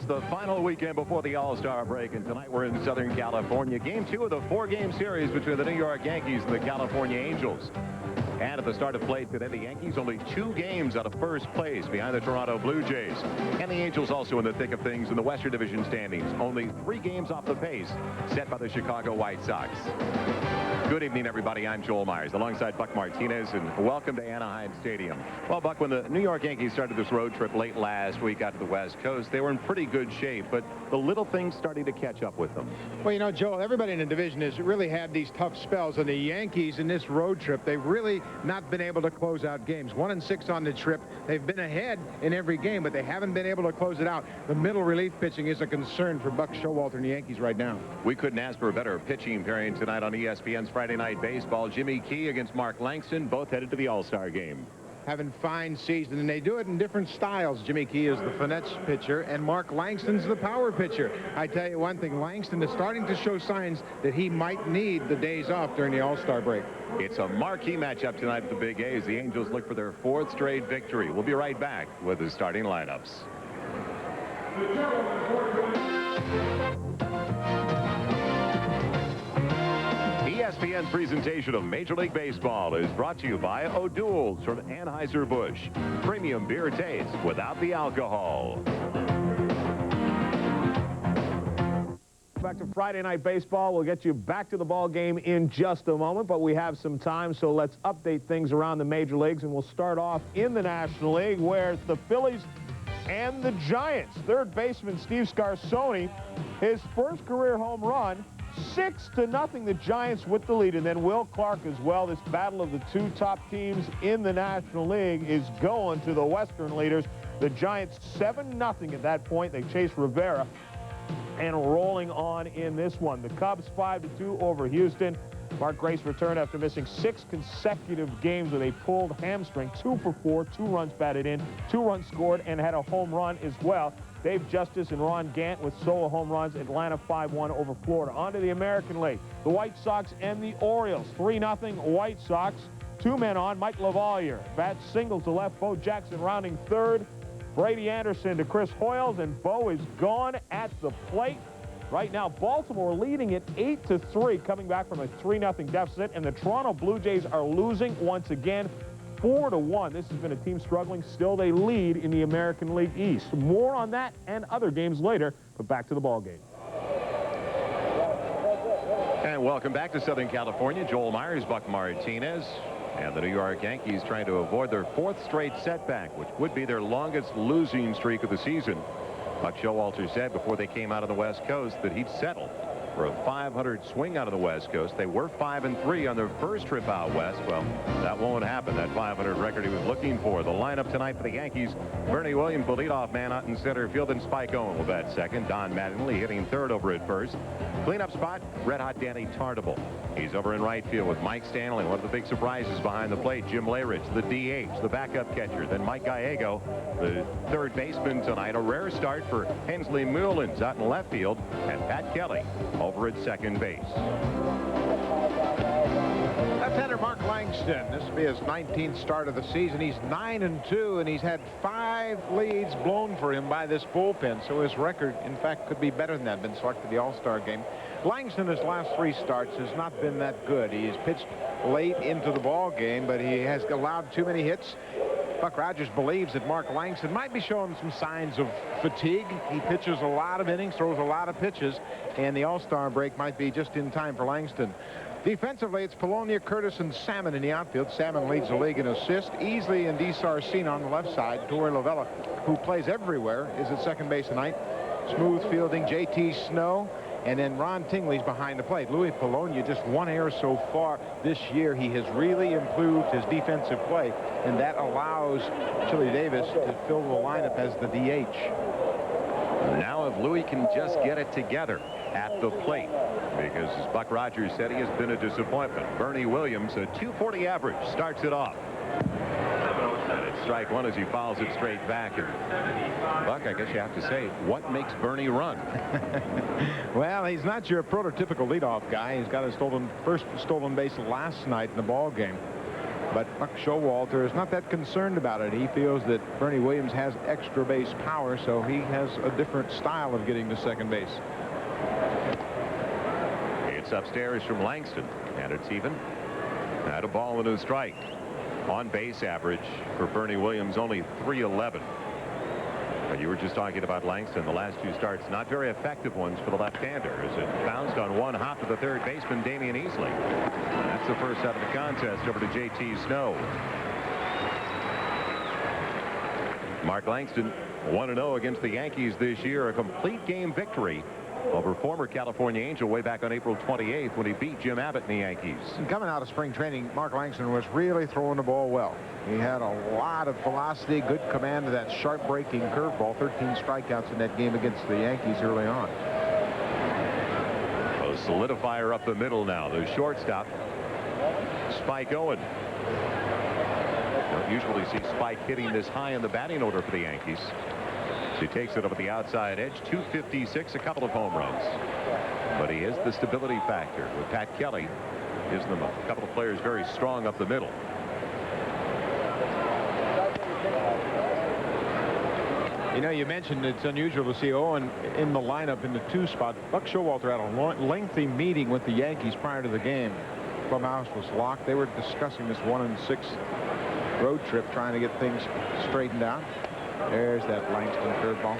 the final weekend before the All-Star break, and tonight we're in Southern California. Game 2 of the 4-game series between the New York Yankees and the California Angels. And at the start of play today, the Yankees only 2 games out of first place behind the Toronto Blue Jays. And the Angels also in the thick of things in the Western Division standings. Only 3 games off the pace set by the Chicago White Sox. Good evening, everybody. I'm Joel Meyers alongside Buck Martinez, and welcome to Anaheim Stadium. Well, Buck, when the New York Yankees started this road trip late last week out to the West Coast, they were in pretty good shape, but the little things starting to catch up with them. Well, you know, Joel, everybody in the division has really had these tough spells, and the Yankees in this road trip, they've really not been able to close out games. 1-6 on the trip. They've been ahead in every game, but they haven't been able to close it out. The middle relief pitching is a concern for Buck Showalter and the Yankees right now. We couldn't ask for a better pitching pairing tonight on ESPN's Friday Night Baseball. Jimmy Key against Mark Langston, both headed to the All-Star game. Having fine season, and they do it in different styles. Jimmy Key is the finesse pitcher, and Mark Langston's the power pitcher. I tell you one thing, Langston is starting to show signs that he might need the days off during the All-Star break. It's a marquee matchup tonight at the Big A as the Angels look for their 4th straight victory. We'll be right back with the starting lineups. ESPN's presentation of Major League Baseball is brought to you by O'Doul's from Anheuser-Busch. Premium beer taste without the alcohol. Back to Friday Night Baseball. We'll get you back to the ball game in just a moment, but we have some time, so let's update things around the major leagues, and we'll start off in the National League, where it's the Phillies and the Giants. Third baseman Steve Scarsone, his first career home run, 6-0, the Giants with the lead, and then Will Clark as well. This battle of the 2 top teams in the National League is going to the Western leaders. The Giants 7-0 at that point. They chase Rivera and rolling on in this one. The Cubs 5-2 over Houston. Mark Grace returned after missing 6 consecutive games with a pulled hamstring. 2 for 4, 2 runs batted in, 2 runs scored, and had a home run as well. Dave Justice and Ron Gant with solo home runs. Atlanta 5-1 over Florida. On to the American League. The White Sox and the Orioles. 3-0 White Sox. 2 men on. Mike LaValliere bats single to left. Bo Jackson rounding third. Brady Anderson to Chris Hoyles, and Bo is gone at the plate. Right now, Baltimore leading it 8-3, coming back from a 3-0 deficit, and the Toronto Blue Jays are losing once again, 4-1. This has been a team struggling. Still, they lead in the American League East. More on that and other games later, but back to the ball game. And welcome back to Southern California. Joel Meyers, Buck Martinez, and the New York Yankees trying to avoid their 4th straight setback, which would be their longest losing streak of the season. Buck Showalter said before they came out of the West Coast that he'd settle for a 500 swing out of the West Coast. They were 5-3 on their first trip out west. Well, that won't happen. That 500 record he was looking for. The lineup tonight for the Yankees: Bernie Williams, the leadoff man, out in center field, and Spike Owen will bat second. Don Mattingly hitting third over at first. Cleanup spot, red-hot Danny Tartabull. He's over in right field with Mike Stanley. One of the big surprises behind the plate, Jim Leyritz, the DH, the backup catcher. Then Mike Gallego, the third baseman tonight. A rare start for Hensley Mullins out in left field, and Pat Kelly over at second base. Left-hander Mark Langston. This will be his 19th start of the season. He's 9-2, and he's had 5 leads blown for him by this bullpen. So his record, in fact, could be better than that. Been selected for the All-Star game. Langston, his last 3 starts, has not been that good. He has pitched late into the ball game, but he has allowed too many hits. Buck Rogers believes that Mark Langston might be showing some signs of fatigue. He pitches a lot of innings, throws a lot of pitches, and the All-Star break might be just in time for Langston. Defensively, it's Polonia, Curtis, and Salmon in the outfield. Salmon leads the league in assists. Easley and DiSarcina on the left side. Torey Lovella, who plays everywhere, is at second base tonight. Smooth fielding, J.T. Snow. And then Ron Tingley's behind the plate. Louis Polonia, just 1 error so far this year. He has really improved his defensive play, and that allows Chili Davis to fill the lineup as the DH. Now if Louis can just get it together at the plate, because as Buck Rogers said, he has been a disappointment. Bernie Williams, a .240 average, starts it off. Strike one as he fouls it straight back. And Buck, I guess you have to say, what makes Bernie run? Well, he's not your prototypical leadoff guy. He's got his first stolen base last night in the ball game. But Buck Showalter is not that concerned about it. He feels that Bernie Williams has extra base power, so he has a different style of getting to second base. It's upstairs from Langston, and it's even. At a ball and a strike. On base average for Bernie Williams only .311. But you were just talking about Langston. The last two starts, not very effective ones for the left-hander, as it bounced on one hop to the third baseman, Damian Easley. That's the first out of the contest over to J.T. Snow. Mark Langston 1-0 against the Yankees this year, a complete game victory over former California Angel way back on April 28th when he beat Jim Abbott in the Yankees. And coming out of spring training, Mark Langston was really throwing the ball well. He had a lot of velocity, good command of that sharp breaking curveball. 13 strikeouts in that game against the Yankees early on. A solidifier up the middle now. The shortstop, Spike Owen. Don't usually see Spike hitting this high in the batting order for the Yankees. He takes it up at the outside edge. 256, a couple of home runs. But he is the stability factor with Pat Kelly. Gives them a couple of players very strong up the middle. You know, you mentioned it's unusual to see Owen in the lineup in the 2 spot. Buck Showalter had a lengthy meeting with the Yankees prior to the game. Clubhouse was locked. They were discussing this 1-6 road trip, trying to get things straightened out. There's that Langston curveball.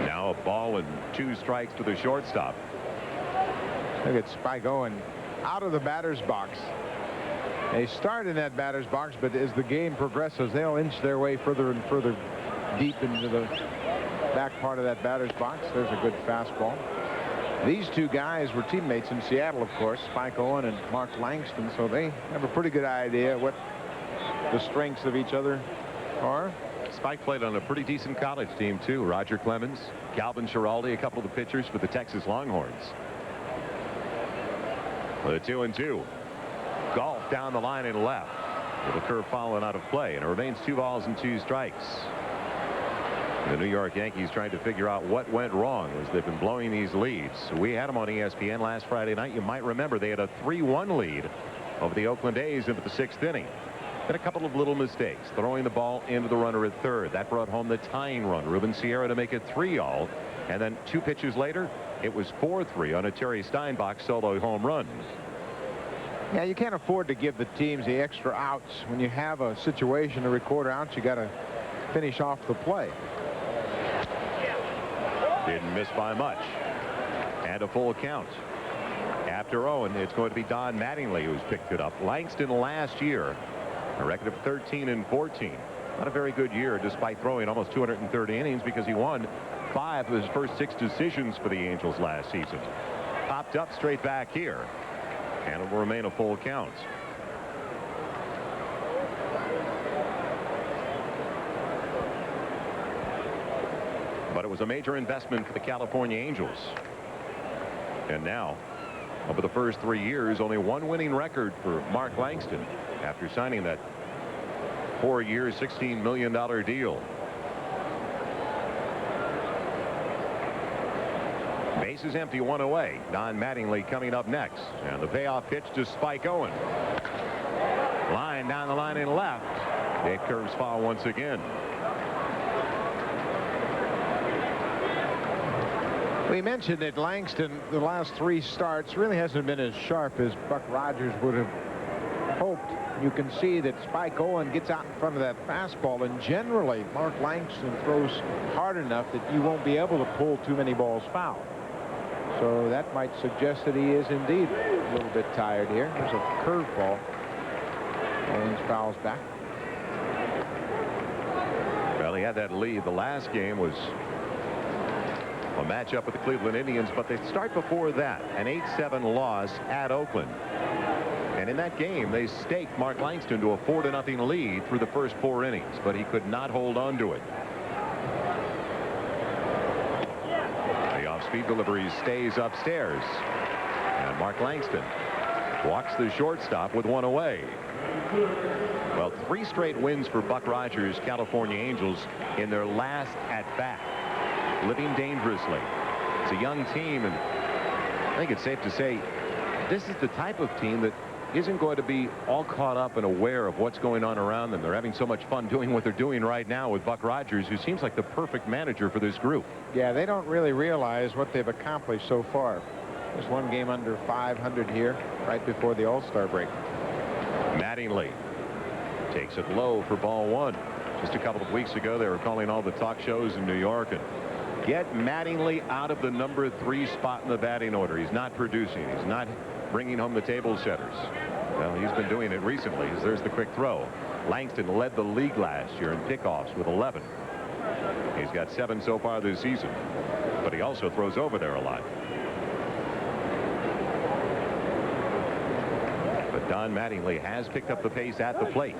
Now a ball and 2 strikes to the shortstop. Look at Spike Owen out of the batter's box. They start in that batter's box, but as the game progresses, they'll inch their way further and further deep into the back part of that batter's box. There's a good fastball. These two guys were teammates in Seattle, of course, Spike Owen and Mark Langston, so they have a pretty good idea what the strengths of each other are. Spike played on a pretty decent college team, too. Roger Clemens, Calvin Schiraldi, a couple of the pitchers for the Texas Longhorns. The 2-2. Golf down the line and left with a curve falling out of play, and it remains 2 balls and 2 strikes. The New York Yankees trying to figure out what went wrong as they've been blowing these leads. We had them on ESPN last Friday night. You might remember they had a 3-1 lead over the Oakland A's into the 6th inning. Then a couple of little mistakes, throwing the ball into the runner at third. That brought home the tying run, Ruben Sierra, to make it 3-all. And then 2 pitches later, it was 4-3 on a Terry Steinbach solo home run. Yeah, you can't afford to give the teams the extra outs. When you have a situation to record outs, you got to finish off the play. Didn't miss by much. And a full count. After Owen, it's going to be Don Mattingly who's picked it up. Langston last year, a record of 13-14. Not a very good year, despite throwing almost 230 innings, because he won 5 of his first 6 decisions for the Angels last season. Popped up straight back here. And it will remain a full count. But it was a major investment for the California Angels. And now, over the first 3 years, only 1 winning record for Mark Langston after signing that 4-year, $16 million deal. Bases empty, 1 away. Don Mattingly coming up next. And the payoff pitch to Spike Owen. Line down the line and left. It curves foul once again. We mentioned that Langston, the last 3 starts, really hasn't been as sharp as Buck Rogers would have hoped. You can see that Spike Owen gets out in front of that fastball, and generally Mark Langston throws hard enough that you won't be able to pull too many balls foul. So that might suggest that he is indeed a little bit tired here. There's a curveball. Owens fouls back. Well, he had that lead. The last game was a matchup with the Cleveland Indians, but they start before that, an 8-7 loss at Oakland. And in that game, they staked Mark Langston to a 4-0 lead through the first 4 innings, but he could not hold on to it. The off-speed delivery stays upstairs. And Mark Langston walks the shortstop with 1 away. Well, 3 straight wins for Buck Rogers' California Angels in their last at-bat. Living dangerously. It's a young team, and think it's safe to say this is the type of team that isn't going to be all caught up and aware of what's going on around them. They're having so much fun doing what they're doing right now with Buck Rogers, who seems like the perfect manager for this group. Yeah, they don't really realize what they've accomplished so far. Just one game under 500 here right before the All-Star break. Mattingly takes it low for ball one. Just a couple of weeks ago, they were calling all the talk shows in New York and get Mattingly out of the number 3 spot in the batting order. He's not producing. He's not bringing home the table setters. Well, he's been doing it recently. As there's the quick throw. Langston led the league last year in pickoffs with 11. He's got 7 so far this season, but he also throws over there a lot. But Don Mattingly has picked up the pace at the plate.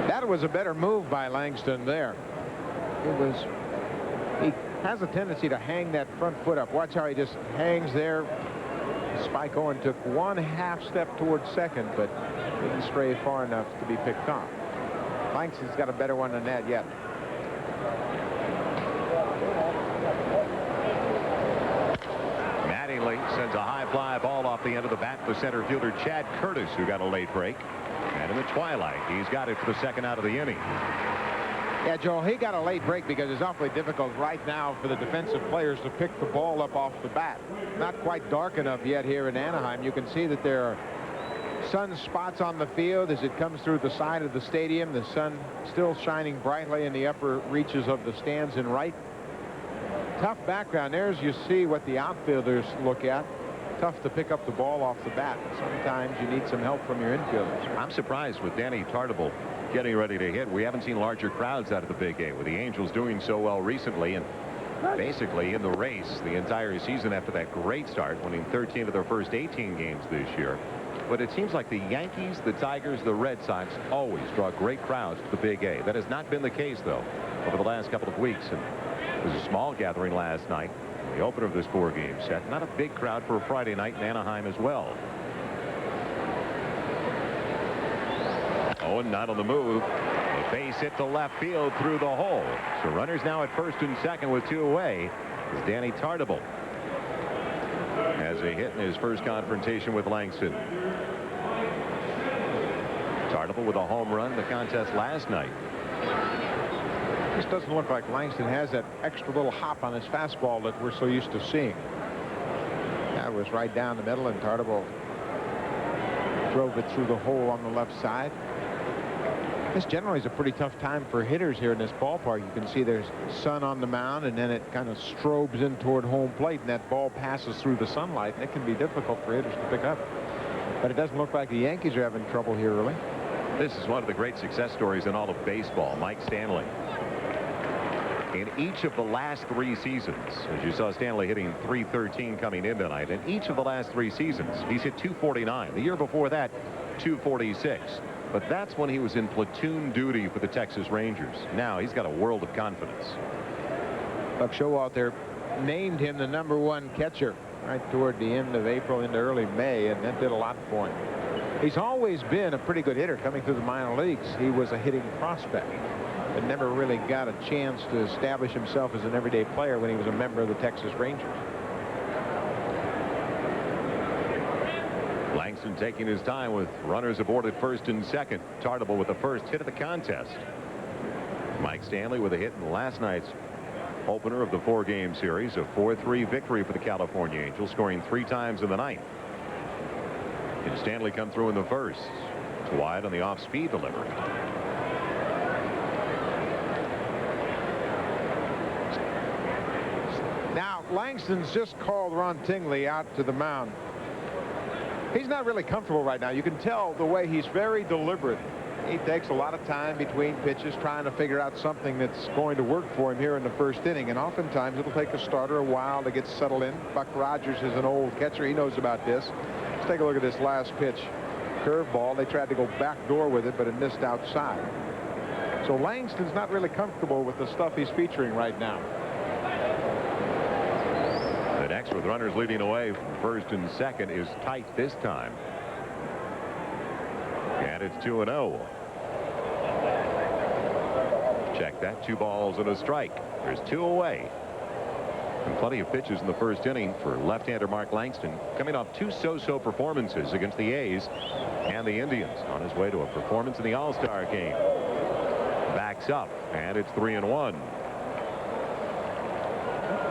That was a better move by Langston there. He has a tendency to hang that front foot up. Watch how he just hangs there. Spike Owen took 1/2 step towards second, but didn't stray far enough to be picked off. Langston's got a better one than that yet. Mattingly sends a high fly ball off the end of the bat to center fielder Chad Curtis, who got a late break. And in the twilight, he's got it for the second out of the inning. Yeah, Joel, he got a late break because it's awfully difficult right now for the defensive players to pick the ball up off the bat. Not quite dark enough yet here in Anaheim. You can see that there are sun spots on the field as it comes through the side of the stadium. The sun still shining brightly in the upper reaches of the stands in right. Tough background. There's you see what the outfielders look at. Tough to pick up the ball off the bat. Sometimes you need some help from your infielders. I'm surprised with Danny Tartabull getting ready to hit. We haven't seen larger crowds out of the big A, with the Angels doing so well recently and basically in the race the entire season after that great start, winning 13 of their first 18 games this year. But it seems like the Yankees, the Tigers, the Red Sox always draw great crowds to the big A. That has not been the case, though, over the last couple of weeks. And there was a small gathering last night, the opener of this 4-game set. Not a big crowd for a Friday night in Anaheim as well. Owen not on the move. A base hit to left field through the hole. So runners now at first and second with 2 away is Danny Tartabull. Has a hit in his first confrontation with Langston. Tartabull with a home run the contest last night. This doesn't look like Langston has that extra little hop on his fastball that we're so used to seeing. That was right down the middle, and Tartabull drove it through the hole on the left side. This generally is a pretty tough time for hitters here in this ballpark. You can see there's sun on the mound, and then it kind of strobes in toward home plate, and that ball passes through the sunlight, and it can be difficult for hitters to pick up. But it doesn't look like the Yankees are having trouble here early. This is one of the great success stories in all of baseball. Mike Stanley. In each of the last 3 seasons, as you saw Stanley hitting .313 coming in tonight, in each of the last 3 seasons, he's hit .249. The year before that, .246. But that's when he was in platoon duty for the Texas Rangers. Now he's got a world of confidence. Buck Showalter named him the #1 catcher right toward the end of April into early May, and that did a lot for him. He's always been a pretty good hitter coming through the minor leagues. He was a hitting prospect, but never really got a chance to establish himself as an everyday player when he was a member of the Texas Rangers. Langston taking his time with runners aboard at first and second. Tartabull with the first hit of the contest. Mike Stanley with a hit in last night's opener of the 4-game series. A 4-3 victory for the California Angels, scoring 3 times in the ninth. And Stanley come through in the first. It's wide on the off-speed delivery. Now Langston's just called Ron Tingley out to the mound. He's not really comfortable right now. You can tell the way he's very deliberate. He takes a lot of time between pitches trying to figure out something that's going to work for him here in the first inning, and oftentimes it'll take a starter a while to get settled in. Buck Rogers is an old catcher. He knows about this. Let's take a look at this last pitch. Curveball. They tried to go backdoor with it, but it missed outside. So Langston's not really comfortable with the stuff he's featuring right now. The next with runners leading away from first and second is tight this time. And it's 2-0. Check that. 2 balls and a strike. There's 2 away. And plenty of pitches in the first inning for left-hander Mark Langston, coming off 2 so-so performances against the A's and the Indians, on his way to a performance in the All-Star game. Backs up, and it's 3-1.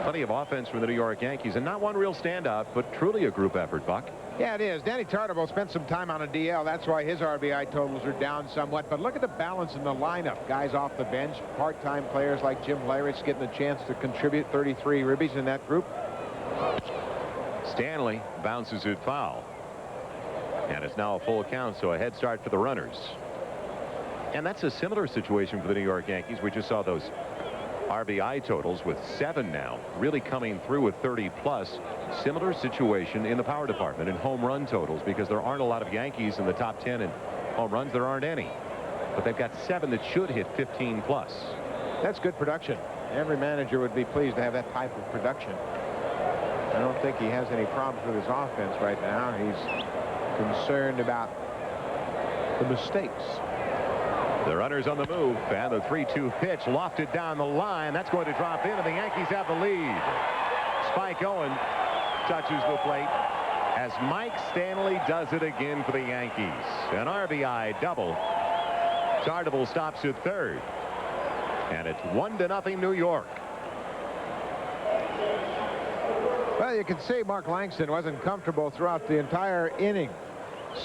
Plenty of offense from the New York Yankees, and not one real standout, but truly a group effort, Buck. Yeah, it is. Danny Tartabull spent some time on a DL. That's why his RBI totals are down somewhat. But look at the balance in the lineup. Guys off the bench, part-time players like Jim Leyritz getting a chance to contribute. 33 ribbies in that group. Stanley bounces it foul. And it's now a full count, so a head start for the runners. And that's a similar situation for the New York Yankees. We just saw those RBI totals with 7 now, really coming through with 30+. Similar situation in the power department in home run totals, because there aren't a lot of Yankees in the top 10 in home runs. There aren't any, but they've got 7 that should hit 15+. That's good production. Every manager would be pleased to have that type of production. I don't think he has any problems with his offense right now. He's concerned about the mistakes. The runner's on the move, and the 3-2 pitch lofted down the line. That's going to drop in, and the Yankees have the lead. Spike Owen touches the plate as Mike Stanley does it again for the Yankees. An RBI double. Tartabull stops at third, and it's 1-0 New York. Well, you can see Mark Langston wasn't comfortable throughout the entire inning.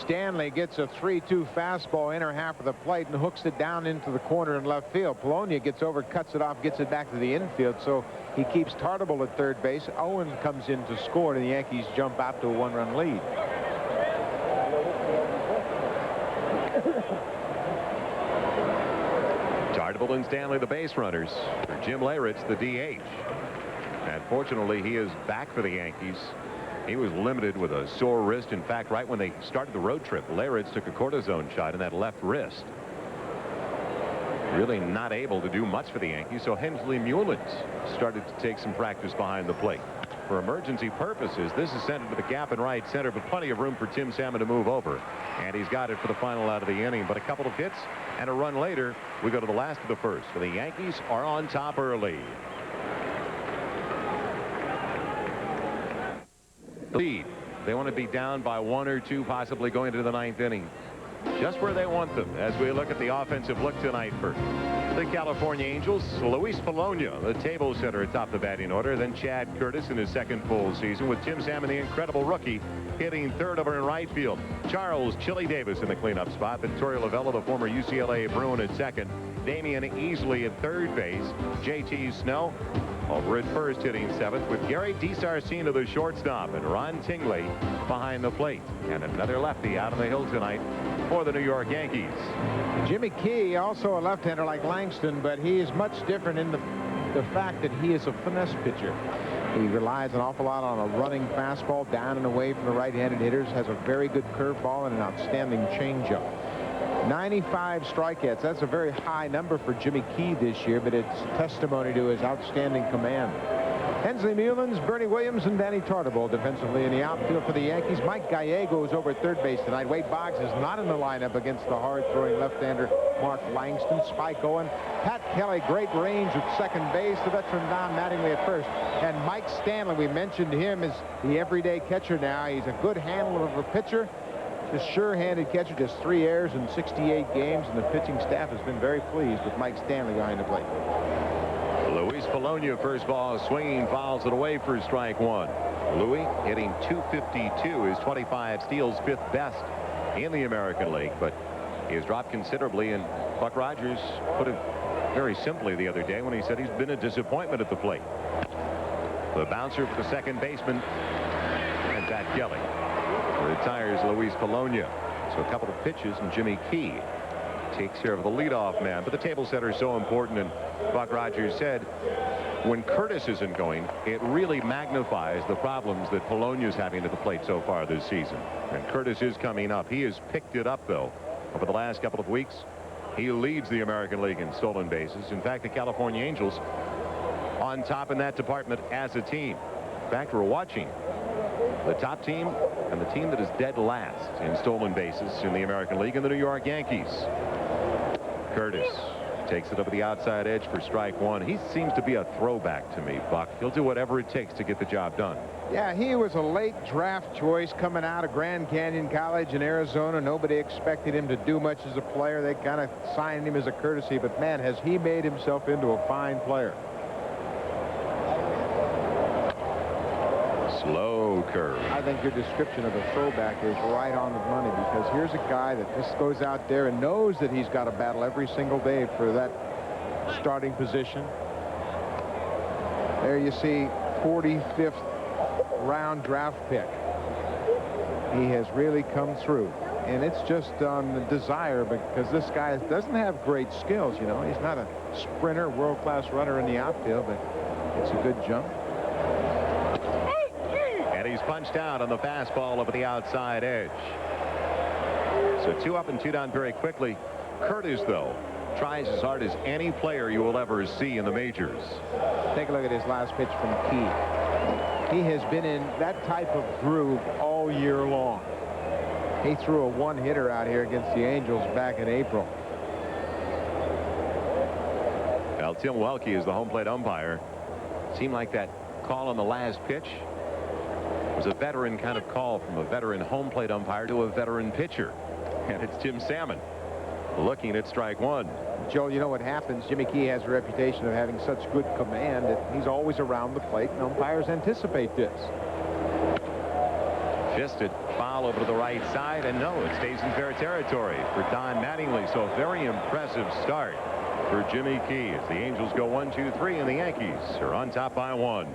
Stanley gets a 3-2 fastball inner half of the plate and hooks it down into the corner in left field. Polonia gets over, cuts it off, gets it back to the infield, so he keeps Tartabull at third base. Owen comes in to score, and the Yankees jump out to a 1-run lead. Tartabull and Stanley the base runners. For Jim Leyritz, the DH. And fortunately, he is back for the Yankees. He was limited with a sore wrist. In fact, right when they started the road trip, Leyritz took a cortisone shot in that left wrist. Really not able to do much for the Yankees, so Hensley Mullins started to take some practice behind the plate. For emergency purposes, this is sent into the gap in right center, but plenty of room for Tim Salmon to move over. And he's got it for the final out of the inning. But a couple of hits and a run later, we go to the last of the first. And the Yankees are on top early. Lead. They want to be down by 1 or 2, possibly going into the 9th inning. Just where they want them as we look at the offensive look tonight for the California Angels. Luis Polonia, the table setter atop the batting order. Then Chad Curtis in his second full season, with Tim Salmon, the incredible rookie, hitting third over in right field. Charles Chili Davis in the cleanup spot. Victoria Lavella, the former UCLA Bruin, at second. Damian Easley at third base. J.T. Snow over at first, hitting 7th, with Gary DiSarcina, the shortstop, and Ron Tingley behind the plate. And another lefty out on the hill tonight for the New York Yankees. Jimmy Key, also a left-hander like Langston, but he is much different in the fact that he is a finesse pitcher. He relies an awful lot on a running fastball down and away from the right-handed hitters, has a very good curveball and an outstanding changeup. 95 strikeouts. That's a very high number for Jimmy Key this year, but it's testimony to his outstanding command. Hensley Mullins, Bernie Williams, and Danny Tartabull defensively in the outfield for the Yankees. Mike Gallego is over at third base tonight. Wade Boggs is not in the lineup against the hard-throwing left-hander Mark Langston. Spike Owen, Pat Kelly, great range at second base. The veteran Don Mattingly at first. And Mike Stanley, we mentioned him as the everyday catcher now. He's a good handler of a pitcher. Just sure-handed catcher, just 3 errors in 68 games, and the pitching staff has been very pleased with Mike Stanley behind the plate. Luis Polonia, first ball, swinging, fouls it away for strike 1. Louis hitting .252, his 25 steals, 5th best in the American League, but he has dropped considerably, and Buck Rogers put it very simply the other day when he said he's been a disappointment at the plate. The bouncer for the second baseman, and Pat Kelly retires Luis Polonia. So a couple of pitches, and Jimmy Key takes care of the leadoff man. But the table setter is so important, and Buck Rogers said when Curtis isn't going, it really magnifies the problems that Polonia's having at the plate so far this season. And Curtis is coming up. He has picked it up, though, over the last couple of weeks. He leads the American League in stolen bases. In fact, the California Angels on top in that department as a team. In fact, we're watching the top team and the team that is dead last in stolen bases in the American League, in the New York Yankees. Curtis Takes it over the outside edge for strike one. He seems to be a throwback to me, Buck. He'll do whatever it takes to get the job done. Yeah, he was a late draft choice coming out of Grand Canyon College in Arizona. Nobody expected him to do much as a player. They kind of signed him as a courtesy, but man, has he made himself into a fine player. Slow curve. I think your description of a throwback is right on the money, because here's a guy that just goes out there and knows that he's got to battle every single day for that starting position. There you see 45th round draft pick. He has really come through, and it's just on the desire, because this guy doesn't have great skills. You know, he's not a sprinter, world-class runner in the outfield, but it's a good jump. And he's punched out on the fastball over the outside edge. So 2 up and 2 down very quickly. Curtis, though, tries as hard as any player you will ever see in the majors. Take a look at his last pitch from Key. He has been in that type of groove all year long. He threw a one-hitter out here against the Angels back in April. Well, Tim Welke is the home plate umpire. Seemed like that call on the last pitch was a veteran kind of call, from a veteran home plate umpire to a veteran pitcher. And it's Tim Salmon looking at strike one. Joe, you know what happens? Jimmy Key has a reputation of having such good command that he's always around the plate, and umpires anticipate this. Fisted foul over to the right side, and no, it stays in fair territory for Don Mattingly. So a very impressive start for Jimmy Key as the Angels go 1-2-3, and the Yankees are on top by 1.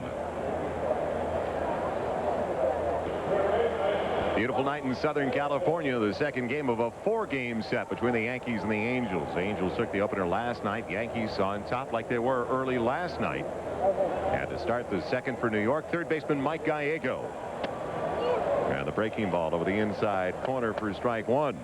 Beautiful night in Southern California. The second game of a 4-game set between the Yankees and the Angels. The Angels took the opener last night. Yankees on top like they were early last night. And to start the second for New York, third baseman Mike Gallego. And the breaking ball over the inside corner for strike one.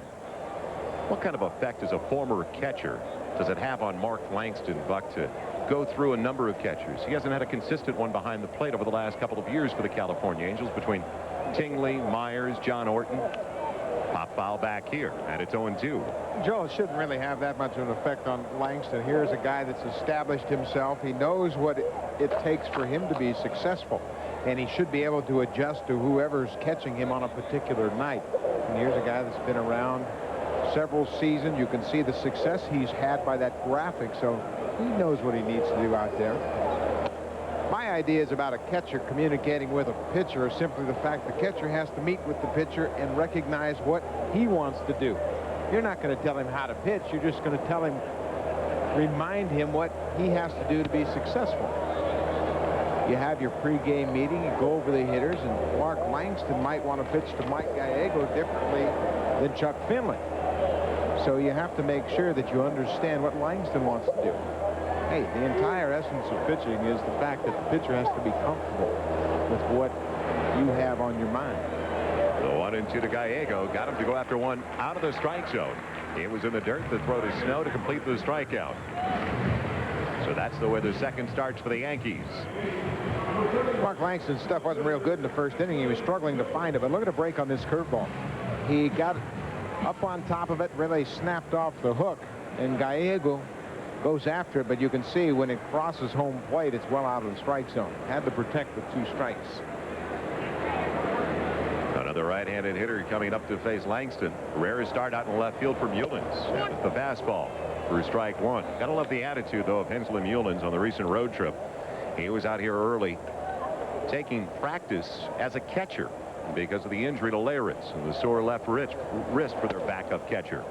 What kind of effect as a former catcher does it have on Mark Langston, Buck, to go through a number of catchers? He hasn't had a consistent one behind the plate over the last couple of years for the California Angels, between Tingley, Meyers, John Orton. Pop foul back here, and it's 0-2. Joe, it shouldn't really have that much of an effect on Langston. Here's a guy that's established himself. He knows what it takes for him to be successful, and he should be able to adjust to whoever's catching him on a particular night. And here's a guy that's been around several seasons. You can see the success he's had by that graphic, so he knows what he needs to do out there. My ideas about a catcher communicating with a pitcher are simply the fact the catcher has to meet with the pitcher and recognize what he wants to do. You're not going to tell him how to pitch. You're just going to tell him, remind him what he has to do to be successful. You have your pregame meeting, you go over the hitters, and Mark Langston might want to pitch to Mike Gallego differently than Chuck Finley. So you have to make sure that you understand what Langston wants to do. Hey, the entire essence of pitching is the fact that the pitcher has to be comfortable with what you have on your mind. The 1-2 to Gallego got him to go after one out of the strike zone. It was in the dirt. The throw to Snow to complete the strikeout. So that's the way the second starts for the Yankees. Mark Langston's stuff wasn't real good in the first inning. He was struggling to find it, but look at the break on this curveball. He got up on top of it, really snapped off the hook, and Gallego goes after it, but you can see when it crosses home plate, it's well out of the strike zone. Had to protect with 2 strikes. Another right-handed hitter coming up to face Langston. Rare start out in left field for Mullins. And it's the fastball for strike one. Gotta love the attitude, though, of Hensel Mullins on the recent road trip. He was out here early taking practice as a catcher because of the injury to Leyritz and the sore left wrist for their backup catcher.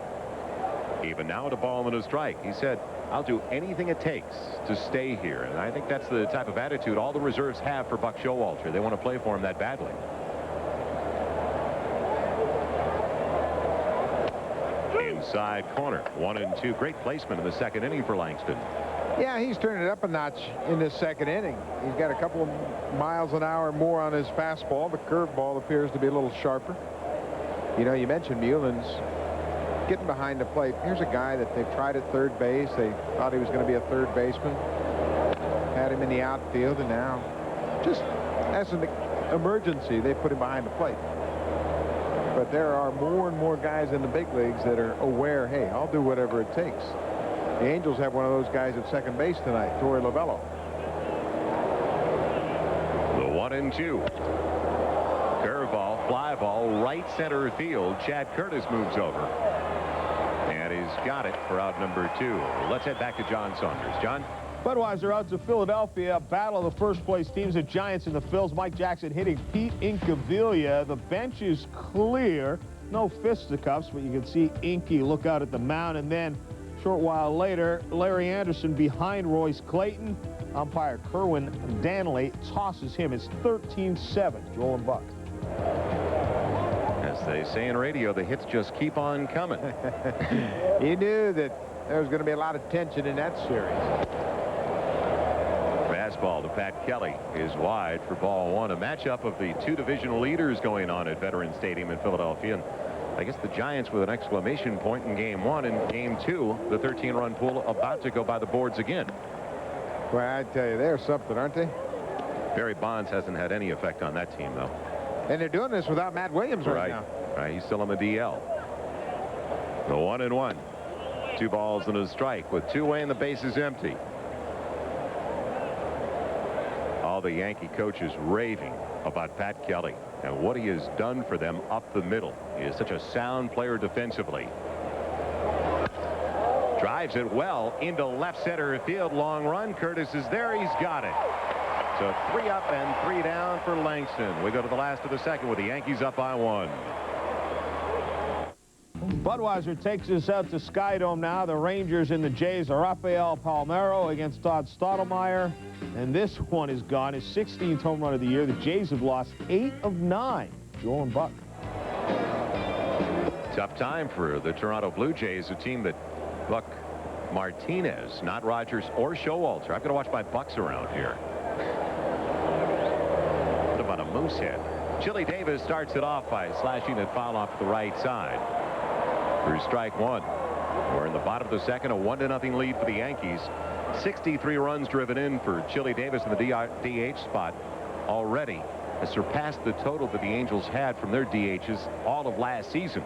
Even now at a ball and a strike, he said, I'll do anything it takes to stay here. And I think that's the type of attitude all the reserves have for Buck Showalter. They want to play for him that badly. Inside corner, 1-2. Great placement in the second inning for Langston. Yeah, he's turned it up a notch in this second inning. He's got a couple of miles an hour more on his fastball. The curveball appears to be a little sharper. You know, you mentioned Mullins getting behind the plate. Here's a guy that they've tried at third base. They thought he was going to be a third baseman. Had him in the outfield, and now, just as an emergency, they put him behind the plate. But there are more and more guys in the big leagues that are aware, hey, I'll do whatever it takes. The Angels have one of those guys at second base tonight, Torey Lovullo. The 1-2. Curveball, fly ball, right center field. Chad Curtis moves over. And he's got it for out number 2. Let's head back to John Saunders. John? Budweiser out to Philadelphia. Battle of the first-place teams, the Giants and the Phils. Mike Jackson hitting Pete Incaviglia. The bench is clear. No fisticuffs, but you can see Inky look out at the mound. And then, a short while later, Larry Anderson behind Royce Clayton. Umpire Kerwin Danley tosses him. It's 13-7. Joel and Buck. As they say in radio, the hits just keep on coming. He knew that there was going to be a lot of tension in that series. Fastball to Pat Kelly is wide for ball 1. A matchup of the 2 divisional leaders going on at Veterans Stadium in Philadelphia. And I guess the Giants with an exclamation point in game 1. And game 2, the 13-run pool about to go by the boards again. Well, I tell you, they're something, aren't they? Barry Bonds hasn't had any effect on that team, though. And they're doing this without Matt Williams right now. Right, he's still on the DL. The 1-1. 2 balls and a strike with 2 away and the base is empty. All the Yankee coaches raving about Pat Kelly and what he has done for them up the middle. He is such a sound player defensively. Drives it well into left center field. Long run. Curtis is there. He's got it. So 3 up and 3 down for Langston. We go to the last of the second with the Yankees up by 1. Budweiser takes us out to Skydome now. The Rangers and the Jays are Rafael Palmeiro against Todd Stottlemyre. And this one is gone. His 16th home run of the year. The Jays have lost 8 of 9. Joel and Buck. Tough time for the Toronto Blue Jays, a team that Buck Martinez, not Rogers or Showalter. I've got to watch my Bucks around here. What about a moosehead? Chili Davis starts it off by slashing it foul off the right side. For strike 1. We're in the bottom of the second, a 1-0 lead for the Yankees. 63 runs driven in for Chili Davis in the DH spot already. Has surpassed the total that the Angels had from their DHs all of last season.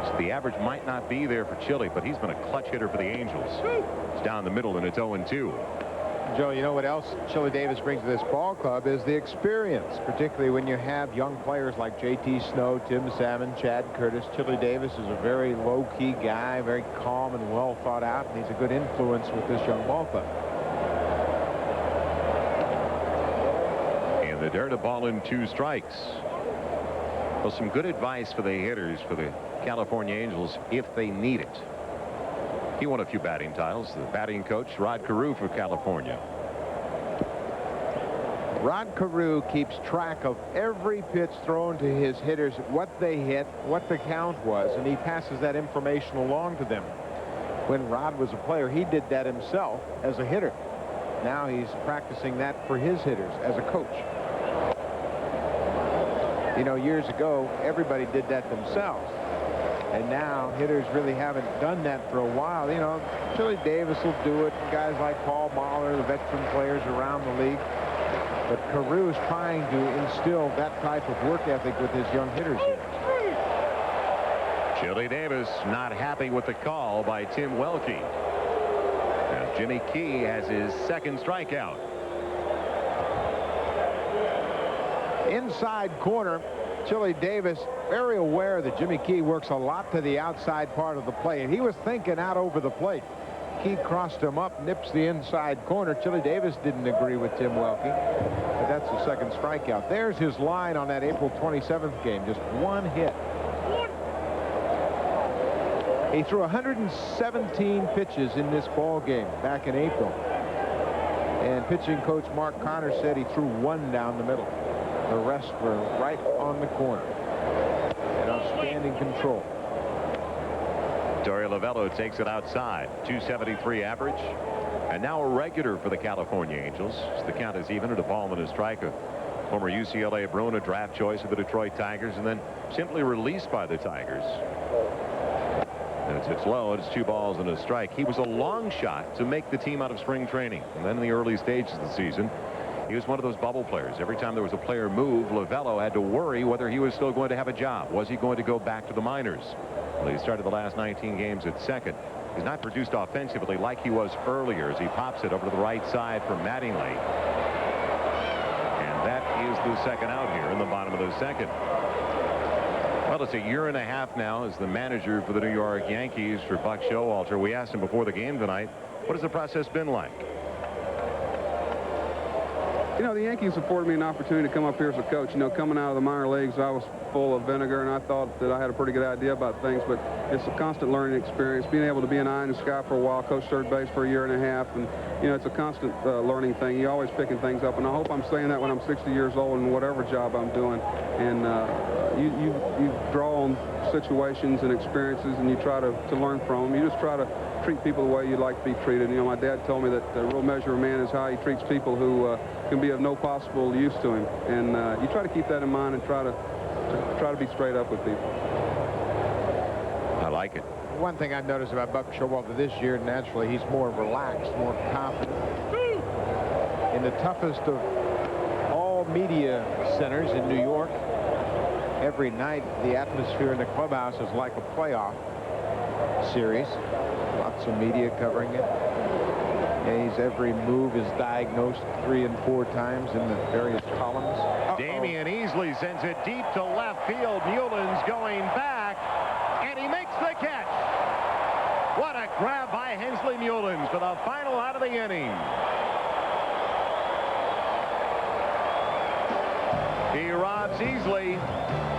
So the average might not be there for Chili, but he's been a clutch hitter for the Angels. It's down the middle and it's 0-2. Joe, you know what else Chili Davis brings to this ball club is the experience, particularly when you have young players like J.T. Snow, Tim Salmon, Chad Curtis. Chili Davis is a very low-key guy, very calm and well thought out, and he's a good influence with this young ball club. In the dirt, a ball and 2 strikes. Well, some good advice for the hitters for the California Angels if they need it. He won a few batting titles. The batting coach, Rod Carew for California. Rod Carew keeps track of every pitch thrown to his hitters, what they hit, what the count was, and he passes that information along to them. When Rod was a player, he did that himself as a hitter. Now he's practicing that for his hitters as a coach. You know, years ago, everybody did that themselves. And now hitters really haven't done that for a while. You know, Chili Davis will do it. Guys like Paul Mahler, the veteran players around the league. But Carew is trying to instill that type of work ethic with his young hitters here. Chili Davis not happy with the call by Tim Welke. Now Jimmy Key has his 2nd strikeout. Inside corner, Chili Davis very aware that Jimmy Key works a lot to the outside part of the plate, and he was thinking out over the plate. Key crossed him up, nips the inside corner. Chili Davis didn't agree with Tim Welke, but that's the 2nd strikeout. There's his line on that April 27th game, just 1 hit. He threw 117 pitches in this ball game back in April, and pitching coach Mark Connor said he threw 1 down the middle. The rest were right on the corner. And outstanding control. Torey Lovullo takes it outside. 273 average. And now a regular for the California Angels. The count is even at a ball and a strike. A former UCLA Bruin, a draft choice of the Detroit Tigers, and then simply released by the Tigers. And it's low. It's 2 balls and a strike. He was a long shot to make the team out of spring training. And then in the early stages of the season, he was one of those bubble players. Every time there was a player move, Lovullo had to worry whether he was still going to have a job. Was he going to go back to the minors? Well, he started the last 19 games at 2nd. He's not produced offensively like he was earlier as he pops it over to the right side for Mattingly. And that is the second out here in the bottom of the second. Well, it's a year and a half now as the manager for the New York Yankees for Buck Showalter. We asked him before the game tonight, what has the process been like? You know, the Yankees afforded me an opportunity to come up here as a coach. You know, coming out of the minor leagues, I was full of vinegar, and I thought that I had a pretty good idea about things, but it's a constant learning experience. Being able to be an eye in the sky for a while, coach third base for a year and a half, and, you know, it's a constant learning thing. You're always picking things up, and I hope I'm saying that when I'm 60 years old in whatever job I'm doing. And you draw on situations and experiences, and you try to learn from them. You just try to treat people the way you'd like to be treated. You know, my dad told me that the real measure of a man is how he treats people who can be of no possible use to him. And you try to keep that in mind and try to be straight up with people. I like it. One thing I've noticed about Buck Showalter this year, naturally, he's more relaxed, more confident. In the toughest of all media centers in New York, every night the atmosphere in the clubhouse is like a playoff series. Lots of media covering it. Every move is diagnosed 3 and 4 times in the various columns. Damian Easley sends it deep to left field. Muellen's going back, and he makes the catch. What a grab by Hensley Muellens for the final out of the inning. He robs Easley,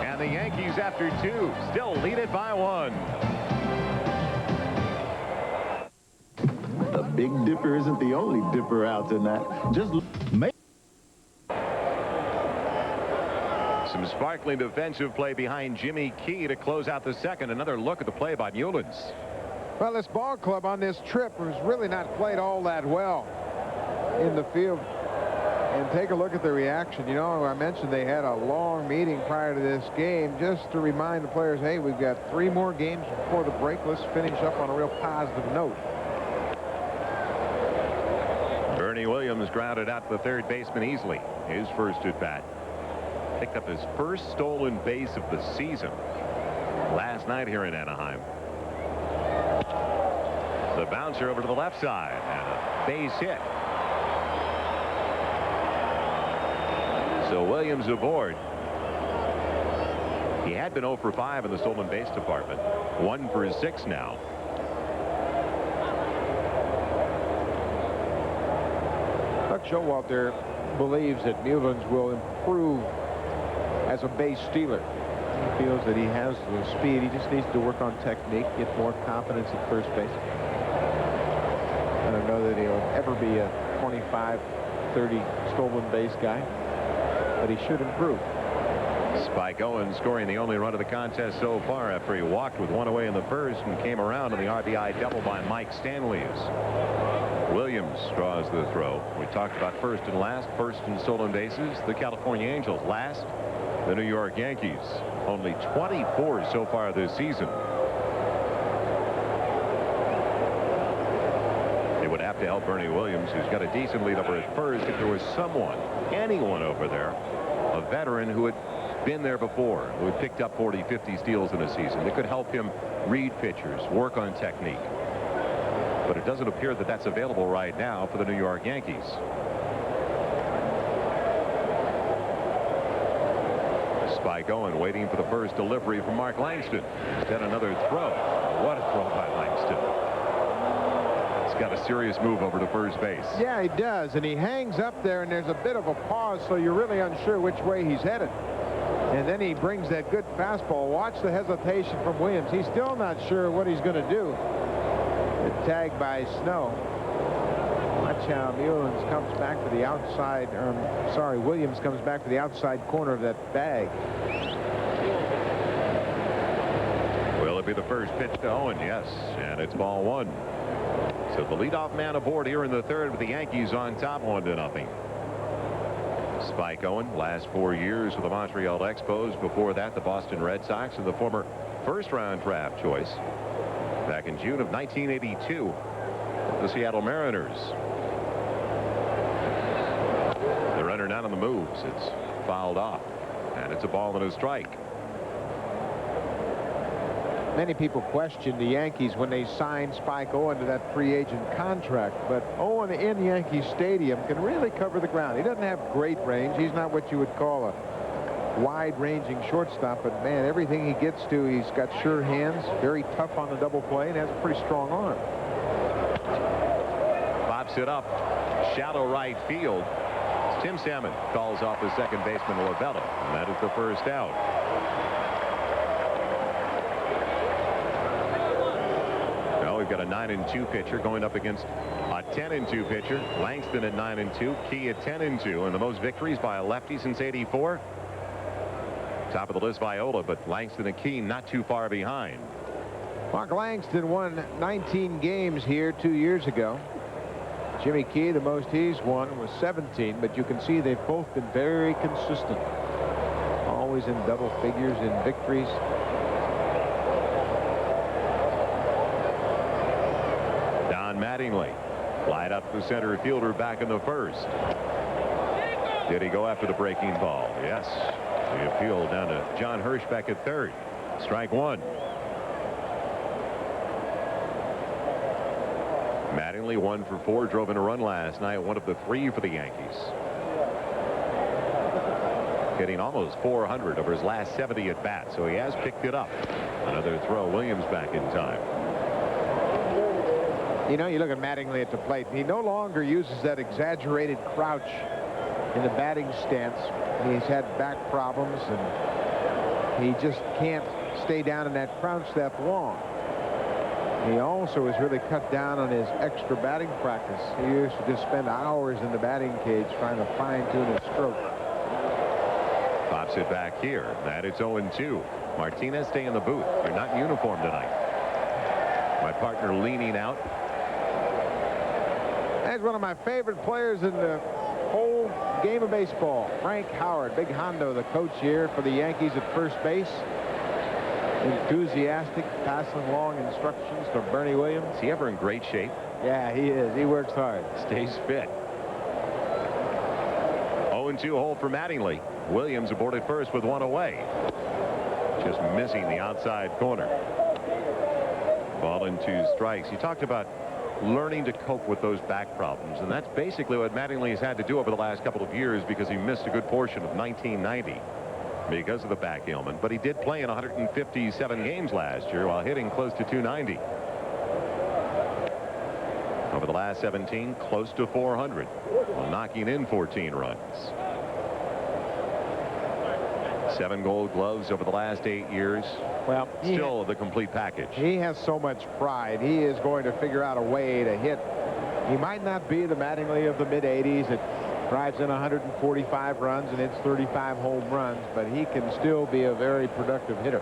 and the Yankees, after 2, still lead it by 1. The Big Dipper isn't the only dipper out tonight. Just make some sparkling defensive play behind Jimmy Key to close out the second. Another look at the play by Muellens. Well, this ball club on this trip was really not played all that well in the field. And take a look at the reaction. You know, I mentioned they had a long meeting prior to this game just to remind the players, hey, we've got 3 more games before the break. Let's finish up on a real positive note. Bernie Williams grounded out to the third baseman easily. His first at bat. Picked up his first stolen base of the season last night here in Anaheim. The bouncer over to the left side and a base hit. So Williams aboard. He had been 0 for 5 in the stolen base department. 1 for 6 now. Buck Showalter believes that Muellens will improve as a base stealer. He feels that he has the speed. He just needs to work on technique, get more confidence at first base. I don't know that he'll ever be a 25, 30 stolen base guy, but he should improve. Spike Owens scoring the only run of the contest so far after he walked with 1 away in the first and came around in the RBI double by Mike Stanley. Williams draws the throw. We talked about first and last, first in stolen bases. The California Angels last. The New York Yankees only 24 so far this season. It would have to help Bernie Williams, who's got a decent lead over at first, if there was someone, anyone over there, a veteran who had been there before, who had picked up 40, 50 steals in a season, that could help him read pitchers, work on technique. But it doesn't appear that that's available right now for the New York Yankees. Spike Owen waiting for the first delivery from Mark Langston. Instead, another throw. What a throw by Langston. He's got a serious move over to first base. Yeah, he does, and he hangs up there, and there's a bit of a pause, so you're really unsure which way he's headed. And then he brings that good fastball. Watch the hesitation from Williams. He's still not sure what he's going to do. The tag by Snow. Watch how Muellens comes back to the outside. Williams comes back to the outside corner of that bag. Will it be the first pitch to Owen? Yes, and it's ball 1. So the leadoff man aboard here in the third with the Yankees on top 1-0. Spike Owen, last 4 years with the Montreal Expos. Before that, the Boston Red Sox, and the former first-round draft choice back in June of 1982, the Seattle Mariners. The runner not on the moves. It's fouled off, and it's a ball and a strike. Many people question the Yankees when they signed Spike Owen to that free agent contract, but Owen in Yankee Stadium can really cover the ground. He doesn't have great range. He's not what you would call a wide-ranging shortstop, but man, everything he gets to, he's got sure hands, very tough on the double play, and has a pretty strong arm. Pops it up, shallow right field. Tim Salmon calls off the second baseman Lovella, and that is the first out. Now we've got a 9-2 pitcher going up against a 10-2 pitcher. Langston at 9-2, Key at 10-2, and the most victories by a lefty since '84. Top of the list, Viola, but Langston and Key not too far behind. Mark Langston won 19 games here 2 years ago. Jimmy Key, the most he's won was 17, but you can see they've both been very consistent. Always in double figures in victories. Don Mattingly, light up the center fielder back in the first. Did he go after the breaking ball? Yes. The appeal down to John Hirschbeck at third. Strike one. Mattingly 1 for 4, drove in a run last night, one of the 3 for the Yankees. Hitting almost 400 over his last 70 at bat, so he has picked it up. Another throw, Williams back in time. You know, you look at Mattingly at the plate, he no longer uses that exaggerated crouch in the batting stance. He's had back problems, and he just can't stay down in that crouch that long. He also has really cut down on his extra batting practice. He used to just spend hours in the batting cage trying to fine-tune his stroke. Pops it back here. That it's 0-2. Martinez, stay in the booth. You're not in uniform tonight. My partner leaning out. That's one of my favorite players in the whole game of baseball. Frank Howard, Big Hondo, the coach here for the Yankees at first base. Enthusiastic, passing along instructions to Bernie Williams. Is he ever in great shape? Yeah, he is. He works hard. Stays fit. 0-2 hole for Mattingly. Williams aboard at first with 1 away. Just missing the outside corner. Ball and 2 strikes. He talked about learning to cope with those back problems, and that's basically what Mattingly has had to do over the last couple of years, because he missed a good portion of 1990 because of the back ailment. But he did play in 157 games last year while hitting close to 290. Over the last 17, close to 400, while knocking in 14 runs. 7 Gold Gloves over the last 8 years. Well, still the complete package. He has so much pride. He is going to figure out a way to hit. He might not be the Mattingly of the mid-'80s that drives in 145 runs and hits 35 home runs, but he can still be a very productive hitter.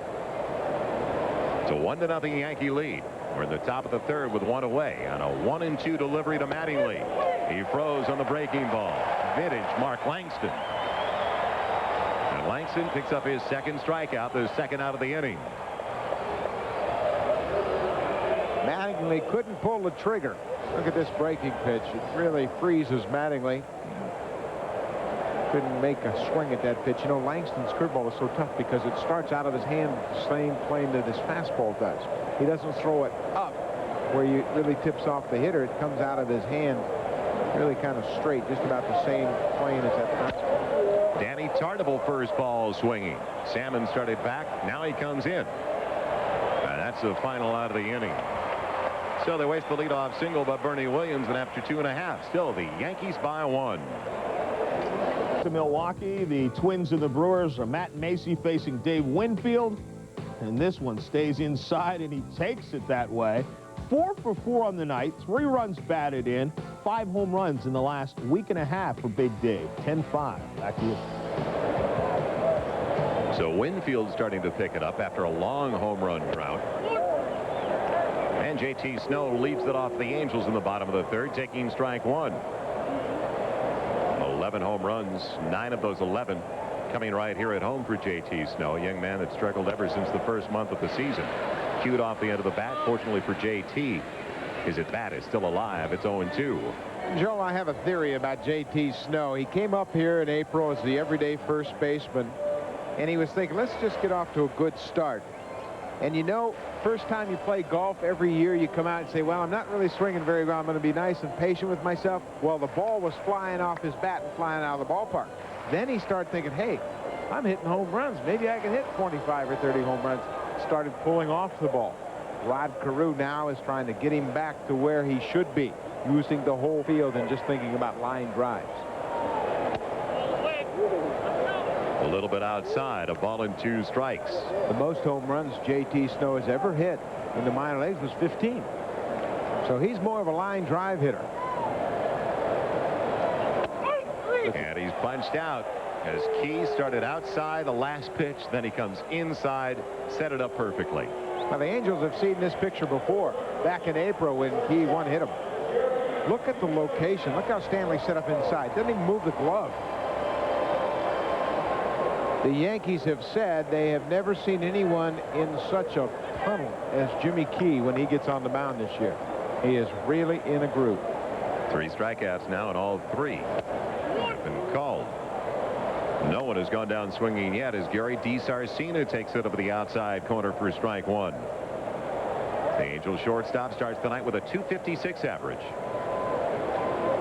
It's a 1-0 Yankee lead. We're in the top of the third with 1 away on a 1-2 delivery to Mattingly. He froze on the breaking ball. Vintage Mark Langston. And Langston picks up his second strikeout, the second out of the inning. Mattingly couldn't pull the trigger. Look at this breaking pitch. It really freezes Mattingly. Couldn't make a swing at that pitch. You know, Langston's curveball is so tough because it starts out of his hand the same plane that his fastball does. He doesn't throw it up where you really tips off the hitter. It comes out of his hand really kind of straight, just about the same plane as that fastball. Danny Tartabull first ball swinging. Salmon started back. Now he comes in. And that's the final out of the inning. So they waste the leadoff single by Bernie Williams, and after 2.5, still the Yankees by 1. To Milwaukee, the Twins and the Brewers are Matt Macy facing Dave Winfield, and this one stays inside, and he takes it that way. 4 for 4 on the night, 3 runs batted in, 5 home runs in the last week and a half for Big Dave. 10-5. Back to you. So Winfield starting to pick it up after a long home run drought. And JT Snow leads it off the Angels in the bottom of the third, taking strike 1. 11 home runs, 9 of those 11 coming right here at home for JT Snow, a young man that struggled ever since the first month of the season. Cued off the end of the bat. Fortunately for JT, his at bat is still alive. It's 0-2. Joe, I have a theory about JT Snow. He came up here in April as the everyday first baseman, and he was thinking, let's just get off to a good start. And you know, first time you play golf, every year you come out and say, well, I'm not really swinging very well. I'm going to be nice and patient with myself. Well, the ball was flying off his bat and flying out of the ballpark. Then he started thinking, hey, I'm hitting home runs. Maybe I can hit 25 or 30 home runs. Started pulling off the ball. Rod Carew now is trying to get him back to where he should be, using the whole field and just thinking about line drives. A little bit outside, a ball and 2 strikes. The most home runs J.T. Snow has ever hit in the minor leagues was 15. So he's more of a line drive hitter. And he's punched out as Key started outside the last pitch. Then he comes inside, set it up perfectly. Now, the Angels have seen this picture before, back in April when Key hit him. Look at the location. Look how Stanley set up inside. Doesn't even move the glove. The Yankees have said they have never seen anyone in such a tunnel as Jimmy Key when he gets on the mound this year. He is really in a groove. 3 strikeouts now, and all 3 have been called. No one has gone down swinging yet as Gary DiSarcina takes it over the outside corner for strike 1. The Angels shortstop starts tonight with a .256 average.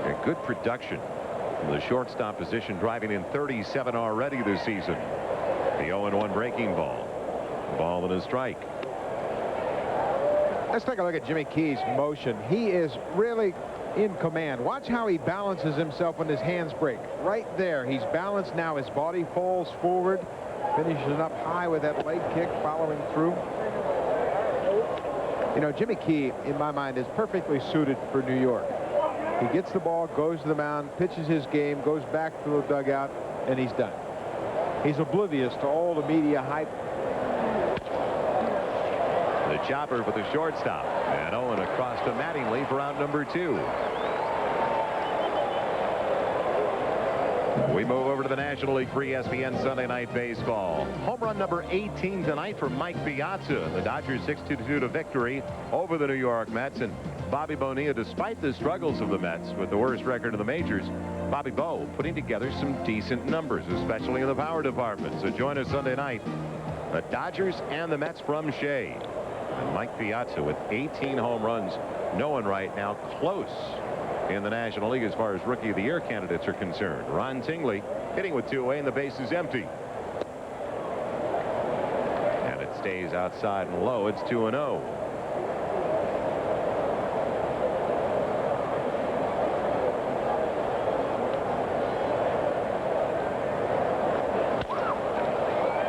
A good production from the shortstop position, driving in 37 already this season. The 0-1 breaking ball. Ball and a strike. Let's take a look at Jimmy Key's motion. He is really in command. Watch how he balances himself when his hands break. Right there, he's balanced now. His body falls forward, finishes up high with that leg kick, following through. You know, Jimmy Key, in my mind, is perfectly suited for New York. He gets the ball, goes to the mound, pitches his game, goes back to the dugout, and he's done. He's oblivious to all the media hype. The chopper for the shortstop. And Owen across to Mattingly for out number 2. We move over to the National League for ESPN Sunday Night Baseball. Home run number 18 tonight for Mike Piazza. The Dodgers 6-2 victory over the New York Mets. And Bobby Bonilla, despite the struggles of the Mets with the worst record in the majors, Bobby Bo putting together some decent numbers, especially in the power department. So join us Sunday night. The Dodgers and the Mets from Shea. And Mike Piazza with 18 home runs. No one right now close in the National League as far as Rookie of the Year candidates are concerned. Ron Tingley hitting with 2 away and the base is empty. And it stays outside and low. It's 2-0.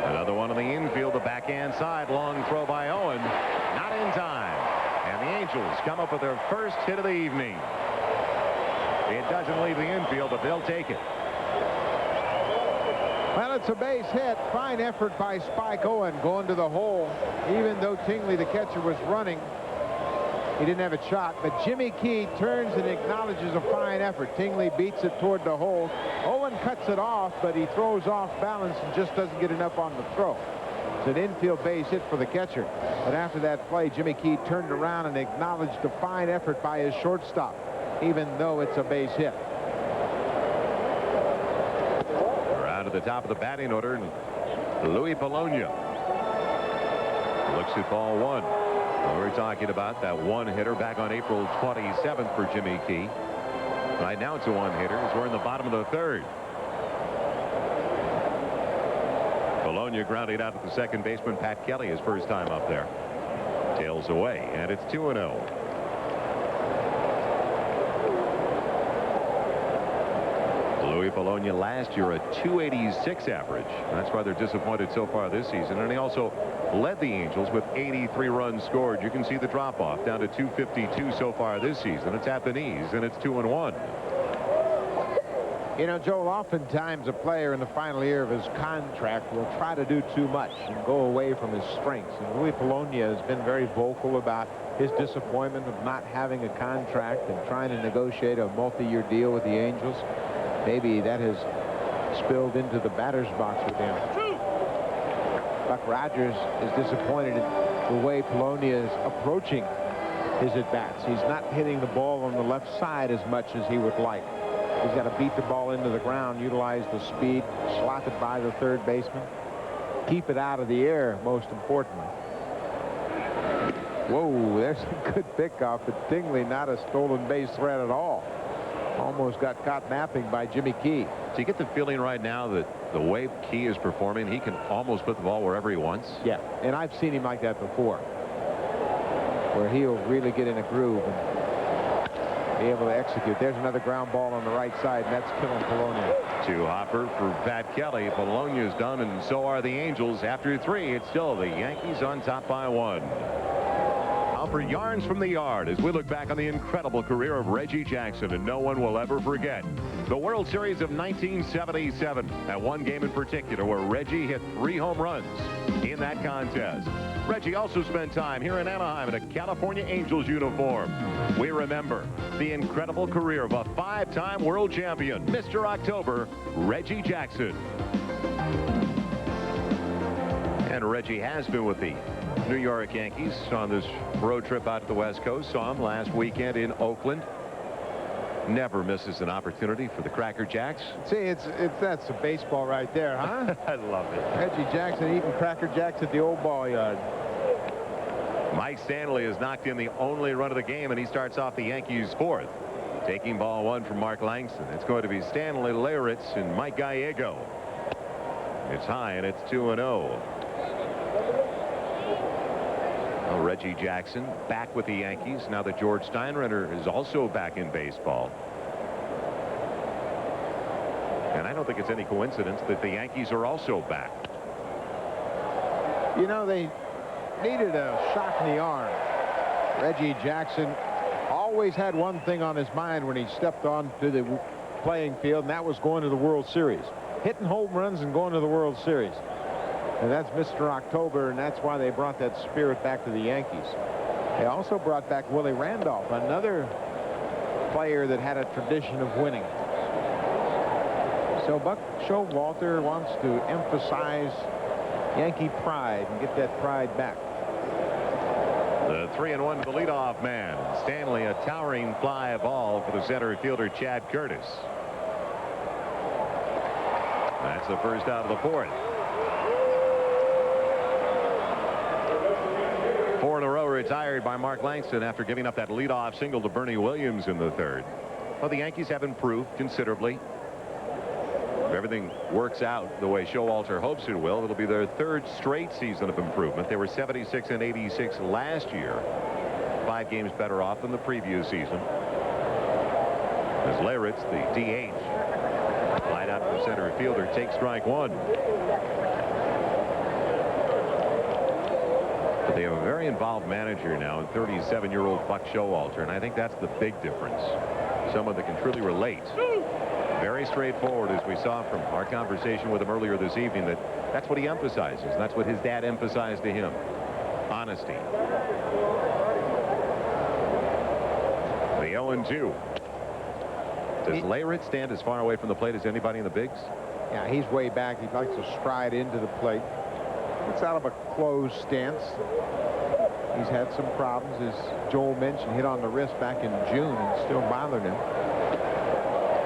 Another one on the infield, the backhand side, long throw by Owen. Not in time. And the Angels come up with their first hit of the evening. It doesn't leave the infield, but they'll take it. Well, it's a base hit. Fine effort by Spike Owen going to the hole. Even though Tingley, the catcher, was running, he didn't have a shot. But Jimmy Key turns and acknowledges a fine effort. Tingley beats it toward the hole. Owen cuts it off, but he throws off balance and just doesn't get enough on the throw. It's an infield base hit for the catcher. But after that play, Jimmy Key turned around and acknowledged a fine effort by his shortstop, even though it's a base hit. We're out at the top of the batting order, and Louis Polonia looks at ball 1. Well, we're talking about that one hitter back on April 27th for Jimmy Key. Right now it's a one hitter as we're in the bottom of the 3rd. Polonia grounded out at the second baseman, Pat Kelly, his first time up there. Tails away, and it's 2-0. Louis Polonia last year a .286 average. That's why they're disappointed so far this season. And he also led the Angels with 83 runs scored. You can see the drop off down to .252 so far this season. It's at the knees, and it's 2-1. You know, Joel, oftentimes a player in the final year of his contract will try to do too much and go away from his strengths. And Louis Polonia has been very vocal about his disappointment of not having a contract and trying to negotiate a multi-year deal with the Angels. Maybe that has spilled into the batter's box with him. Buck Rogers is disappointed in the way Polonia is approaching his at-bats. He's not hitting the ball on the left side as much as he would like. He's got to beat the ball into the ground, utilize the speed, slot it by the third baseman, keep it out of the air, most importantly. Whoa, there's a good pickoff, but Tingley not a stolen base threat at all. Almost got caught napping by Jimmy Key. Do you get the feeling right now that the way Key is performing, he can almost put the ball wherever he wants? Yeah, and I've seen him like that before, where he'll really get in a groove and be able to execute. There's another ground ball on the right side, and that's killing Polonia. To Hopper for Pat Kelly. Bologna's done, and so are the Angels. After 3, it's still the Yankees on top by 1. Now for Yarns from the Yard as we look back on the incredible career of Reggie Jackson, and no one will ever forget the World Series of 1977. That one game in particular where Reggie hit 3 home runs in that contest. Reggie also spent time here in Anaheim in a California Angels uniform. We remember the incredible career of a 5-time world champion, Mr. October, Reggie Jackson. And Reggie has been with the New York Yankees on this road trip out to the West Coast. Saw him last weekend in Oakland. Never misses an opportunity for the Cracker Jacks. See, that's a baseball right there, huh? I love it. Reggie Jackson eating Cracker Jacks at the old ball yard. Mike Stanley has knocked in the only run of the game, and he starts off the Yankees 4th. Taking ball 1 from Mark Langston. It's going to be Stanley, Leyritz, and Mike Gallego. It's high, and it's 2-0. Well, Reggie Jackson back with the Yankees now that George Steinbrenner is also back in baseball. And I don't think it's any coincidence that the Yankees are also back. You know, they needed a shot in the arm. Reggie Jackson always had one thing on his mind when he stepped onto the playing field, and that was going to the World Series. Hitting home runs and going to the World Series. And that's Mr. October, and that's why they brought that spirit back to the Yankees. They also brought back Willie Randolph, another player that had a tradition of winning. So Buck Showalter wants to emphasize Yankee pride and get that pride back. The 3-1 to the leadoff man. Stanley, a towering fly ball for the center fielder Chad Curtis. That's the first out of the 4th. 4 in a row retired by Mark Langston after giving up that leadoff single to Bernie Williams in the 3rd. Well, the Yankees have improved considerably. If everything works out the way Showalter hopes it will, it'll be their 3rd straight season of improvement. They were 76 and 86 last year. 5 games better off than the previous season. As Leyritz, the DH, light out the center fielder, takes strike 1. But they have a very involved manager now, 37-year-old Buck Showalter, and I think that's the big difference. Someone that can truly relate. Very straightforward, as we saw from our conversation with him earlier this evening, that's what he emphasizes, and that's what his dad emphasized to him. Honesty. The 0-2. Does Leyritz stand as far away from the plate as anybody in the bigs? Yeah, he's way back. He likes to stride into the plate. It's out of a closed stance. He's had some problems, as Joel mentioned, hit on the wrist back in June and still bothered him.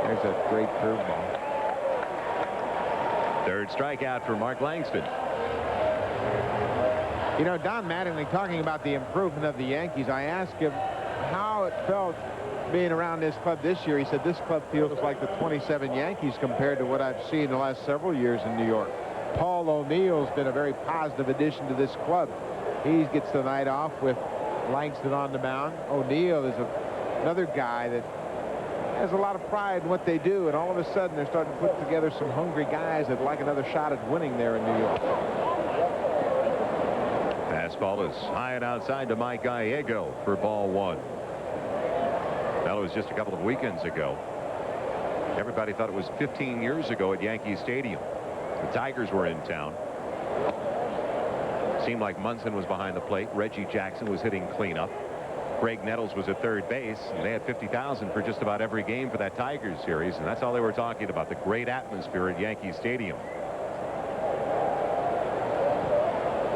There's a great curveball. 3rd strikeout for Mark Langston. You know, Don Mattingly talking about the improvement of the Yankees. I asked him how it felt being around this club this year. He said this club feels like the 27 Yankees compared to what I've seen the last several years in New York. Paul O'Neill's been a very positive addition to this club. He gets the night off with Langston on the mound. O'Neill is another guy that has a lot of pride in what they do, and all of a sudden they're starting to put together some hungry guys that like another shot at winning there in New York. Fastball is high and outside to Mike Gallego for ball 1. That was just a couple of weekends ago. Everybody thought it was 15 years ago at Yankee Stadium. The Tigers were in town. Seemed like Munson was behind the plate. Reggie Jackson was hitting cleanup. Greg Nettles was at 3rd base, and they had 50,000 for just about every game for that Tigers series, and that's all they were talking about, the great atmosphere at Yankee Stadium.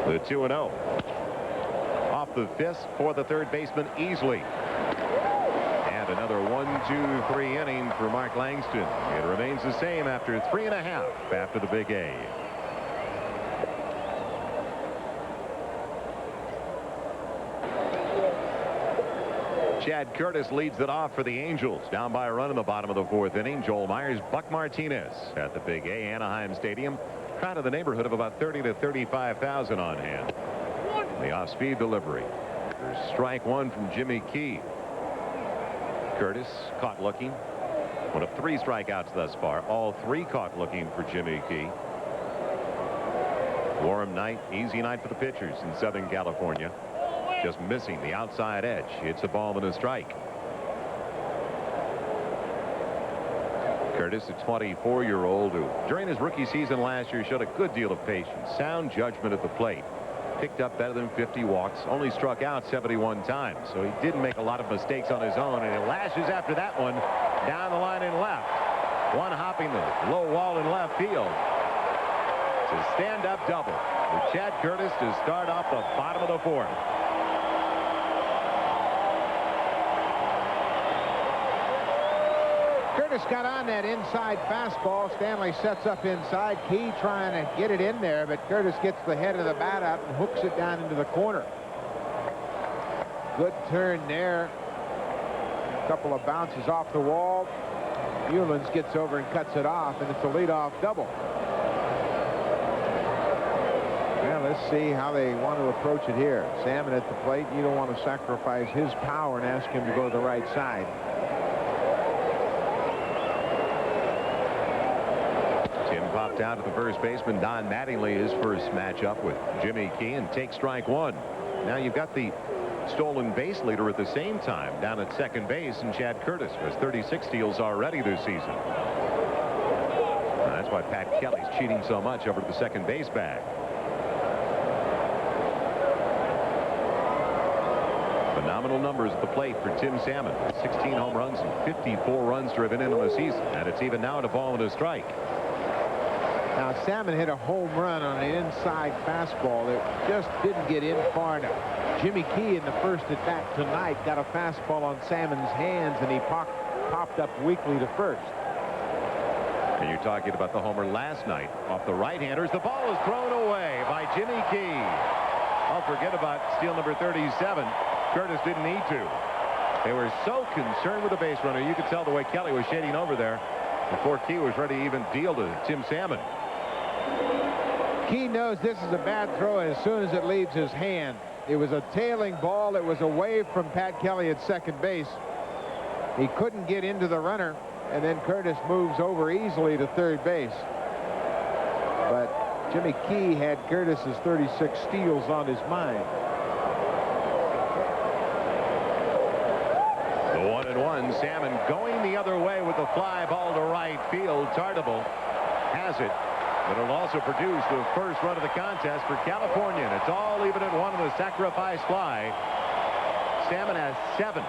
The 2-0. Off the fist for the 3rd baseman easily. And another 1-2-3 inning for Mark Langston. It remains the same after 3.5 after the big A. Chad Curtis leads it off for the Angels. Down by a run in the bottom of the 4th inning. Joel Meyers, Buck Martinez at the Big A, Anaheim Stadium. Crowd in the neighborhood of about 30 to 35,000 on hand. The off-speed delivery. There's strike one from Jimmy Key. Curtis caught looking. One of 3 strikeouts thus far. All 3 caught looking for Jimmy Key. Warm night, easy night for the pitchers in Southern California. Just missing the outside edge. It's a ball and a strike. Curtis, a 24-year-old who during his rookie season last year showed a good deal of patience, sound judgment at the plate. Picked up better than 50 walks, only struck out 71 times, so he didn't make a lot of mistakes on his own, and he lashes after that one down the line in left. One hopping the low wall in left field. It's a stand-up double with Chad Curtis to start off the bottom of the 4th. Curtis got on that inside fastball. Stanley sets up inside. Key trying to get it in there, but Curtis gets the head of the bat out and hooks it down into the corner. Good turn there. A couple of bounces off the wall. Mullins gets over and cuts it off, and it's a leadoff double. Well, let's see how they want to approach it here. Salmon at the plate. You don't want to sacrifice his power and ask him to go to the right side. Popped out at the first baseman. Don Mattingly, his first matchup with Jimmy Key, and takes strike one. Now you've got the stolen base leader at the same time down at second base, and Chad Curtis has 36 steals already this season. That's why Pat Kelly's cheating so much over at the second base bag. Phenomenal numbers at the plate for Tim Salmon. 16 home runs and 54 runs driven in on the season, and it's even now at a ball and a strike. Now, Salmon hit a home run on an inside fastball that just didn't get in far enough. Jimmy Key in the first at bat tonight got a fastball on Salmon's hands, and he popped up weakly to first. And you're talking about the homer last night off the right-handers. The ball is thrown away by Jimmy Key. I'll forget about steal number 37. Curtis didn't need to. They were so concerned with the base runner. You could tell the way Kelly was shading over there before Key was ready to even deal to Tim Salmon. Key knows this is a bad throw as soon as it leaves his hand. It was a tailing ball. It was away from Pat Kelly at second base. He couldn't get into the runner, and then Curtis moves over easily to third base. But Jimmy Key had Curtis's 36 steals on his mind. The 1-1. Salmon going the other way with the fly ball to right field. Tartable has it. But it'll also produce the first run of the contest for California. And it's all even at one of the sacrifice fly. Salmon has 7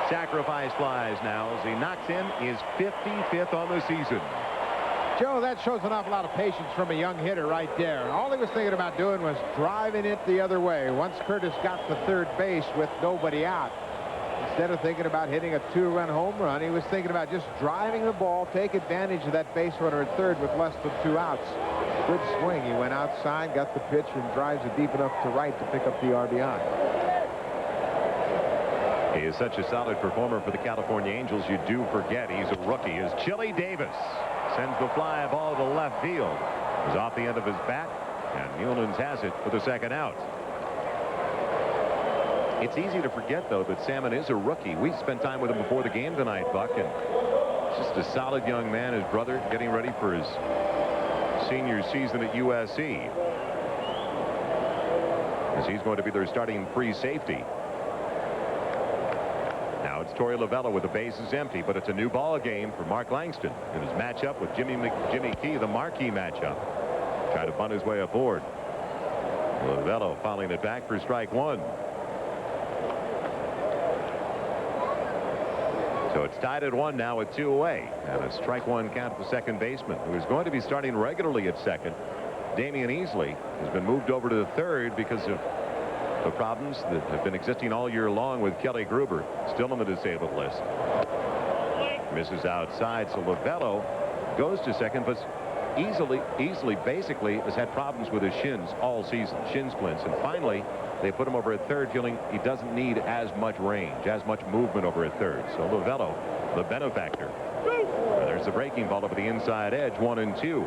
sacrifice flies now as he knocks in his 55th on the season. Joe, that shows an awful lot of patience from a young hitter right there. All he was thinking about doing was driving it the other way. Once Curtis got to third base with nobody out, instead of thinking about hitting a 2-run home run, he was thinking about just driving the ball, take advantage of that base runner at third with less than 2 outs. Good swing. He went outside, got the pitch, and drives it deep enough to right to pick up the RBI. He is such a solid performer for the California Angels, you do forget he's a rookie. As Chili Davis sends the fly ball to left field. It was off the end of his bat, and Mullins has it for the second out. It's easy to forget, though, that Salmon is a rookie. We spent time with him before the game tonight, Buck, and just a solid young man. His brother getting ready for his senior season at USC, as he's going to be their starting free safety. Now it's Torey Lovullo with the bases empty, but it's a new ball game for Mark Langston in his matchup with Jimmy Key, the marquee matchup. Trying to bunt his way aboard. Lovullo fouling it back for strike one. So it's tied at 1 now with 2 away, and a strike one count to the second baseman, who is going to be starting regularly at second. Damian Easley has been moved over to the third because of the problems that have been existing all year long with Kelly Gruber, still on the disabled list. Misses outside, so Lovullo goes to second, but easily basically has had problems with his shins all season, shin splints, and finally they put him over at third, feeling he doesn't need as much range, as much movement over at third. So Lovello, the benefactor. There's the breaking ball over the inside edge, 1-2.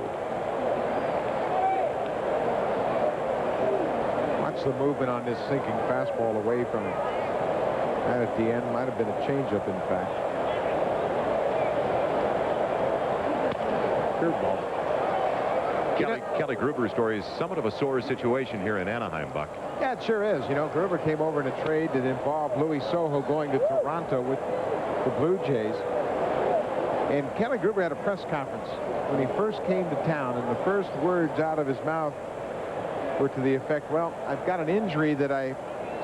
Watch the movement on this sinking fastball away from him. That at the end might have been a changeup, in fact. Curveball. Kelly Gruber's story is somewhat of a sore situation here in Anaheim, Buck. Yeah, it sure is. You know, Gruber came over in a trade that involved Louis Soho going to Toronto with the Blue Jays. And Kelly Gruber had a press conference when he first came to town, and the first words out of his mouth were to the effect, well, I've got an injury that I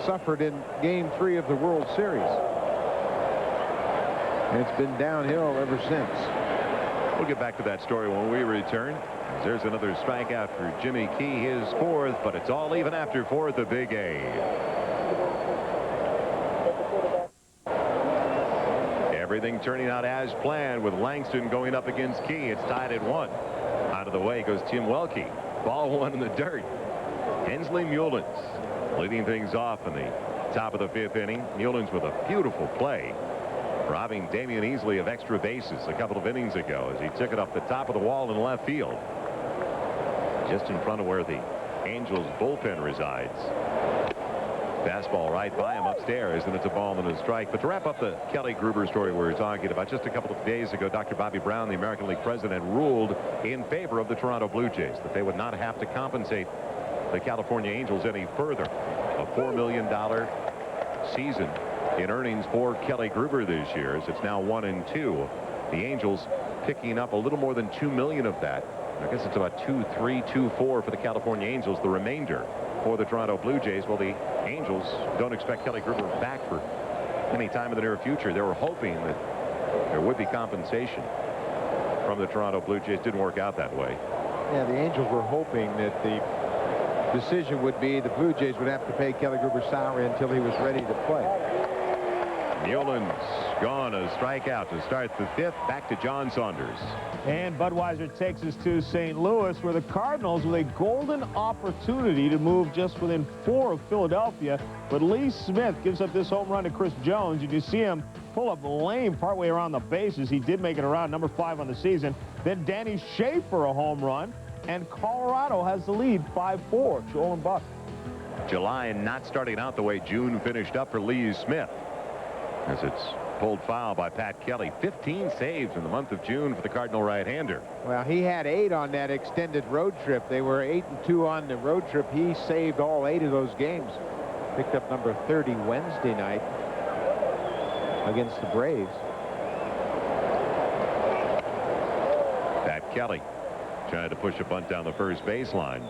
suffered in Game 3 of the World Series. And it's been downhill ever since. We'll get back to that story when we return. There's another strikeout for Jimmy Key, his 4th, but it's all even after 4th, the Big A. Everything turning out as planned with Langston going up against Key. It's tied at 1. Out of the way goes Tim Welke. Ball 1 in the dirt. Hensley Mullins leading things off in the top of the 5th inning. Mullins with a beautiful play, robbing Damian Easley of extra bases a couple of innings ago as he took it up the top of the wall in left field, just in front of where the Angels bullpen resides. Fastball right by him upstairs, and it's a ball and a strike. But to wrap up the Kelly Gruber story we're talking about, just a couple of days ago, Dr. Bobby Brown, the American League president, ruled in favor of the Toronto Blue Jays, that they would not have to compensate the California Angels any further. A $4 million season in earnings for Kelly Gruber this year, as it's now 1-2. The Angels picking up a little more than $2 million of that. I guess it's about 2-3, 2-4 for the California Angels. The remainder for the Toronto Blue Jays. Well, the Angels don't expect Kelly Gruber back for any time in the near future. They were hoping that there would be compensation from the Toronto Blue Jays. Didn't work out that way. Yeah, the Angels were hoping that the decision would be the Blue Jays would have to pay Kelly Gruber's salary until he was ready to play. Mullins gone, a strikeout to start the 5th. Back to John Saunders. And Budweiser takes us to St. Louis, where the Cardinals with a golden opportunity to move just within 4 of Philadelphia. But Lee Smith gives up this home run to Chris Jones. You see him pull up lame partway around the bases. He did make it around, number 5 on the season. Then Danny Schaefer a home run. And Colorado has the lead, 5-4. Joel and Buck. July not starting out the way June finished up for Lee Smith, as it's pulled foul by Pat Kelly. 15 saves in the month of June for the Cardinal right-hander. Well, he had 8 on that extended road trip. They were 8-2 on the road trip. He saved all 8 of those games. Picked up number 30 Wednesday night against the Braves. Pat Kelly trying to push a bunt down the first baseline.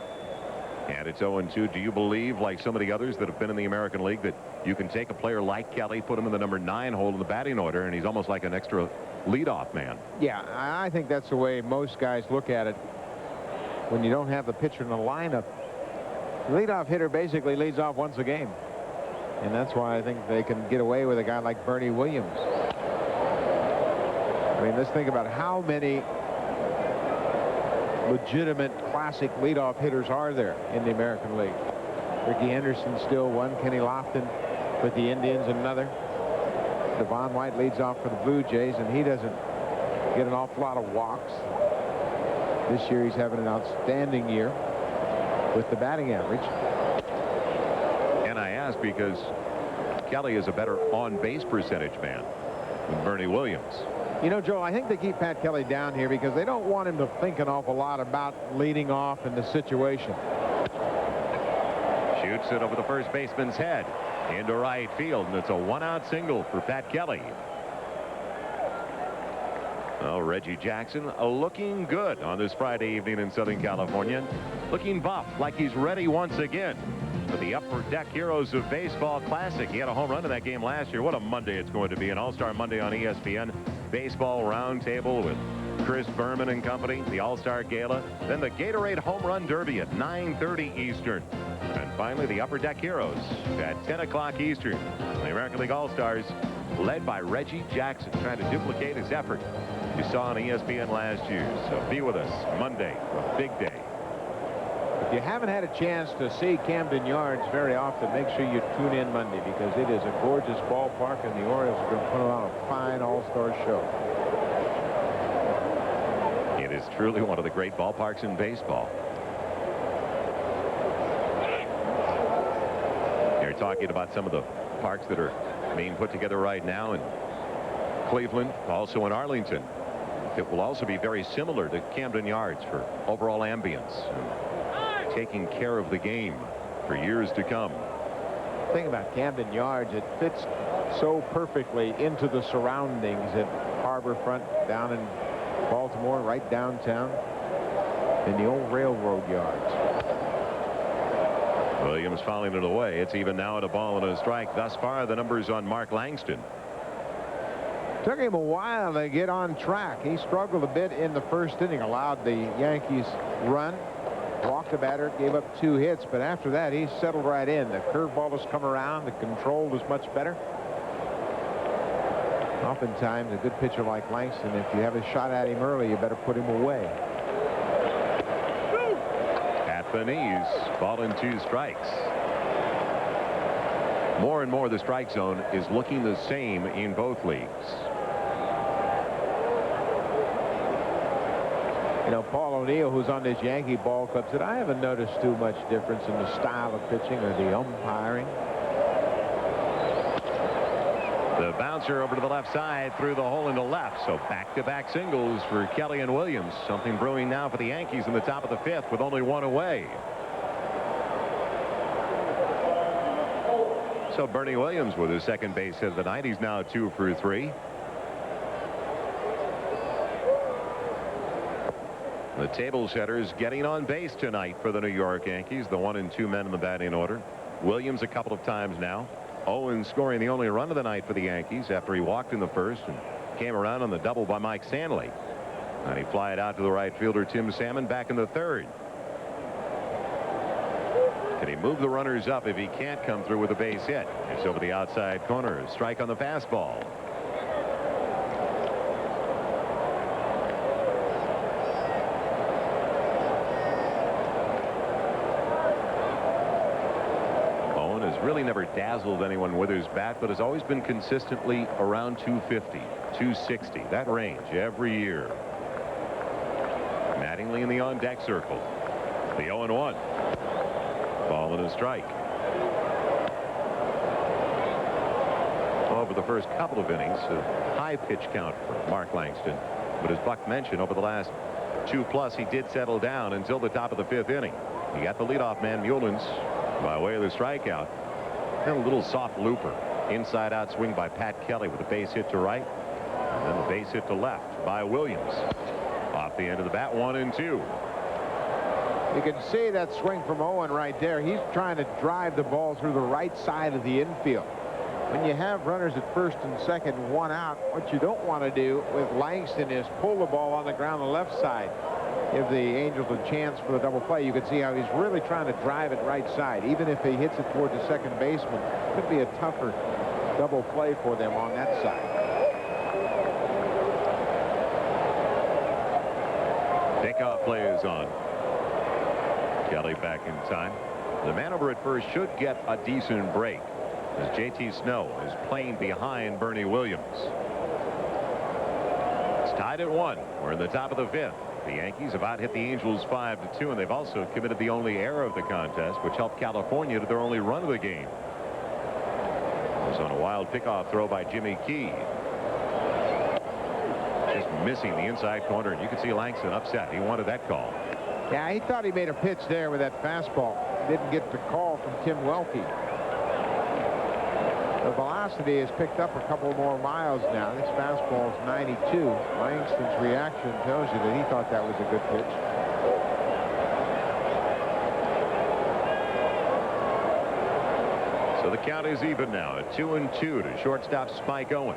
And it's 0-2. Do you believe, like some of the others that have been in the American League, that you can take a player like Kelly, put him in the number 9 hole in the batting order, and he's almost like an extra leadoff man? Yeah, I think that's the way most guys look at it when you don't have the pitcher in the lineup. The leadoff hitter basically leads off once a game. And that's why I think they can get away with a guy like Bernie Williams. I mean, let's think about how many legitimate classic leadoff hitters are there in the American League. Ricky Henderson still one. Kenny Lofton with the Indians another. Devon White leads off for the Blue Jays, and he doesn't get an awful lot of walks. This year he's having an outstanding year with the batting average. And I ask because Kelly is a better on-base percentage man than Bernie Williams. You know, Joe, I think they keep Pat Kelly down here because they don't want him to think an awful lot about leading off in the situation. Shoots it over the first baseman's head into right field, and it's a 1-out single for Pat Kelly. Well, Reggie Jackson looking good on this Friday evening in Southern California. Looking buff, like he's ready once again for the Upper Deck Heroes of Baseball Classic. He had a home run in that game last year. What a Monday it's going to be. An All-Star Monday on ESPN. Baseball Roundtable with Chris Berman and company. The All-Star Gala. Then the Gatorade Home Run Derby at 9:30 Eastern. And finally, the Upper Deck Heroes at 10 o'clock Eastern. The American League All-Stars led by Reggie Jackson, trying to duplicate his effort you saw on ESPN last year. So be with us Monday, a big day. If you haven't had a chance to see Camden Yards very often, make sure you tune in Monday, because it is a gorgeous ballpark, and the Orioles are going to put on a fine all-star show. It is truly one of the great ballparks in baseball. You're talking about some of the parks that are being put together right now in Cleveland, also in Arlington. It will also be very similar to Camden Yards for overall ambience, and taking care of the game for years to come. The thing about Camden Yards, it fits so perfectly into the surroundings at Harborfront down in Baltimore, right downtown, in the old railroad yards. Williams fouling it away. It's even now at a ball and a strike. Thus far, the numbers on Mark Langston. Took him a while to get on track. He struggled a bit in the first inning, allowed the Yankees run, walked the batter, gave up 2 hits, but after that he settled right in. The curveball has come around. The control was much better. Oftentimes a good pitcher like Langston, if you have a shot at him early, you better put him away. At the knees, ball and 2 strikes. More and more the strike zone is looking the same in both leagues. You know, Paul O'Neill, who's on this Yankee ball club, said, I haven't noticed too much difference in the style of pitching or the umpiring. The bouncer over to the left side through the hole into left. So back-to-back singles for Kelly and Williams. Something brewing now for the Yankees in the top of the 5th with only 1 away. So Bernie Williams with his second base hit of the night. He's now 2 for 3. The table setters getting on base tonight for the New York Yankees. The 1 and 2 men in the batting order. Williams a couple of times now. Owen scoring the only run of the night for the Yankees after he walked in the first and came around on the double by Mike Stanley. And he fly it out to the right fielder Tim Salmon back in the 3rd. Can he move the runners up if he can't come through with a base hit? It's over the outside corner. Strike on the fastball. Owen has really never dazzled anyone with his bat, but has always been consistently around 250, 260, that range every year. Mattingly in the on-deck circle. The 0-1. Ball and a strike. Over the first couple of innings, a high pitch count for Mark Langston. But as Buck mentioned, over the last 2+, he did settle down until the top of the 5th inning. He got the leadoff man, Mullins, by way of the strikeout. And a little soft looper. Inside out swing by Pat Kelly with a base hit to right. And then the base hit to left by Williams. Off the end of the bat, 1 and 2. You can see that swing from Owen right there. He's trying to drive the ball through the right side of the infield. When you have runners at first and second, 1 out, what you don't want to do with Langston is pull the ball on the ground on the left side. Give the Angels a chance for the double play. You can see how he's really trying to drive it right side. Even if he hits it toward the second baseman, it could be a tougher double play for them on that side. Pickoff play is on. Kelly back in time. The man over at first should get a decent break as J.T. Snow is playing behind Bernie Williams. It's tied at 1. We're in the top of the 5th. The Yankees have out hit the Angels 5-2, and they've also committed the only error of the contest, which helped California to their only run of the game. It was on a wild pickoff throw by Jimmy Key. Just missing the inside corner, and you can see Langston upset. He wanted that call. Yeah, he thought he made a pitch there with that fastball. Didn't get the call from Tim Welke. The velocity has picked up a couple more miles now. This fastball is 92. Langston's reaction tells you that he thought that was a good pitch. So the count is even now at 2-2 to shortstop Spike Owen.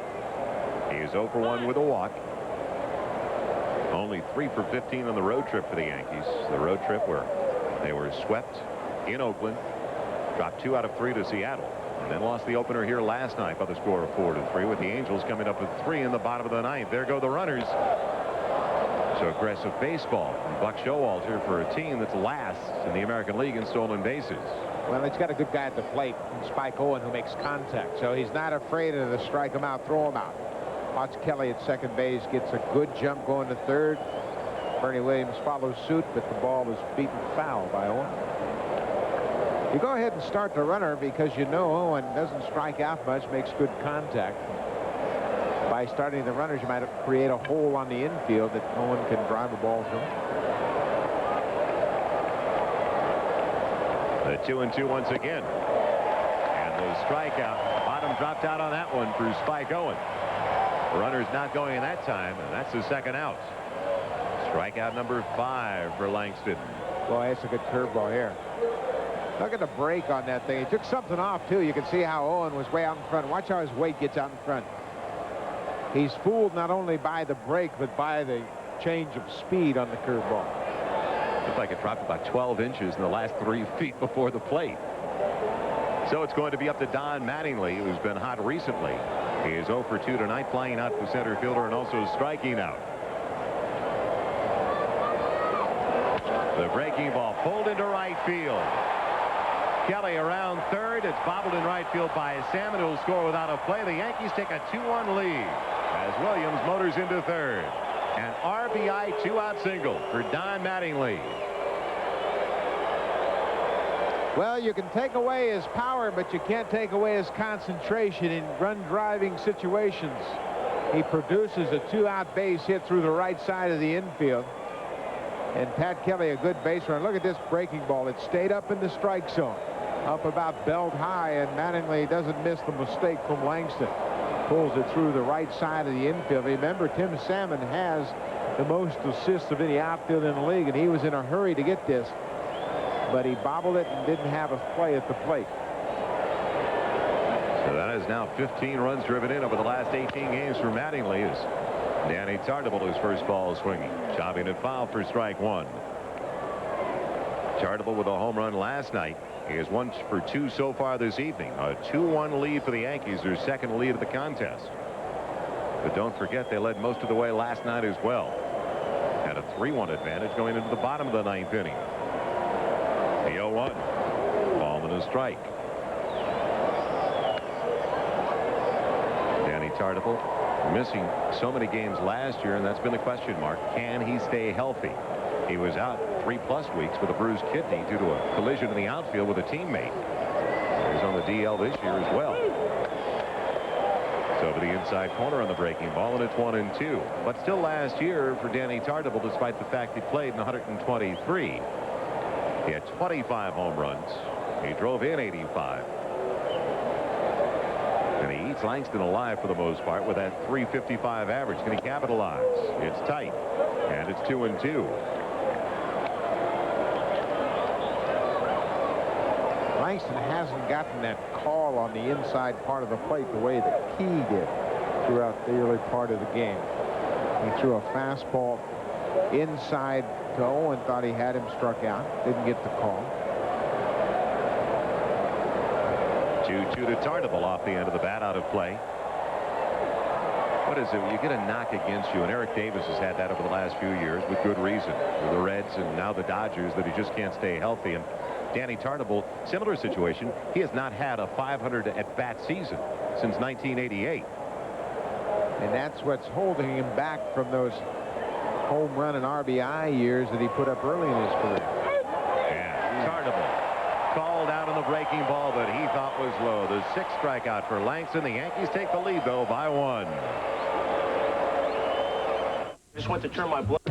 He is 0 for 1 with a walk. Only 3 for 15 on the road trip for the Yankees. The road trip where they were swept in Oakland, dropped 2 out of 3 to Seattle, and then lost the opener here last night by the score of 4-3, with the Angels coming up with 3 in the bottom of the 9th. There go the runners. So aggressive baseball from Buck Showalter for a team that's last in the American League in stolen bases. Well, he's got a good guy at the plate, Spike Owen, who makes contact, so he's not afraid of the strike him out, throw him out. Watch Kelly at second base, gets a good jump going to third. Bernie Williams follows suit, but the ball is beaten foul by Owen. You go ahead and start the runner because you know Owen doesn't strike out much, makes good contact. By starting the runners, you might create a hole on the infield that Owen can drive a ball through. The 2-2 once again. And the strikeout. Bottom dropped out on that one for Spike Owen. Runner's not going in that time, and that's his second out. Strikeout number 5 for Langston. Boy, that's a good curveball here. Look at the break on that thing. He took something off, too. You can see how Owen was way out in front. Watch how his weight gets out in front. He's fooled not only by the break, but by the change of speed on the curveball. Looked like it dropped about 12 inches in the last 3 feet before the plate. So it's going to be up to Don Mattingly, who's been hot recently. He is 0 for 2 tonight, flying out the center fielder and also striking out. The breaking ball pulled into right field. Kelly around third. It's bobbled in right field by Salmon, who will score without a play. The Yankees take a 2-1 lead as Williams motors into third. An RBI 2-out single for Don Mattingly. Well, you can take away his power, but you can't take away his concentration in run-driving situations. He produces a 2-out base hit through the right side of the infield. And Pat Kelly, a good base runner. Look at this breaking ball. It stayed up in the strike zone, up about belt high, and Mattingly doesn't miss the mistake from Langston. Pulls it through the right side of the infield. Remember, Tim Salmon has the most assists of any outfield in the league, and he was in a hurry to get this. But he bobbled it and didn't have a play at the plate. So that is now 15 runs driven in over the last 18 games for Mattingly as Danny Tartabull, his first ball swinging. Chopping it foul for strike 1. Tartabull with a home run last night. He is 1 for 2 so far this evening. A 2-1 lead for the Yankees, their second lead of the contest. But don't forget, they led most of the way last night as well. Had a 3-1 advantage going into the bottom of the 9th inning. The 0-1. Ball and a strike. Danny Tartabull missing so many games last year, and that's been the question mark. Can he stay healthy? He was out 3+ weeks with a bruised kidney due to a collision in the outfield with a teammate. He was on the DL this year as well. It's over the inside corner on the breaking ball, and it's 1-2. But still last year for Danny Tartabull, despite the fact he played in 123. He had 25 home runs. He drove in 85. And he eats Langston alive for the most part with that .355 average. Can he capitalize? It's tight. And it's 2-2. Langston hasn't gotten that call on the inside part of the plate the way that Key did throughout the early part of the game. He threw a fastball inside to Owen, thought he had him struck out, didn't get the call. 2-2 to Tartabull off the end of the bat, out of play. What is it? You get a knock against you, and Eric Davis has had that over the last few years with good reason. With the Reds and now the Dodgers, that he just can't stay healthy. And Danny Tartabull, similar situation. He has not had a 500 at-bat season since 1988. And that's what's holding him back from those home run and RBI years that he put up early in his career. And Tartabull called out on the breaking ball that he thought was low. The 6th strikeout for Langston. The Yankees take the lead, though, by 1. Just went to turn my blood.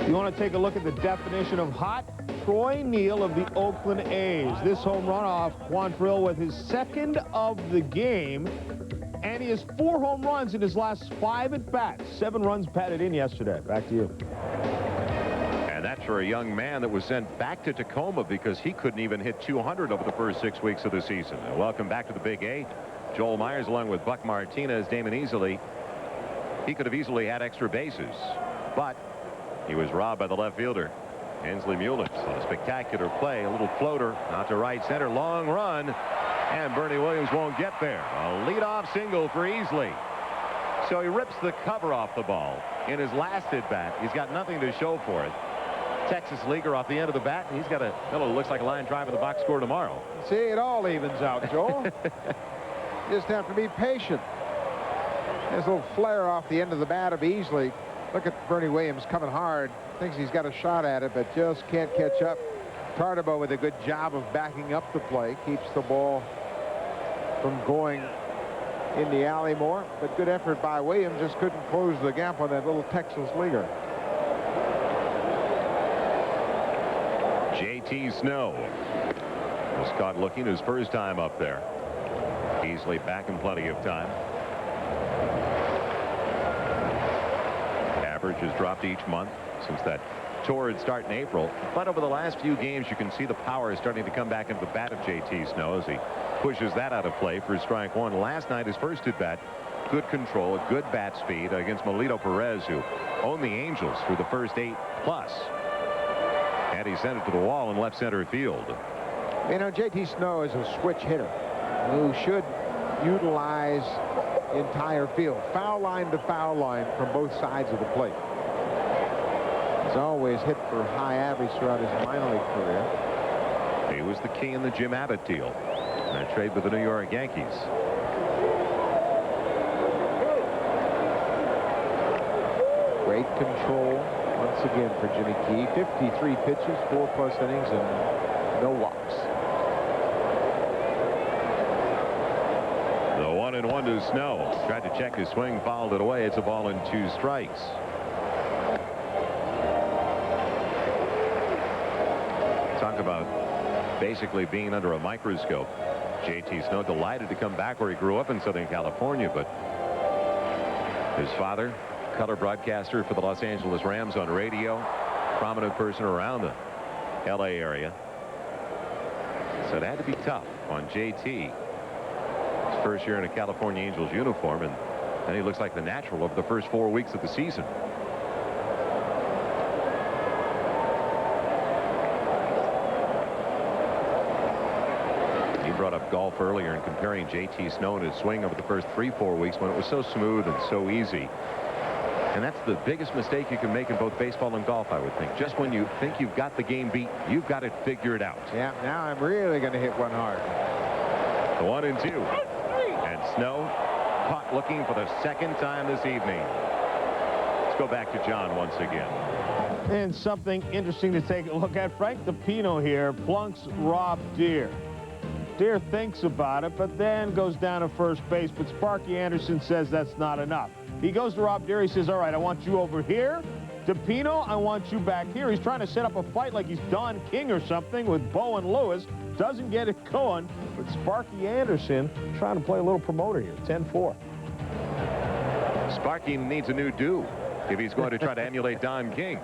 You want to take a look at the definition of hot? Troy Neal of the Oakland A's. This home run off Quantrill with his 2nd of the game. And he has 4 home runs in his last 5 at-bats. 7 runs batted in yesterday. Back to you. And that's for a young man that was sent back to Tacoma because he couldn't even hit 200 over the first 6 weeks of the season. And welcome back to the Big A. Joel Meyers along with Buck Martinez, Damon Easley. He could have easily had extra bases, but he was robbed by the left fielder, Hensley Mullins, on a spectacular play. A little floater out to right center. Long run. And Bernie Williams won't get there. A leadoff single for Easley. So he rips the cover off the ball in his last at-bat. He's got nothing to show for it. Texas leaguer off the end of the bat, and he's got a fellow who looks like a line drive in the box score tomorrow. See, it all evens out, Joel. You just have to be patient. There's a little flare off the end of the bat of Easley. Look at Bernie Williams coming hard. Thinks he's got a shot at it, but just can't catch up. Tardebo with a good job of backing up the play. Keeps the ball from going in the alley more. But good effort by Williams. Just couldn't close the gap on that little Texas leaguer. J.T. Snow was caught looking his first time up there. Easley back in plenty of time. Average has dropped each month since that torrid start in April. But over the last few games, you can see the power is starting to come back into the bat of J.T. Snow as he pushes that out of play for strike one. Last night, his first at bat, good control, good bat speed against Melito Perez, who owned the Angels for the first 8+. And he sent it to the wall in left center field. You know, J.T. Snow is a switch hitter who should utilize entire field, foul line to foul line from both sides of the plate. He's always hit for high average throughout his minor league career. He was the key in the Jim Abbott deal. That trade with the New York Yankees. Great control once again for Jimmy Key. 53 pitches, 4+ innings, and no walks. The 1-1 to Snow. Tried to check his swing, fouled it away. It's a ball and 2 strikes. Talk about basically being under a microscope. J.T. Snow delighted to come back where he grew up in Southern California, but his father, color broadcaster for the Los Angeles Rams on radio, prominent person around the L.A. area. So it had to be tough on J.T. His first year in a California Angels uniform, and then he looks like the natural over the first 4 weeks of the season. He brought up golf earlier and comparing J.T. Snow and his swing over the first 3-4 weeks when it was so smooth and so easy. And that's the biggest mistake you can make in both baseball and golf, I would think. Just when you think you've got the game beat, you've got it figured out. Yeah, now I'm really going to hit one hard. The 1-2. And Snow caught looking for the second time this evening. Let's go back to John once again. And something interesting to take a look at. Frank DiPino here plunks Rob Deer. Deer thinks about it, but then goes down to first base. But Sparky Anderson says that's not enough. He goes to Rob Deer. He says, all right, I want you over here. DiPino, I want you back here. He's trying to set up a fight like he's Don King or something with Bo and Lewis. Doesn't get it going. But Sparky Anderson trying to play a little promoter here. 10-4. Sparky needs a new do if he's going to try to emulate Don King.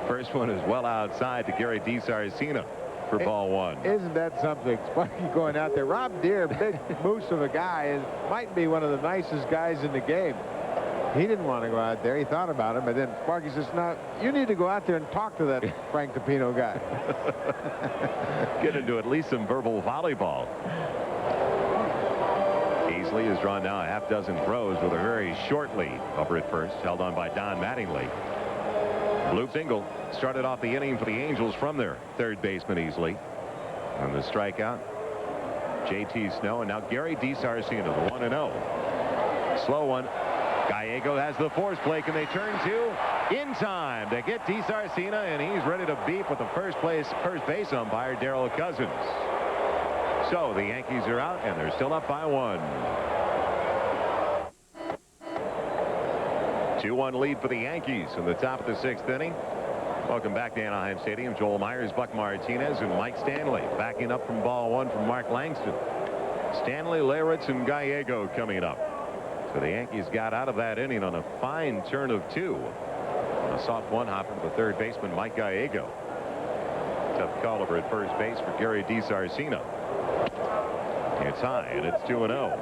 First one is well outside to Gary DiSarcina for ball 1. Isn't that something? Sparky going out there. Rob Deer, big moose of a guy, and might be one of the nicest guys in the game. He didn't want to go out there. He thought about it, but then Sparky says, no, you need to go out there and talk to that Frank DiPino guy. Get into at least some verbal volleyball. Easley has drawn now a half-dozen throws with a very short lead over at first, held on by Don Mattingly. Blue single started off the inning for the Angels from their third baseman Easley. And the strikeout, J.T. Snow, and now Gary DiSarcina, the 1-0. Slow one. Gallego has the force play. Can they turn to in time to get DiSarcina, and he's ready to beep with the first base umpire, Darrell Cousins. So the Yankees are out, and they're still up by 1. 2-1 lead for the Yankees in the top of the 6th inning. Welcome back to Anaheim Stadium. Joel Meyers, Buck Martinez, and Mike Stanley backing up from ball 1 from Mark Langston. Stanley, Leyritz, and Gallego coming up. So the Yankees got out of that inning on a fine turn of 2. On a soft one-hopper to the third baseman, Mike Gallego. Tough call over at first base for Gary DiSarcina. It's high, and it's 2-0.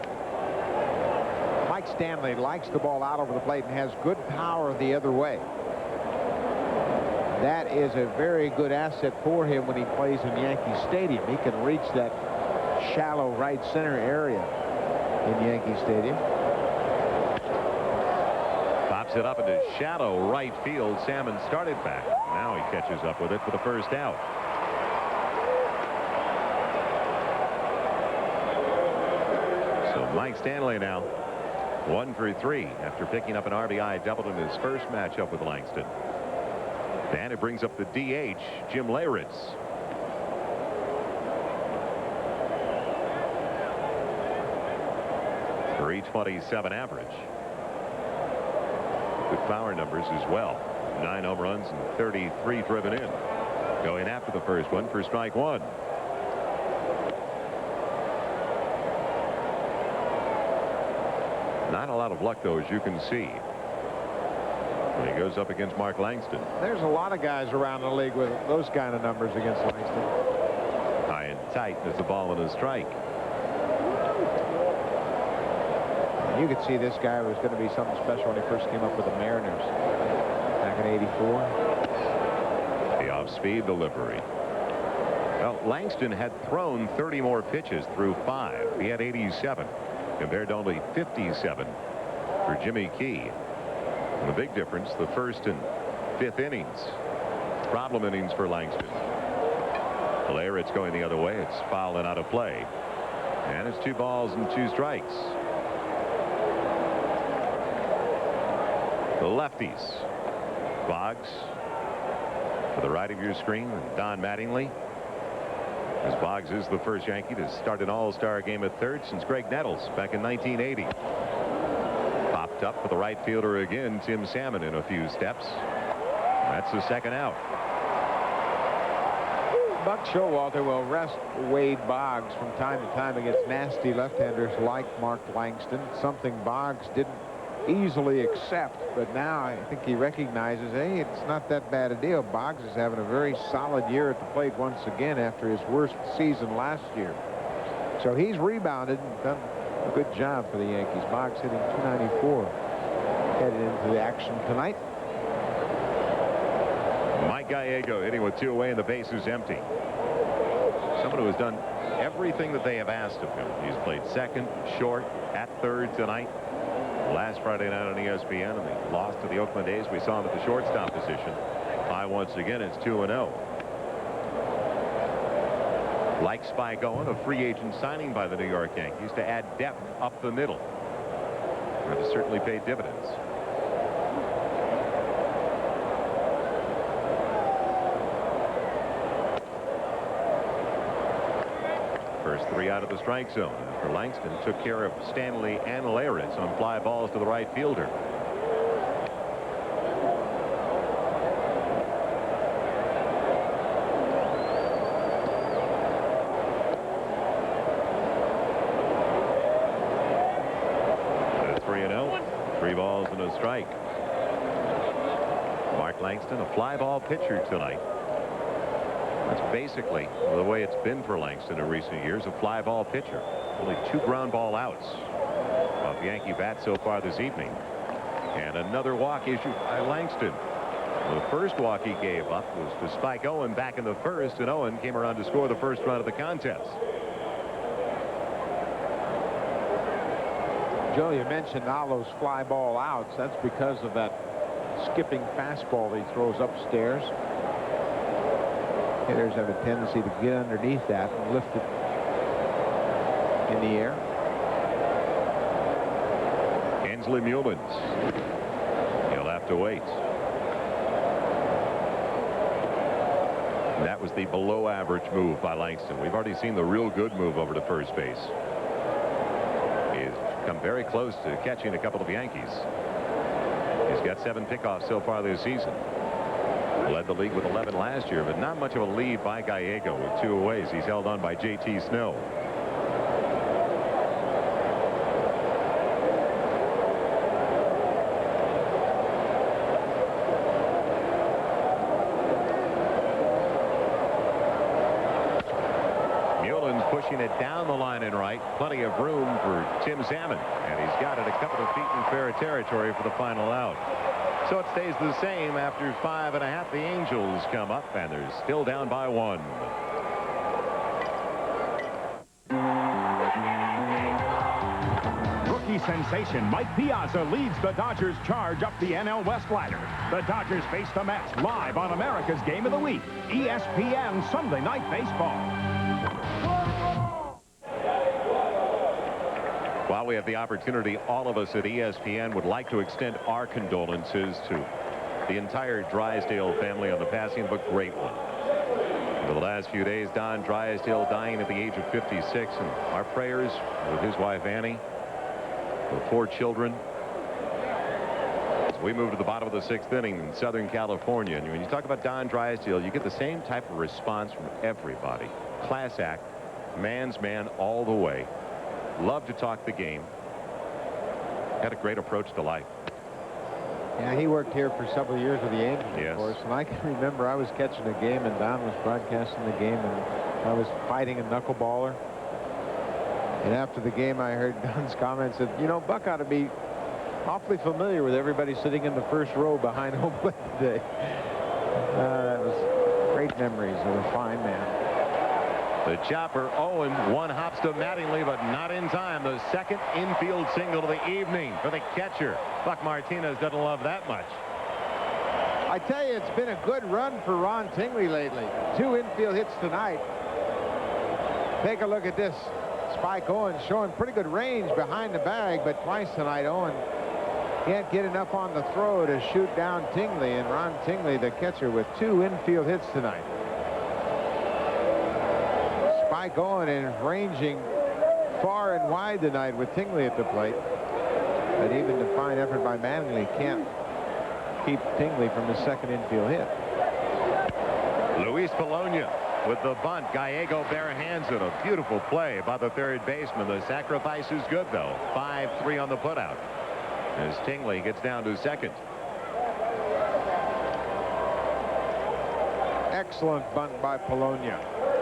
Mike Stanley likes the ball out over the plate and has good power the other way. That is a very good asset for him when he plays in Yankee Stadium. He can reach that shallow right center area in Yankee Stadium. Pops it up into shallow right field. Salmon started back. Now he catches up with it for the first out. So Mike Stanley now 1 for 3 after picking up an RBI double in his first matchup with Langston. And it brings up the DH, Jim Leyritz. .327 average. Good power numbers as well. 9 home runs and 33 driven in. Going after the first one for strike 1. Not a lot of luck, though, as you can see, when he goes up against Mark Langston. There's a lot of guys around the league with those kind of numbers against Langston. High and tight as the ball and a strike. You could see this guy was going to be something special when he first came up with the Mariners back in '84. The off-speed delivery. Well, Langston had thrown 30 more pitches through 5. He had 87 compared to only 57 for Jimmy Key. And the big difference, the first and 5th innings. Problem innings for Langston. Leyritz going the other way. It's fouled and out of play. And it's 2 balls and 2 strikes. The lefties. Boggs to the right of your screen, and Don Mattingly. As Boggs is the first Yankee to start an all-star game at third since Greg Nettles back in 1980. Popped up for the right fielder again, Tim Salmon, in a few steps. That's the second out. Buck Showalter will rest Wade Boggs from time to time against nasty left-handers like Mark Langston, something Boggs didn't easily accept, but now I think he recognizes, hey, it's not that bad a deal. Boggs is having a very solid year at the plate once again after his worst season last year. So he's rebounded and done a good job for the Yankees. Boggs hitting .294 headed into the action tonight. Mike Gallego hitting with 2 away and the base is empty. Someone who has done everything that they have asked of him. He's played second, short, at third tonight. Last Friday night on ESPN, and they lost to the Oakland A's. We saw him at the shortstop position. Once again, it's 2-0. Like Spike Owen, a free agent signing by the New York Yankees to add depth up the middle. That has certainly paid dividends. First 3 out of the strike zone after Langston took care of Stanley and Leyritz on fly balls to the right fielder. At 3-0, 3 balls and a strike. Mark Langston, a fly ball pitcher tonight. That's basically the way it's been for Langston in recent years, a fly ball pitcher. Only 2 ground ball outs off Yankee bat so far this evening. And another walk issued by Langston. The first walk he gave up was to Spike Owen back in the first, and Owen came around to score the first run of the contest. Joe, you mentioned all those fly ball outs. That's because of that skipping fastball he throws upstairs. Hitters have a tendency to get underneath that and lift it in the air. Hensley Mullins. He'll have to wait. And that was the below average move by Langston. We've already seen the real good move over to first base. He's come very close to catching a couple of Yankees. He's got 7 pickoffs so far this season. Led the league with 11 last year, but not much of a lead by Gallego with 2 aways. He's held on by J.T. Snow. Mullins pushing it down the line in right. Plenty of room for Tim Salmon, and he's got it a couple of feet in fair territory for the final out. So it stays the same after 5.5. The Angels come up, and they're still down by 1. Yankee sensation Mike Piazza leads the Dodgers charge up the NL West ladder. The Dodgers face the Mets live on America's Game of the Week, ESPN Sunday Night Baseball. While we have the opportunity, all of us at ESPN would like to extend our condolences to the entire Drysdale family on the passing of a great one. For the last few days, Don Drysdale dying at the age of 56, and our prayers with his wife Annie, the 4 children. As we move to the bottom of the 6th inning in Southern California, and when you talk about Don Drysdale, you get the same type of response from everybody. Class act, man's man all the way. Loved to talk the game. Had a great approach to life. Yeah, he worked here for several years with the Yankees, Yes. of course. And I can remember I was catching a game and Don was broadcasting the game, and I was fighting a knuckleballer. And after the game, I heard Don's comments that, you know, Buck ought to be awfully familiar with everybody sitting in the first row behind home plate today. That was great memories of a fine man. The chopper, Owen, one hops to Mattingly, but not in time. The second infield single of the evening for the catcher. Buck Martinez doesn't love that much. I tell you, it's been a good run for Ron Tingley lately. 2 infield hits tonight. Take a look at this. Spike Owen showing pretty good range behind the bag, but twice tonight Owen can't get enough on the throw to shoot down Tingley, and Ron Tingley, the catcher, with 2 infield hits tonight. Spike Owen is ranging far and wide tonight with Tingley at the plate. But even the fine effort by Mattingly can't keep Tingley from his second infield hit. Luis Polonia with the bunt. Gallego bare hands it. A beautiful play by the third baseman. The sacrifice is good, though. 5-3 on the putout as Tingley gets down to second. Excellent bunt by Polonia.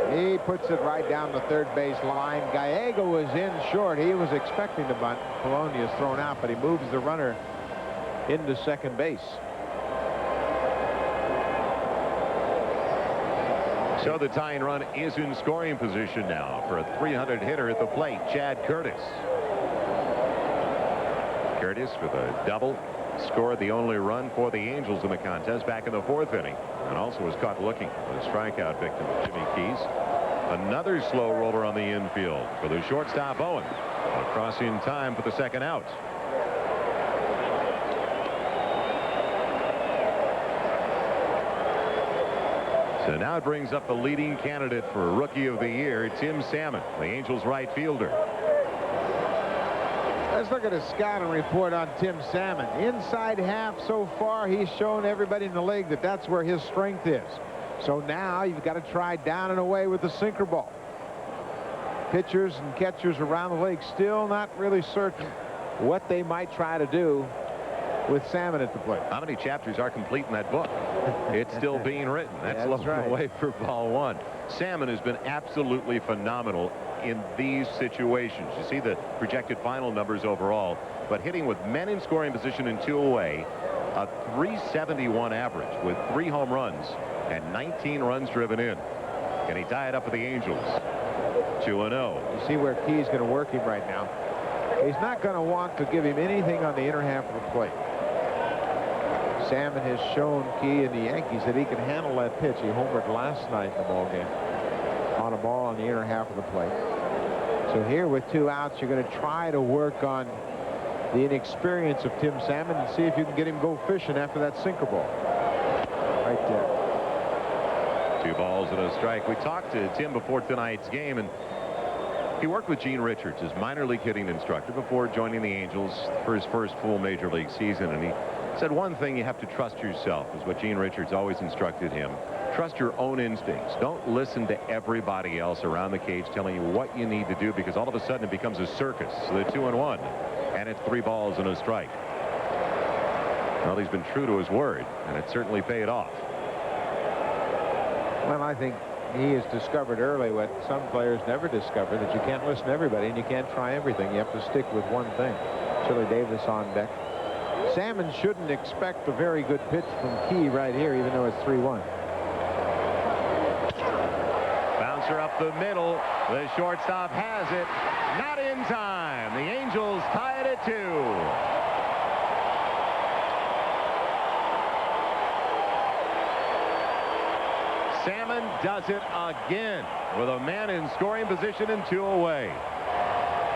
He puts it right down the third base line. Gallego was in short. He was expecting the bunt. Polonia's thrown out, but he moves the runner into second base. So the tying run is in scoring position now for a 300 hitter at the plate, Chad Curtis. Curtis with a double scored the only run for the Angels in the contest back in the 4th inning, and also was caught looking at a strikeout victim, Jimmy Keys. Another slow roller on the infield for the shortstop Owen. Across in time for the second out. So now it brings up the leading candidate for Rookie of the Year, Tim Salmon, the Angels right fielder. Let's look at a scouting report on Tim Salmon. Inside half so far, he's shown everybody in the league that that's where his strength is. So now you've got to try down and away with the sinker ball. Pitchers and catchers around the league still not really certain what they might try to do with Salmon at the plate. How many chapters are complete in that book? It's still being written. That's loading right. away for ball 1. Salmon has been absolutely phenomenal in these situations. You see the projected final numbers overall, but hitting with men in scoring position and 2 away, a .371 average with 3 home runs and 19 runs driven in. Can he tie it up for the Angels? 2-0. You see where Key's going to work him right now. He's not going to want to give him anything on the inner half of the plate. Salmon has shown Key and the Yankees that he can handle that pitch. He homered last night in the ball game on a ball on the inner half of the plate. So here with 2 outs, you're going to try to work on the inexperience of Tim Salmon and see if you can get him go fishing after that sinker ball. Right there. 2 balls and a strike. We talked to Tim before tonight's game, and he worked with Gene Richards, his minor league hitting instructor, before joining the Angels for his first full major league season. And he said one thing, you have to trust yourself, is what Gene Richards always instructed him. Trust your own instincts. Don't listen to everybody else around the cage telling you what you need to do, because all of a sudden it becomes a circus. So they're 2-1, and it's 3 balls and a strike. Well, he's been true to his word, and it certainly paid off. Well, I think he has discovered early what some players never discover, that you can't listen to everybody and you can't try everything. You have to stick with one thing. Chili Davis on deck. Salmon shouldn't expect a very good pitch from Key right here, even though it's 3-1. Bouncer up the middle. The shortstop has it. Not in time. The Angels tie it at 2. does it again with a man in scoring position and 2 away.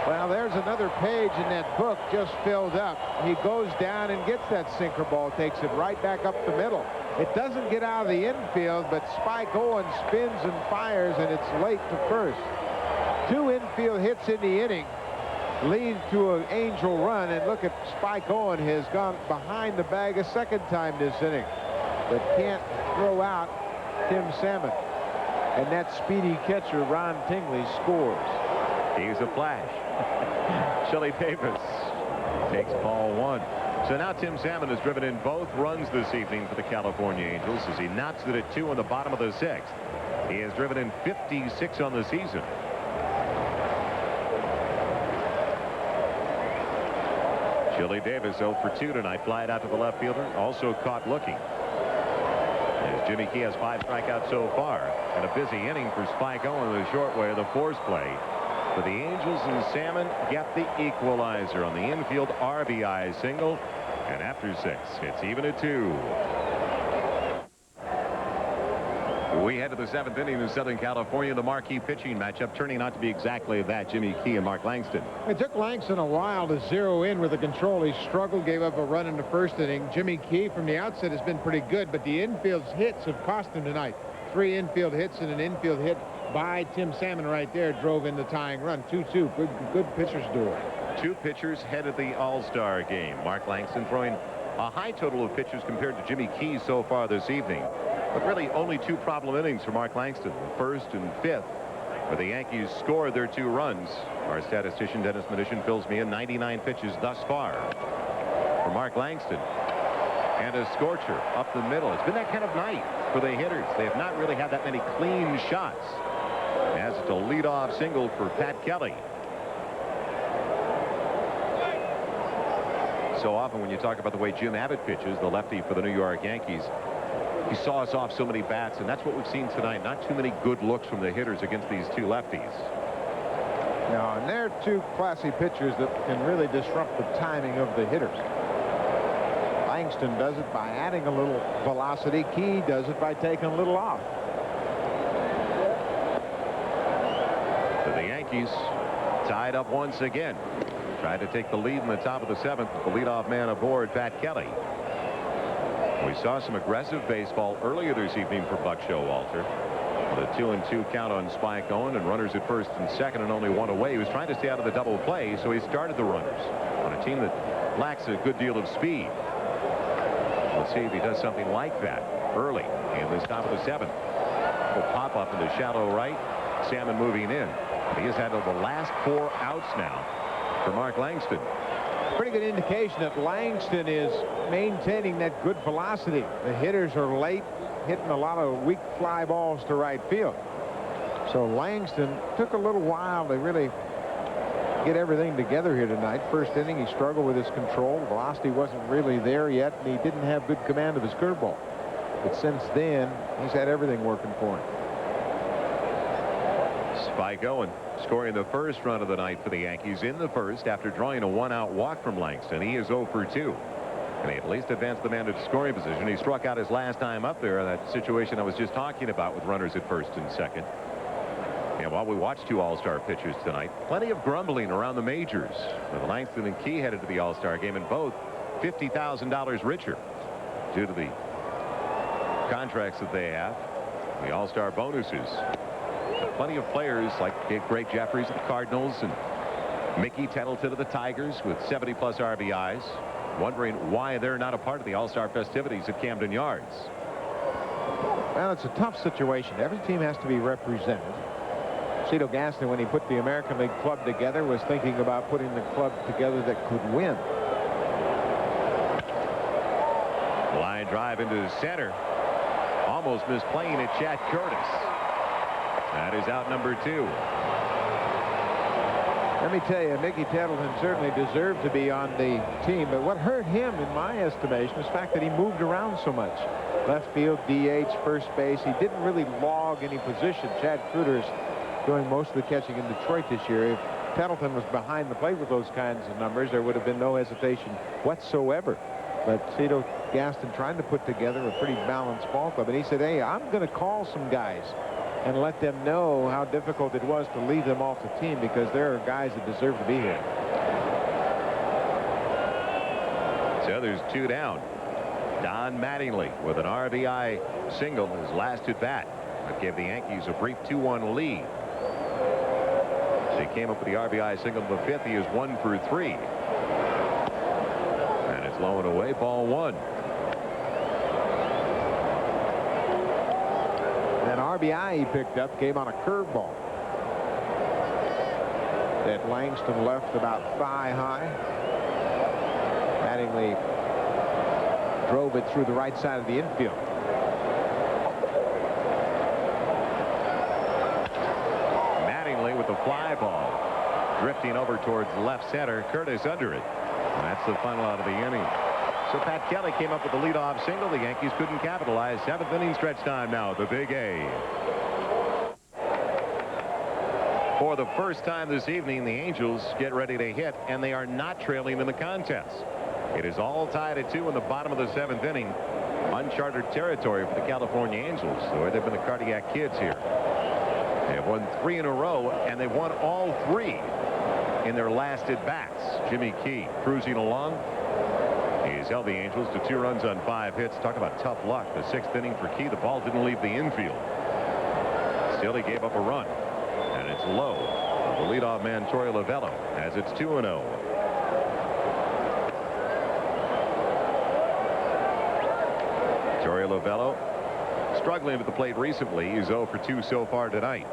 Well, there's another page in that book just filled up. He goes down and gets that sinker ball, takes it right back up the middle. It doesn't get out of the infield, but Spike Owen spins and fires, and it's late to first. 2 infield hits in the inning lead to an Angel run, and look at Spike Owen has gone behind the bag a second time this inning, but can't throw out Tim Salmon. And that speedy catcher, Ron Tingley, scores. He's a flash. Chili Davis takes ball 1. So now Tim Salmon has driven in both runs this evening for the California Angels as he knocks it at 2 in the bottom of the 6th. He has driven in 56 on the season. Chili Davis 0 for 2 tonight. Fly it out to the left fielder. Also caught looking. As Jimmy Key has 5 strikeouts so far. And a busy inning for Spike Owen in the short way of the force play. For the Angels, and Salmon get the equalizer on the infield RBI single. And after 6, it's even at 2. We head to the 7th inning in Southern California. The marquee pitching matchup turning out to be exactly that. Jimmy Key and Mark Langston. It took Langston a while to zero in with the control. He struggled, gave up a run in the first inning. Jimmy Key from the outset has been pretty good, but the infield's hits have cost him tonight. 3 infield hits and an infield hit by Tim Salmon right there drove in the tying run. 2-2. Good pitchers duel. 2 pitchers headed the All-Star game. Mark Langston throwing a high total of pitches compared to Jimmy Key so far this evening. But really only 2 problem innings for Mark Langston. The 1st and 5th, where the Yankees scored their 2 runs. Our statistician Dennis Mnuchin fills me in. 99 pitches thus far for Mark Langston. And a scorcher up the middle. It's been that kind of night for the hitters. They have not really had that many clean shots. As it's a leadoff single for Pat Kelly. So often when you talk about the way Jim Abbott pitches, the lefty for the New York Yankees, he saws off so many bats, and that's what we've seen tonight. Not too many good looks from the hitters against these 2 lefties. Yeah, and they're 2 classy pitchers that can really disrupt the timing of the hitters. Langston does it by adding a little velocity. Key does it by taking a little off. So the Yankees tied up once again. Tried to take the lead in the top of the 7th. The leadoff man aboard, Pat Kelly. We saw some aggressive baseball earlier this evening for Buck Showalter. With a 2-2 count on Spike Owen and runners at 1st and 2nd and only 1 away. He was trying to stay out of the double play, so he started the runners on a team that lacks a good deal of speed. We'll see if he does something like that early in this top of the 7th. Will pop up into shallow right. Salmon moving in. He has had the last 4 outs now for Mark Langston. Pretty good indication that Langston is maintaining that good velocity. The hitters are late, hitting a lot of weak fly balls to right field. So Langston took a little while to really get everything together here tonight. First inning, he struggled with his control. Velocity wasn't really there yet, and he didn't have good command of his curveball. But since then, he's had everything working for him. Spike Owen scoring the 1st run of the night for the Yankees in the 1st after drawing a 1-out walk from Langston. He is 0 for 2. And he at least advanced the man to scoring position. He struck out his last time up there in that situation I was just talking about with runners at 1st and 2nd. And while we watched 2 All-Star pitchers tonight, plenty of grumbling around the majors. With Langston and Key headed to the All-Star game, and both $50,000 richer due to the contracts that they have, the All-Star bonuses. Plenty of players like Greg Jeffries of the Cardinals and Mickey Tettleton of the Tigers with 70-plus RBIs, wondering why they're not a part of the All-Star festivities at Camden Yards. Well, it's a tough situation. Every team has to be represented. Cito Gaston, when he put the American League club together, was thinking about putting the club together that could win. Line drive into center. Almost misplaying it, Chad Curtis. That is out number 2. Let me tell you, Mickey Tettleton certainly deserved to be on the team, but what hurt him, in my estimation, is the fact that he moved around so much. Left field, DH, first base. He didn't really log any position. Chad Kreuter's doing most of the catching in Detroit this year. If Tettleton was behind the plate with those kinds of numbers, there would have been no hesitation whatsoever. But Cito Gaston trying to put together a pretty balanced ball club, and he said, hey, I'm going to call some guys and let them know how difficult it was to leave them off the team, because there are guys that deserve to be here. So there's 2 down. Don Mattingly with an RBI single, his last at bat. That gave the Yankees a brief 2-1 lead. So he came up with the RBI single in the 5th. He is 1 for 3. And it's low and away, ball 1. That RBI he picked up came on a curveball that Langston left about thigh high. Mattingly drove it through the right side of the infield. Mattingly with the fly ball, drifting over towards left center. Curtis under it. And that's the final out of the inning. So Pat Kelly came up with the leadoff single. The Yankees couldn't capitalize. 7th inning stretch time now at the Big A. For the first time this evening, the Angels get ready to hit, and they are not trailing in the contest. It is all tied at 2 in the bottom of the 7th inning. Uncharted territory for the California Angels, the way they've been the cardiac kids here. They have won 3 in a row, and they've won all 3 in their last at-bats. Jimmy Key cruising along. He's held the Angels to 2 runs on 5 hits. Talk about tough luck. The 6th inning for Key, the ball didn't leave the infield. Still, he gave up a run. And it's low. The leadoff man, Torey Lovullo, as it's 2-0. Torey Lovullo struggling at the plate recently. He's 0 for 2 so far tonight.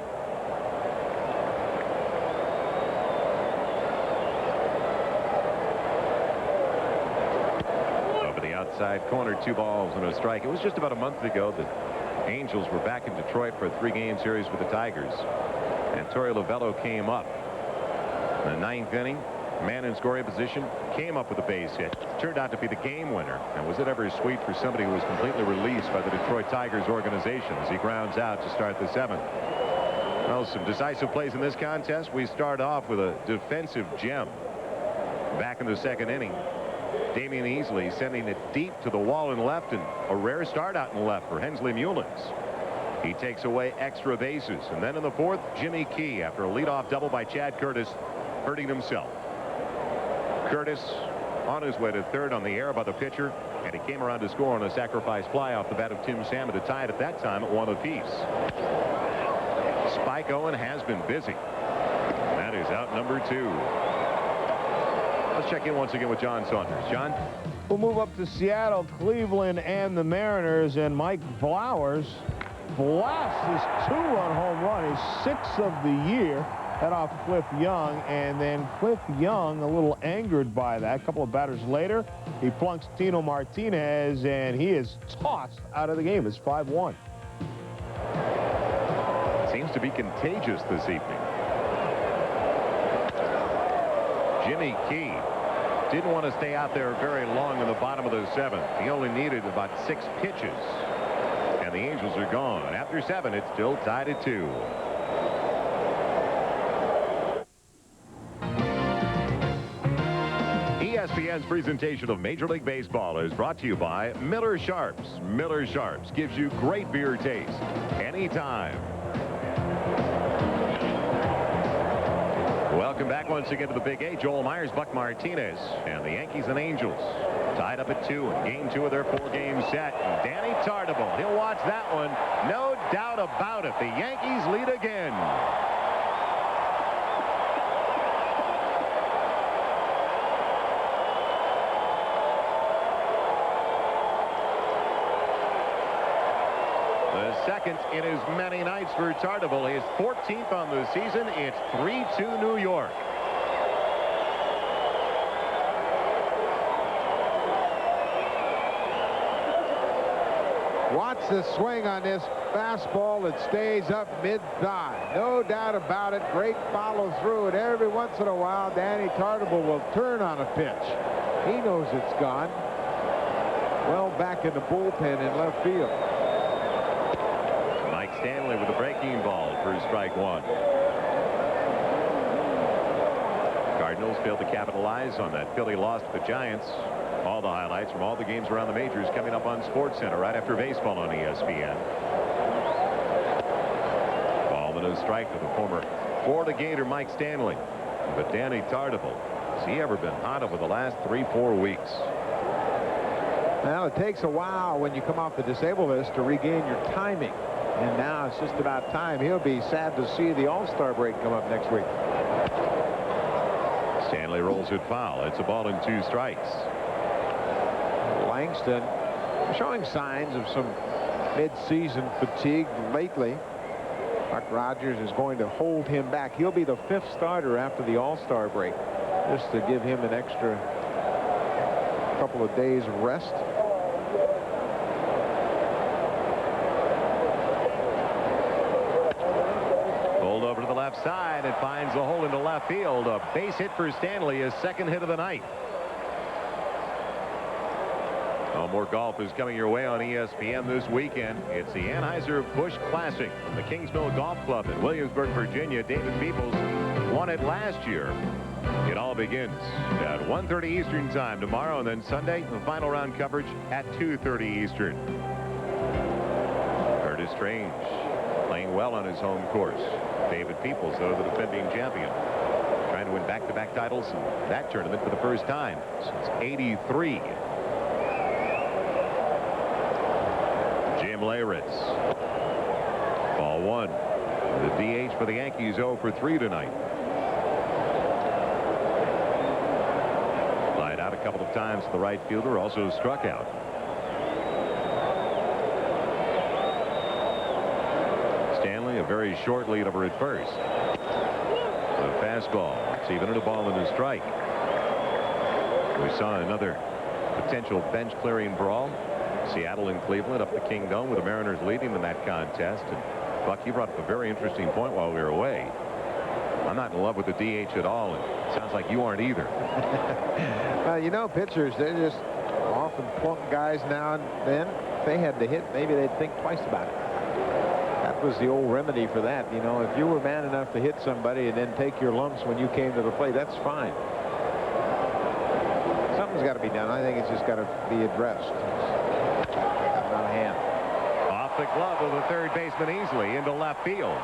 Over the outside corner, 2 balls and a strike. It was just about a month ago that Angels were back in Detroit for a 3-game series with the Tigers. And Torey Lovullo came up. In the 9th inning, man in scoring position, came up with a base hit. Turned out to be the game winner. And was it ever sweet for somebody who was completely released by the Detroit Tigers organization as he grounds out to start the 7th. Well, some decisive plays in this contest. We start off with a defensive gem. Back in the 2nd inning, Damian Easley sending it deep to the wall in left, and a rare start out in left for Hensley Mullins. He takes away extra bases. And then in the 4th, Jimmy Key, after a leadoff double by Chad Curtis, hurting himself. Curtis on his way to 3rd on the air by the pitcher, and he came around to score on a sacrifice fly off the bat of Tim Salmon to tie it at that time at 1 apiece. Spike Owen has been busy. That is out number 2. Let's check in once again with John Saunders. John? We'll move up to Seattle, Cleveland, and the Mariners, and Mike Flowers blasts his 2-run home run, his 6th of the year. Head off Cliff Young, and then Cliff Young a little angered by that. A couple of batters later, he plunks Tino Martinez, and he is tossed out of the game. It's 5-1. Seems to be contagious this evening. Jimmy Key didn't want to stay out there very long in the bottom of the 7th. He only needed about 6 pitches. And the Angels are gone. After 7, it's still tied at 2. ESPN's presentation of Major League Baseball is brought to you by Miller Sharps. Miller Sharps gives you great beer taste anytime. Welcome back once again to the Big A. Joel Meyers, Buck Martinez, and the Yankees and Angels tied up at 2 in game 2 of their 4-game set. And Danny Tartabull, he'll watch that one. No doubt about it. The Yankees lead again. The second in as many nights for Tartabull. His 14th on the season. It's 3-2 New York. Watch the swing on this fastball that stays up mid-thigh. No doubt about it. Great follow through, and every once in a while Danny Tartabull will turn on a pitch. He knows it's gone. Well back in the bullpen in left field. Mike Stanley with a breaking ball for strike 1. Cardinals failed to capitalize on that Philly loss to the Giants. All the highlights from all the games around the majors coming up on SportsCenter right after baseball on ESPN. on a strike to the former Florida Gator Mike Stanley. But Danny Tartabull, has he ever been hot over the last 3-4 weeks? Well, it takes a while when you come off the disabled list to regain your timing. And now it's just about time. He'll be sad to see the All-Star break come up next week. Stanley rolls it foul. It's a ball and 2 strikes. Langston showing signs of some mid-season fatigue lately. Buck Rogers is going to hold him back. He'll be the 5th starter after the All-Star break, just to give him an extra couple of days of rest. Pulled over to the left side. It finds the hole into left field. A base hit for Stanley, his 2nd hit of the night. More golf is coming your way on ESPN this weekend. It's the Anheuser-Busch Classic from the Kingsmill Golf Club in Williamsburg, Virginia. David Peoples won it last year. It all begins at 1:30 Eastern time tomorrow, and then Sunday, the final round coverage at 2:30 Eastern. Curtis Strange playing well on his home course. David Peoples, though, the defending champion, trying to win back-to-back titles in that tournament for the first time since '83. Jim Leyritz. Ball 1. The DH for the Yankees 0 for 3 tonight. Flied out a couple of times to the right fielder, also struck out. Stanley, a very short lead over at first. The fastball. It's even at a ball and a strike. We saw another potential bench clearing brawl. Seattle and Cleveland up the Kingdome with the Mariners leading in that contest. And Buck, you brought up a very interesting point while we were away. I'm not in love with the DH at all, and it sounds like you aren't either. Well, you know, pitchers, they just often plunk guys now and then. If they had to hit, maybe they'd think twice about it. That was the old remedy for that. You know, if you were man enough to hit somebody and then take your lumps when you came to the plate, that's fine. Something's got to be done. I think it's just got to be addressed. Not a hand. Off the glove of the third baseman easily into left field.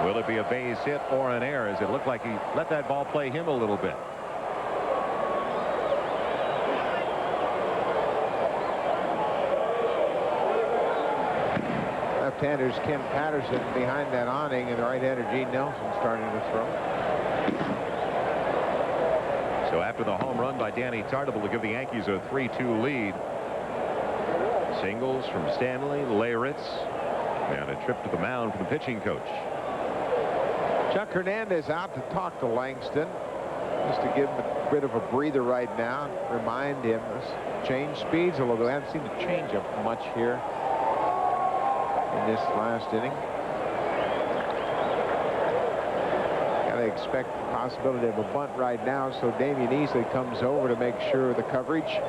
Will it be a base hit or an error? As it looked like he let that ball play him a little bit. Left-handers Ken Patterson behind that awning, and the right-hander Gene Nelson starting to throw. So after the home run by Danny Tartabull to give the Yankees a 3-2 lead, singles from Stanley, Leyritz, and a trip to the mound from the pitching coach. Chuck Hernandez out to talk to Langston, just to give him a bit of a breather right now. Remind him, let's change speeds a little bit. I haven't seen the change up much here in this last inning. Got to expect the possibility of a bunt right now, so Damian Easley comes over to make sure of the coverage.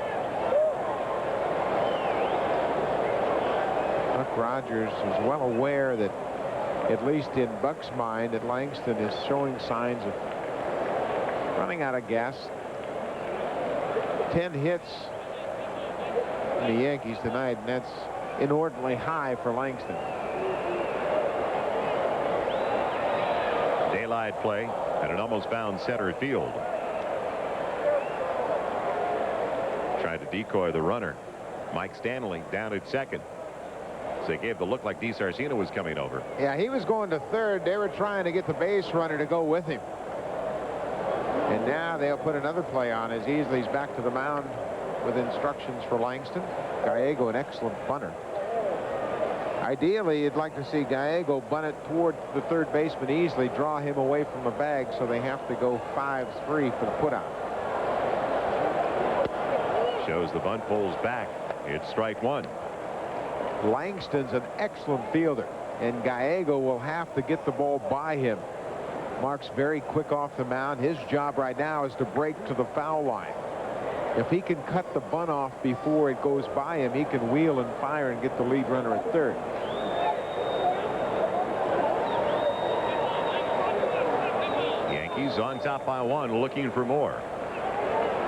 Buck Rogers is well aware that, at least in Buck's mind, that Langston is showing signs of running out of gas. 10 hits in the Yankees tonight, and that's inordinately high for Langston. Daylight play, and it almost found center field. Tried to decoy the runner. Mike Stanley down at second. So they gave the look like DiSarcina was coming over. Yeah, he was going to third. They were trying to get the base runner to go with him. And now they'll put another play on as Easley's back to the mound with instructions for Langston. Gallego, an excellent bunter. Ideally, you'd like to see Gallego bunt it toward the third baseman easily, draw him away from the bag, so they have to go 5-3 for the putout. Shows the bunt pulls back. It's strike one. Langston's an excellent fielder, and Gallego will have to get the ball by him. Mark's very quick off the mound. His job right now is to break to the foul line. If he can cut the bunt off before it goes by him, he can wheel and fire and get the lead runner at third. Yankees on top by one, looking for more.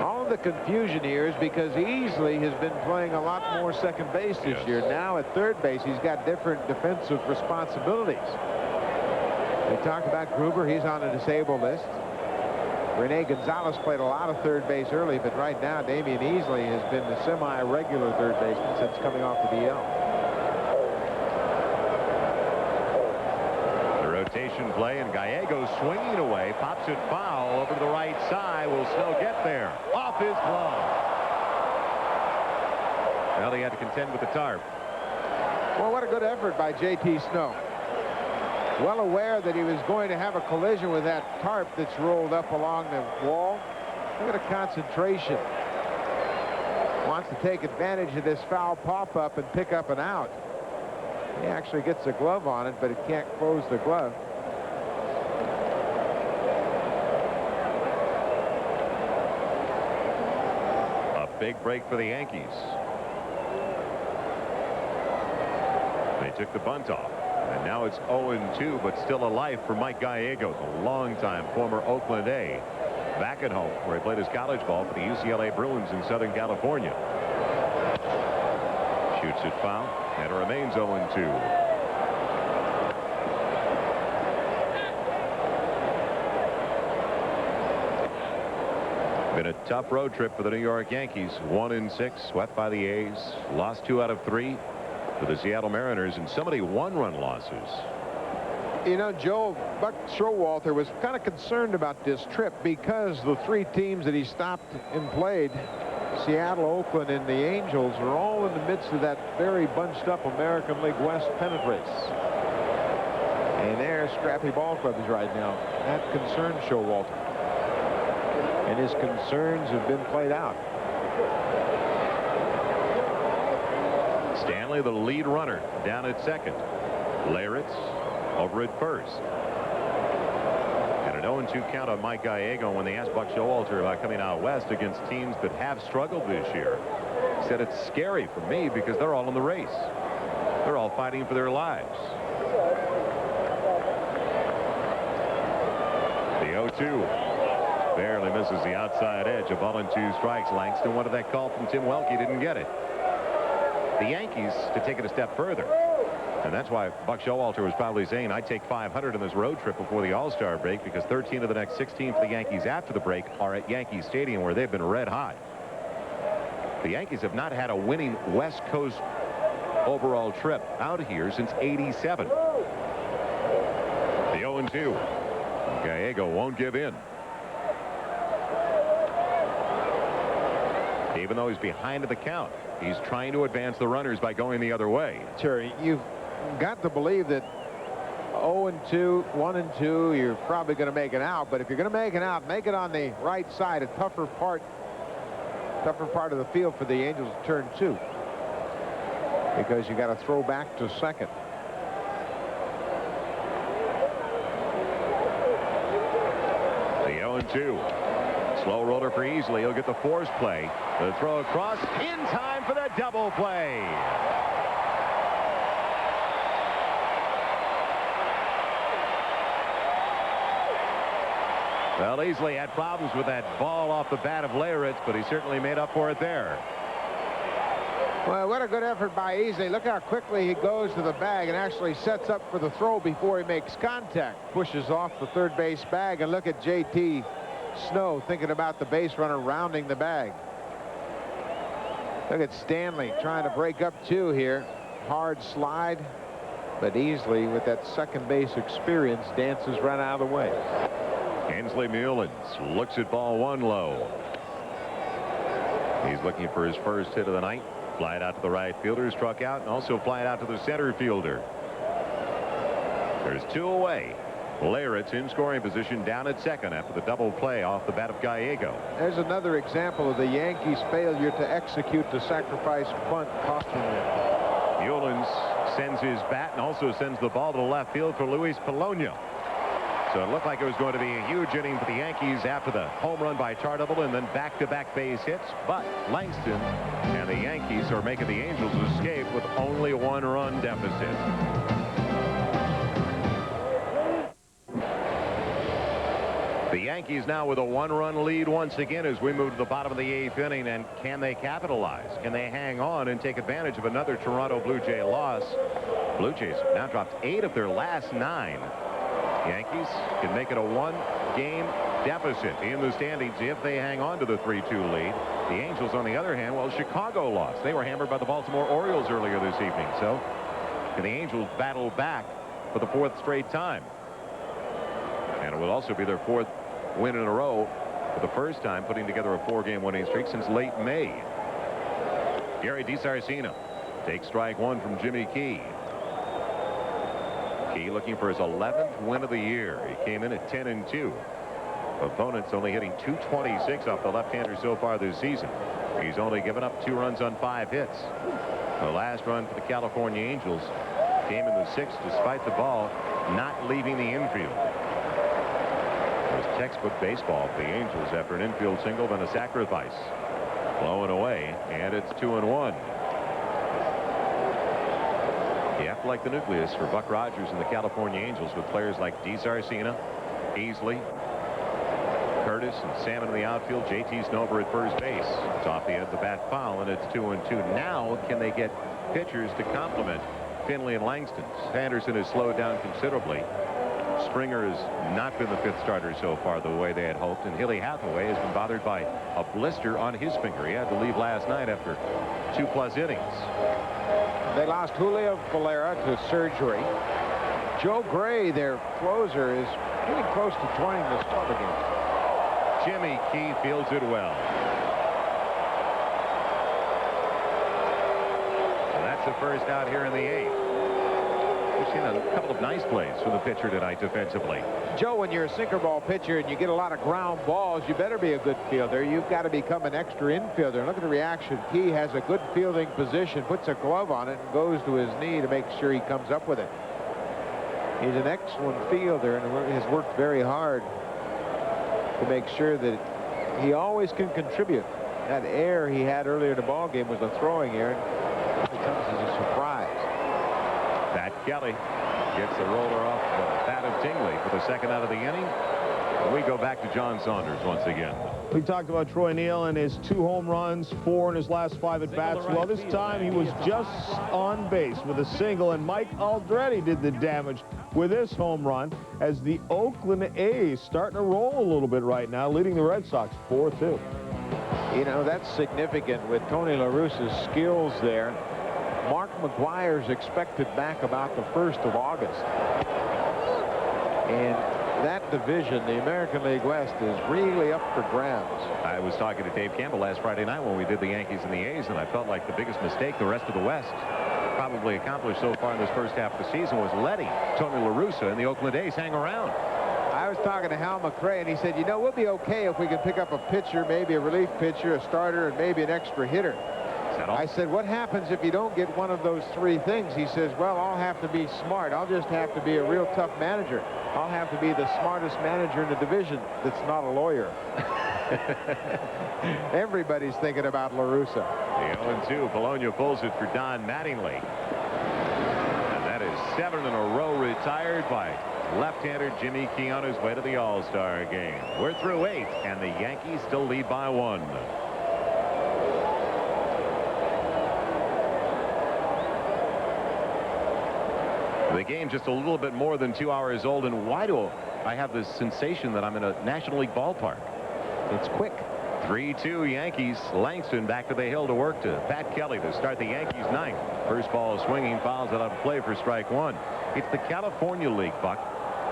All in the confusion here is because Easley has been playing a lot more second base this year. Now at third base, he's got different defensive responsibilities. We talked about Gruber. He's on a disabled list. Rene Gonzalez played a lot of third base early, but right now Damian Easley has been the semi-regular third baseman since coming off the DL. The rotation play, and Gallego swinging away, pops it foul over to the right side. Will Snow get there? Off his glove. Well, he had to contend with the tarp. Well, what a good effort by J.T. Snow. Well aware that he was going to have a collision with that tarp that's rolled up along the wall. Look at the concentration. Wants to take advantage of this foul pop-up and pick up an out. He actually gets a glove on it, but it can't close the glove. A big break for the Yankees. They took the bunt off. And now it's 0-2, but still a life for Mike Gallego, the longtime former Oakland A. Back at home, where he played his college ball for the UCLA Bruins in Southern California. Shoots it foul, and it remains 0-2. Been a tough road trip for the New York Yankees. 1-6, swept by the A's, lost 2 out of 3. For the Seattle Mariners, and so many one-run losses. You know, Joe, Buck Showalter was kind of concerned about this trip because the 3 teams that he stopped and played, Seattle, Oakland, and the Angels, are all in the midst of that very bunched-up American League West pennant race. And they're scrappy ball clubs right now. That concerns Showalter. And his concerns have been played out. Stanley, the lead runner, down at second. Leyritz over at first. And an 0-2 count on Mike Gallego when they asked Buck Showalter about coming out west against teams that have struggled this year. He said it's scary for me because they're all in the race. They're all fighting for their lives. The 0-2 barely misses the outside edge. A ball and 2 strikes. Langston wanted that call from Tim Welke. Didn't get it. The Yankees to take it a step further. And that's why Buck Showalter was probably saying, I'd take 500 in this road trip before the All-Star break, because 13 of the next 16 for the Yankees after the break are at Yankee Stadium, where they've been red hot. The Yankees have not had a winning West Coast overall trip out here since '87. The 0-2. Gallego won't give in. Even though he's behind the count, he's trying to advance the runners by going the other way. Sure, you've got to believe that 0-2, 1-2, you're probably going to make it out. But if you're going to make it out, make it on the right side, a tougher part of the field for the Angels to turn 2, because you got to throw back to second. The 0-2. Slow roller for Easley. He'll get the force play. The throw across in time for the double play. Well, Easley had problems with that ball off the bat of Leyritz, but he certainly made up for it there. Well, what a good effort by Easley. Look how quickly he goes to the bag and actually sets up for the throw before he makes contact. Pushes off the third base bag, and look at J.T. Snow thinking about the base runner rounding the bag. Look at Stanley trying to break up 2 here. Hard slide, but Easley, with that second base experience, dances right out of the way. Hensley Mullins looks at ball 1 low. He's looking for his first hit of the night. Fly it out to the right fielder, struck out, and also fly it out to the center fielder. There's 2 away. Leyritz in scoring position down at second after the double play off the bat of Gallego. There's another example of the Yankees' failure to execute the sacrifice bunt costing them. Mullins sends his bat and also sends the ball to the left field for Luis Polonia. So it looked like it was going to be a huge inning for the Yankees after the home run by Tardoble and then back-to-back base hits. But Langston and the Yankees are making the Angels escape with only a 1-run deficit. The Yankees now with a 1-run lead once again as we move to the bottom of the 8th inning. And can they capitalize? Can they hang on and take advantage of another Toronto Blue Jay loss? Blue Jays now dropped 8 of their last 9. Yankees can make it a 1-game deficit in the standings if they hang on to the 3-2 lead. The Angels, on the other hand, well, Chicago lost. They were hammered by the Baltimore Orioles earlier this evening. So can the Angels battle back for the 4th straight time? And it will also be their 4th win in a row for the first time, putting together a 4-game winning streak since late May. Gary DiSarcina takes strike 1 from Jimmy Key. Key looking for his 11th win of the year. He came in at 10-2. Opponents only hitting .226 off the left-hander so far this season. He's only given up 2 runs on 5 hits. The last run for the California Angels came in the 6th despite the ball not leaving the infield. It was textbook baseball for the Angels after an infield single, then a sacrifice. Blowing away, and it's 2-1. You have to like the nucleus for Buck Rogers and the California Angels with players like DiSarcina, Easley, Curtis, and Salmon in the outfield. JT Snover at first base. It's off the edge of the bat foul, and it's 2-2. Now can they get pitchers to complement Finley and Langston? Sanderson has slowed down considerably. Springer has not been the 5th starter so far the way they had hoped, and Hilly Hathaway has been bothered by a blister on his finger. He had to leave last night after 2+ innings. They lost Julio Valera to surgery. Joe Gray, their closer, is getting close to joining the start again. Jimmy Key fields it well. And that's the first out here in the 8th. We've seen a couple of nice plays from the pitcher tonight defensively. Joe, when you're a sinker ball pitcher and you get a lot of ground balls, you better be a good fielder. You've got to become an extra infielder. And look at the reaction. Key has a good fielding position, puts a glove on it, and goes to his knee to make sure he comes up with it. He's an excellent fielder and has worked very hard to make sure that he always can contribute. That error he had earlier in the ball game was a throwing error. It comes as a surprise. Pat Kelly gets the roller off the bat of Tingley for the 2nd out of the inning. And we go back to John Saunders once again. We talked about Troy Neal and his 2 home runs, 4 in his last 5 at-bats. Well, this time he was just on base with a single, and Mike Aldrete did the damage with this home run as the Oakland A's starting to roll a little bit right now, leading the Red Sox 4-2. You know, that's significant with Tony La Russa's skills there. Mark McGwire's expected back about the 1st of August. And that division, the American League West, is really up for grabs. I was talking to Dave Campbell last Friday night when we did the Yankees and the A's, and I felt like the biggest mistake the rest of the West probably accomplished so far in this first half of the season was letting Tony La Russa and the Oakland A's hang around. I was talking to Hal McRae, and he said, you know, we'll be okay if we can pick up a pitcher, maybe a relief pitcher, a starter, and maybe an extra hitter. I said, what happens if you don't get one of those 3 things? He says, well, I'll have to be smart. I'll just have to be a real tough manager. I'll have to be the smartest manager in the division that's not a lawyer. Everybody's thinking about La Russa. The 0-2. Bologna pulls it for Don Mattingly. And that is 7 in a row retired by left-hander Jimmy Key on his way to the All-Star game. We're through 8, and the Yankees still lead by 1. The game just a little bit more than 2 hours old, and why do I have this sensation that I'm in a National League ballpark? It's quick. 3-2 Yankees. Langston back to the hill to work to Pat Kelly to start the Yankees 9th. First ball swinging, fouls it out of play for strike 1. It's the California League, Buck.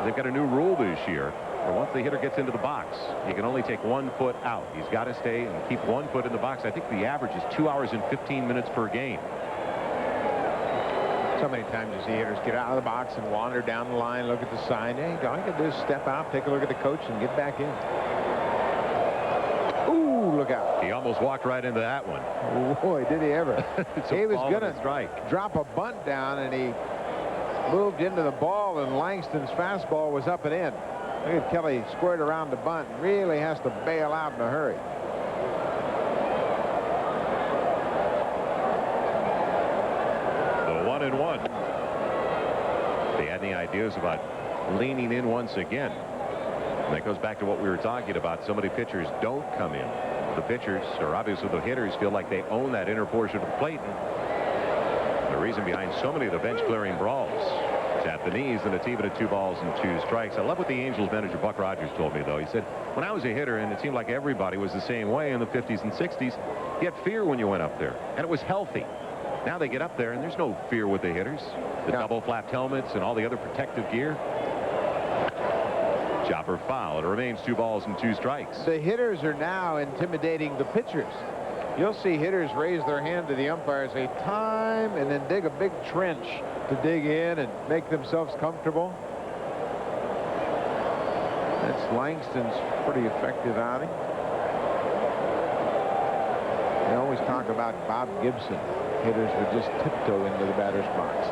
They've got a new rule this year where once the hitter gets into the box, he can only take 1 foot out. He's got to stay and keep 1 foot in the box. I think the average is 2 hours and 15 minutes per game. So many times you see hitters get out of the box and wander down the line, look at the sign. Hey, all you can do is step out, take a look at the coach, and get back in. Ooh, look out. He almost walked right into that one. Boy, did he ever. He was going to strike. Drop a bunt down, and he moved into the ball, and Langston's fastball was up and in. Look at Kelly squared around the bunt and really has to bail out in a hurry. The 1-1. They had any ideas about leaning in once again? And that goes back to what we were talking about. So many pitchers don't come in. The pitchers, or obviously the hitters, feel like they own that inner portion of the plate. And the reason behind so many of the bench clearing brawls is at the knees, and it's even at 2 balls and 2 strikes. I love what the Angels manager Buck Rogers told me, though. He said, when I was a hitter, and it seemed like everybody was the same way in the 50s and 60s, you had fear when you went up there, and it was healthy. Now they get up there, and there's no fear with the hitters. The double flapped helmets and all the other protective gear. Chopper foul. It remains 2 balls and 2 strikes. The hitters are now intimidating the pitchers. You'll see hitters raise their hand to the umpires, say time, and then dig a big trench to dig in and make themselves comfortable. That's Langston's pretty effective outing. They always talk about Bob Gibson. Hitters would just tiptoe into the batter's box.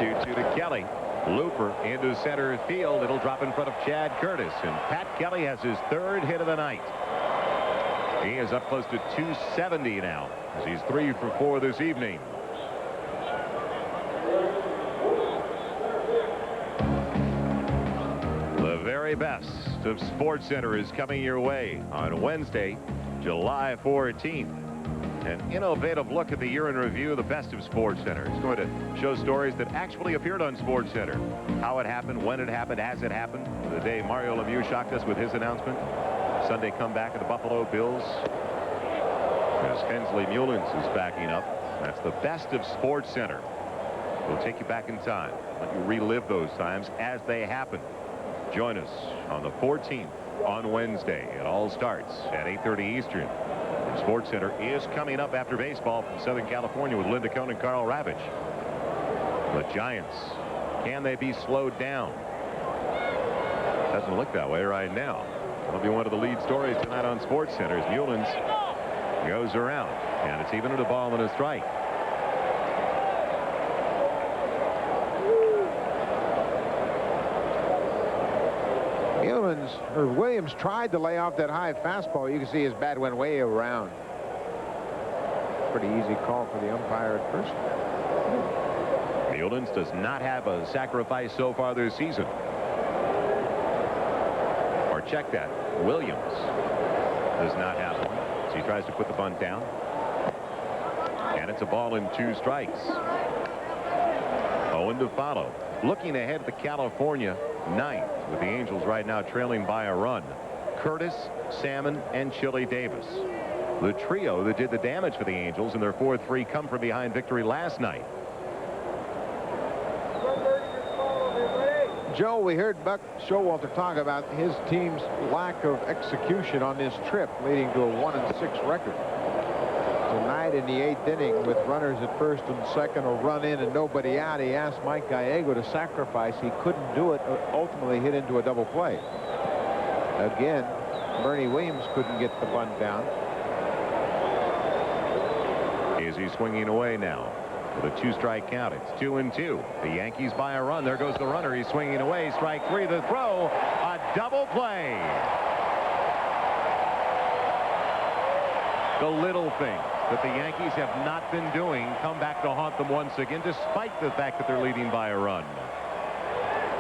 2-2 to Kelly. Looper into center field. It'll drop in front of Chad Curtis, and Pat Kelly has his 3rd hit of the night. He is up close to 270 now, as he's 3 for 4 this evening. The very best of SportsCenter is coming your way on Wednesday, July 14th. An innovative look at the year in review of the best of SportsCenter. It's going to show stories that actually appeared on SportsCenter. How it happened, when it happened, has it happened. The day Mario Lemieux shocked us with his announcement. Sunday comeback of the Buffalo Bills. As Hensley Mullins is backing up. That's the best of SportsCenter. We'll take you back in time. Let you relive those times as they happen. Join us on the 14th on Wednesday. It all starts at 8:30 Eastern. SportsCenter is coming up after baseball from Southern California with Linda Cohn and Carl Ravitch. The Giants, can they be slowed down? Doesn't look that way right now. That'll be one of the lead stories tonight on SportsCenter as Mullins goes around, and it's even at a ball and a strike. Williams tried to lay off that high fastball. You can see his bat went way around. Pretty easy call for the umpire at first. Mullins does not have a sacrifice so far this season. Or check that. Williams does not have one. So he tries to put the bunt down. And it's a ball and 2 strikes. 0 to follow. Looking ahead at the California 9th, with the Angels right now trailing by a run. Curtis, Salmon, and Chili Davis. The trio that did the damage for the Angels in their 4-3 come from behind victory last night. Joe, we heard Buck Showalter talk about his team's lack of execution on this trip, leading to a 1-6 record. Tonight in the 8th inning, with runners at first and second, a run in and nobody out, he asked Mike Gallego to sacrifice. He couldn't do it. Ultimately hit into a double play. Again, Bernie Williams couldn't get the bunt down. Is he swinging away now with a 2-strike count? It's 2-2. The Yankees by a run. There goes the runner. He's swinging away. Strike 3. The throw. A double play. The little thing that the Yankees have not been doing come back to haunt them once again, despite the fact that they're leading by a run.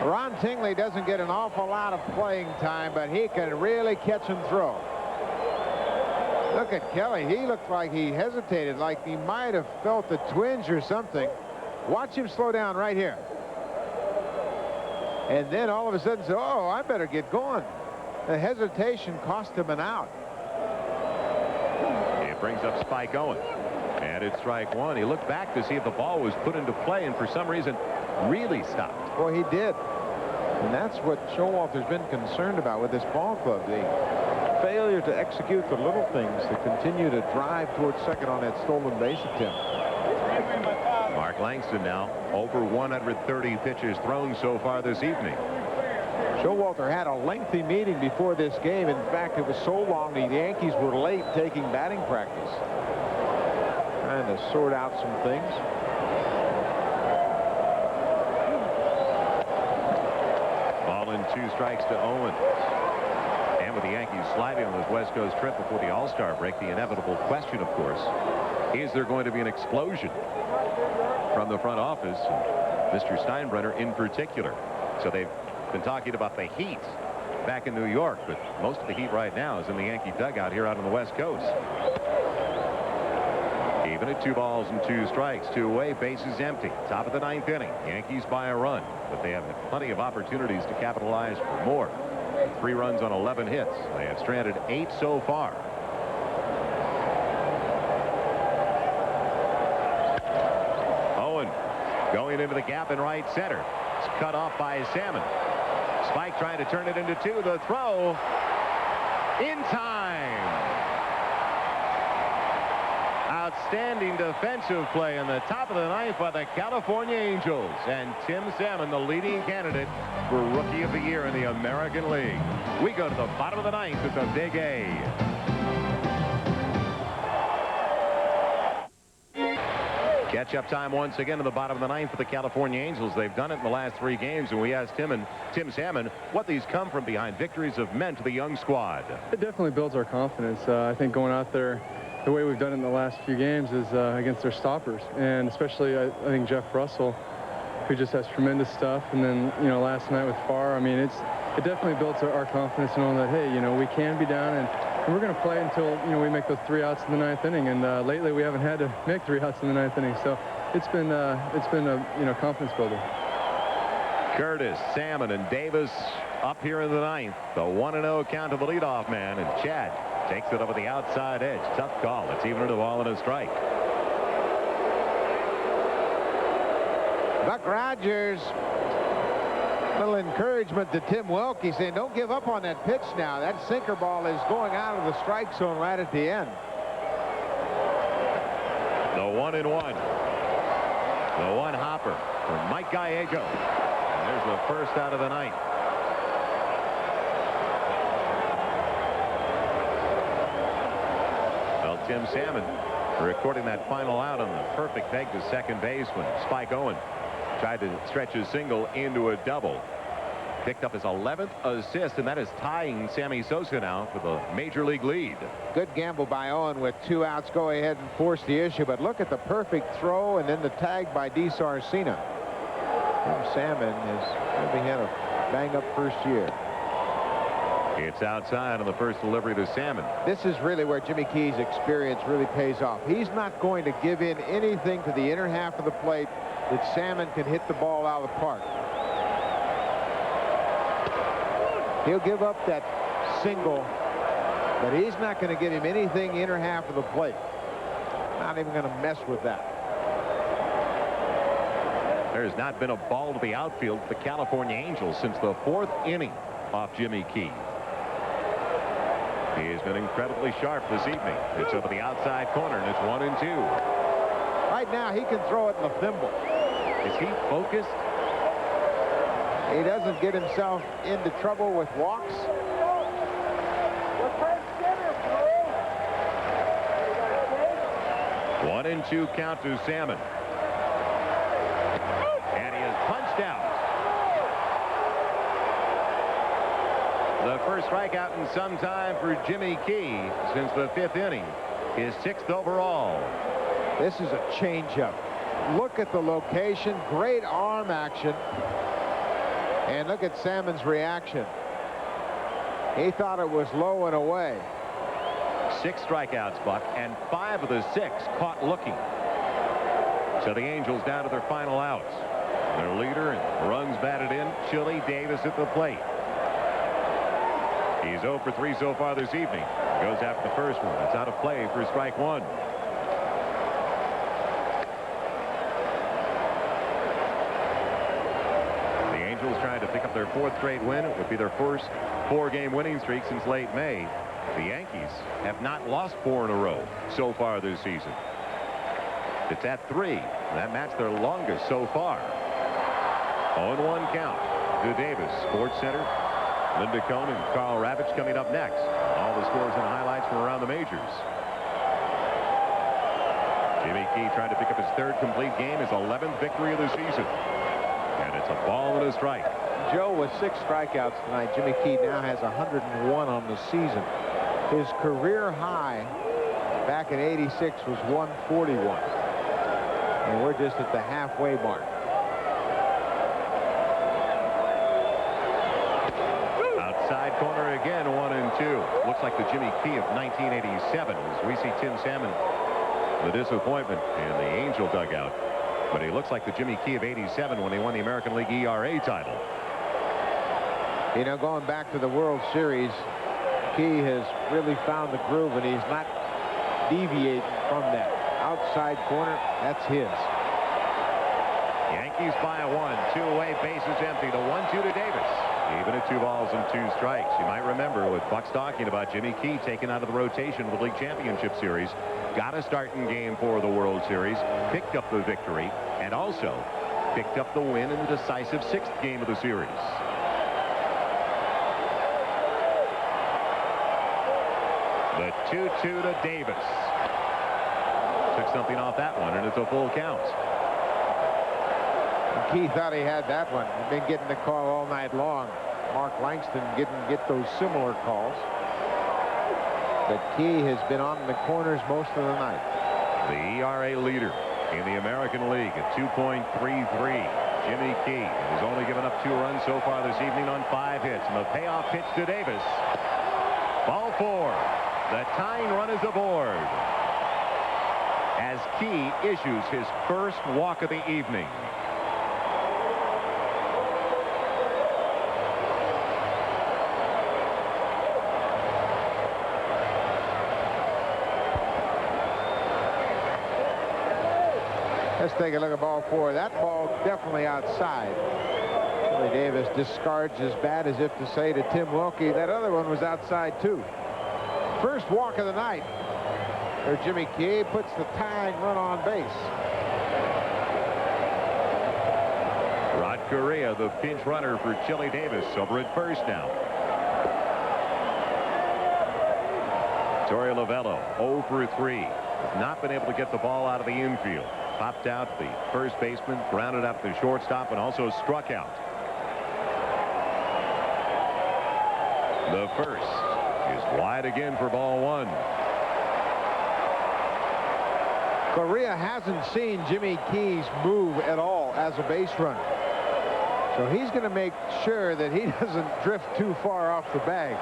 Ron Tingley doesn't get an awful lot of playing time, but he can really catch and throw. Look at Kelly. He looked like he hesitated, like he might have felt a twinge or something. Watch him slow down right here. And then all of a sudden say, oh, I better get going. The hesitation cost him an out. Brings up Spike Owen, and it's strike 1. He looked back to see if the ball was put into play, and for some reason really stopped. Well, he did, and that's what Showalter's been concerned about with this ball club, the failure to execute the little things to continue to drive towards second on that stolen base attempt. Mark Langston now over 130 pitches thrown so far this evening. Showalter had a lengthy meeting before this game. In fact, it was so long the Yankees were late taking batting practice. Trying to sort out some things. Ball and 2 strikes to Owens. And with the Yankees sliding on this West Coast trip before the All-Star break, the inevitable question, of course, is there going to be an explosion from the front office, and Mr. Steinbrenner in particular? So they've been talking about the heat back in New York, but most of the heat right now is in the Yankee dugout here out on the West Coast. Even at 2 balls and 2 strikes, 2 away, bases empty. Top of the 9th inning. Yankees by a run, but they have plenty of opportunities to capitalize for more. 3 runs on 11 hits. They have stranded 8 so far. Owen going into the gap in right center. It's cut off by Salmon. Spike trying to turn it into 2. The throw in time. Outstanding defensive play in the top of the 9th by the California Angels. And Tim Salmon, the leading candidate for Rookie of the Year in the American League. We go to the bottom of the 9th at the Big A. Catch-up time once again to the bottom of the 9th for the California Angels. They've done it in the last 3 games, and we asked Tim Salmon what these come from behind victories have meant to the young squad. It definitely builds our confidence. I think going out there the way we've done it in the last few games is against their stoppers, and especially I think Jeff Russell, who just has tremendous stuff. And then, you know, last night with Farr, I mean, it definitely builds our confidence knowing that, hey, you know, we can be down, and we're going to play until, you know, we make those 3 outs in the 9th inning. And lately we haven't had to make 3 outs in the 9th inning, so it's been a, you know, confidence builder. Curtis, Salmon, and Davis up here in the 9th. The 1-0 count to the leadoff man, and Chad takes it over the outside edge. Tough call. It's even a ball and a strike. Buck Rogers, little encouragement to Tim Wilkie, saying don't give up on that pitch now. That sinker ball is going out of the strike zone right at the end. The 1-1. The 1 hopper for Mike Gallego. And there's the first out of the 9th. Well, Tim Salmon recording that final out on the perfect peg to second base when Spike Owen tried to stretch his single into a double. Picked up his 11th assist, and that is tying Sammy Sosa now for the major league lead. Good gamble by Owen with 2 outs. Go ahead and force the issue, but look at the perfect throw and then the tag by D. Sarcina. Tim Salmon has probably had a bang-up first year. It's outside on the first delivery to Salmon. This is really where Jimmy Key's experience really pays off. He's not going to give in anything to the inner half of the plate that Salmon can hit the ball out of the park. He'll give up that single, but he's not going to get him anything inner half of the plate. Not even going to mess with that. There has not been a ball to the outfield for the California Angels since the 4th inning off Jimmy Key. He has been incredibly sharp this evening. It's over the outside corner, and it's 1-2. Right now, he can throw it in the thimble. Is he focused? He doesn't get himself into trouble with walks. 1-2 count to Salmon. And he is punched out. The first strikeout in some time for Jimmy Key since the 5th inning. His 6th overall. This is a changeup. Look at the location. Great arm action. And look at Salmon's reaction. He thought it was low and away. 6 strikeouts, Buck, and 5 of the 6 caught looking. So the Angels down to their final outs. Their leader and runs batted in, Chili Davis at the plate. He's 0 for 3 so far this evening. Goes after the first one. It's out of play for strike 1. The Angels trying to pick up their 4th straight win. It would be their first 4-game winning streak since late May. The Yankees have not lost 4 in a row so far this season. It's at 3. That matched their longest so far. 0-1 count to Davis. Sports Center. Linda Cohn and Carl Ravitch coming up next. All the scores and highlights from around the majors. Jimmy Key trying to pick up his 3rd complete game, his 11th victory of the season. And it's a ball and a strike. Joe with 6 strikeouts tonight. Jimmy Key now has 101 on the season. His career high back in '86 was 141. And we're just at the halfway mark. corner again, 1-2. Looks like the Jimmy Key of 1987 as we see Tim Salmon, the disappointment in the Angel dugout. But he looks like the Jimmy Key of 87 when he won the American League ERA title. You know, going back to the World Series, Key has really found the groove, and he's not deviating from that. Outside corner, that's his. Yankees by a 1, 2 away, bases empty. The 1-2 to Davis. Even at 2 balls and 2 strikes. You might remember what Buck's talking about. Jimmy Key taken out of the rotation of the League Championship Series. Got a start in Game 4 of the World Series. Picked up the victory. And also picked up the win in the decisive 6th game of the series. The 2-2 to Davis. Took something off that one, and it's a full count. Key thought he had that one. He's been getting the call all night long. Mark Langston didn't get those similar calls. But Key has been on the corners most of the night. The ERA leader in the American League at 2.33. Jimmy Key has only given up 2 runs so far this evening on 5 hits. And the payoff pitch to Davis. Ball 4. The tying run is aboard as Key issues his first walk of the evening. Let's take a look at ball 4. That ball definitely outside. Billy Davis discards his bat as if to say to Tim Wilkie, that other one was outside too. First walk of the night. There Jimmy Key puts the tying run on base. Rod Correa, the pinch runner for Chili Davis, over at first now. Torey Lovullo 0 for 3. Has not been able to get the ball out of the infield. Popped out the first baseman, grounded out the shortstop, and also struck out. The first is wide again for ball 1. Correa hasn't seen Jimmy Key's move at all as a base runner. So he's going to make sure that he doesn't drift too far off the bag.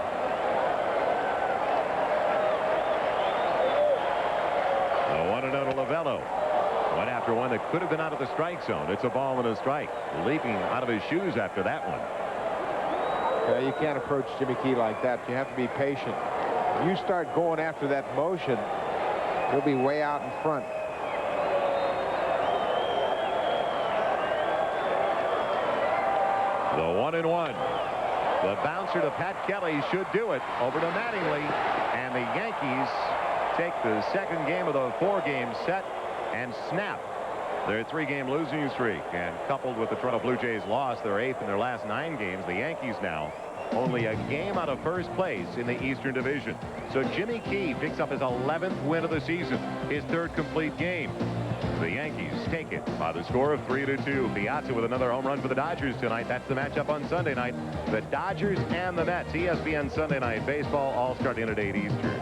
The 1-0 to Lovullo. Went after one that could have been out of the strike zone. It's a ball and a strike. Leaping out of his shoes after that one. You can't approach Jimmy Key like that. You have to be patient. If you start going after that motion, he'll be way out in front. The 1-1. The bouncer to Pat Kelly should do it. Over to Mattingly. And the Yankees take the second game of the 4-game set and snap their 3-game losing streak. And coupled with the Toronto Blue Jays loss, their 8th in their last 9 games, the Yankees now only a game out of first place in the Eastern Division. So Jimmy Key picks up his 11th win of the season, his 3rd complete game. The Yankees take it by the score of 3-2. Piazza with another home run for the Dodgers tonight. That's the matchup on Sunday night. The Dodgers and the Mets. ESPN Sunday Night Baseball, all starting at 8 Eastern.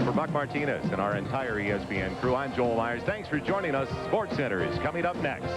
For Buck Martinez and our entire ESPN crew, I'm Joel Myers. Thanks for joining us. Sports Center is coming up next.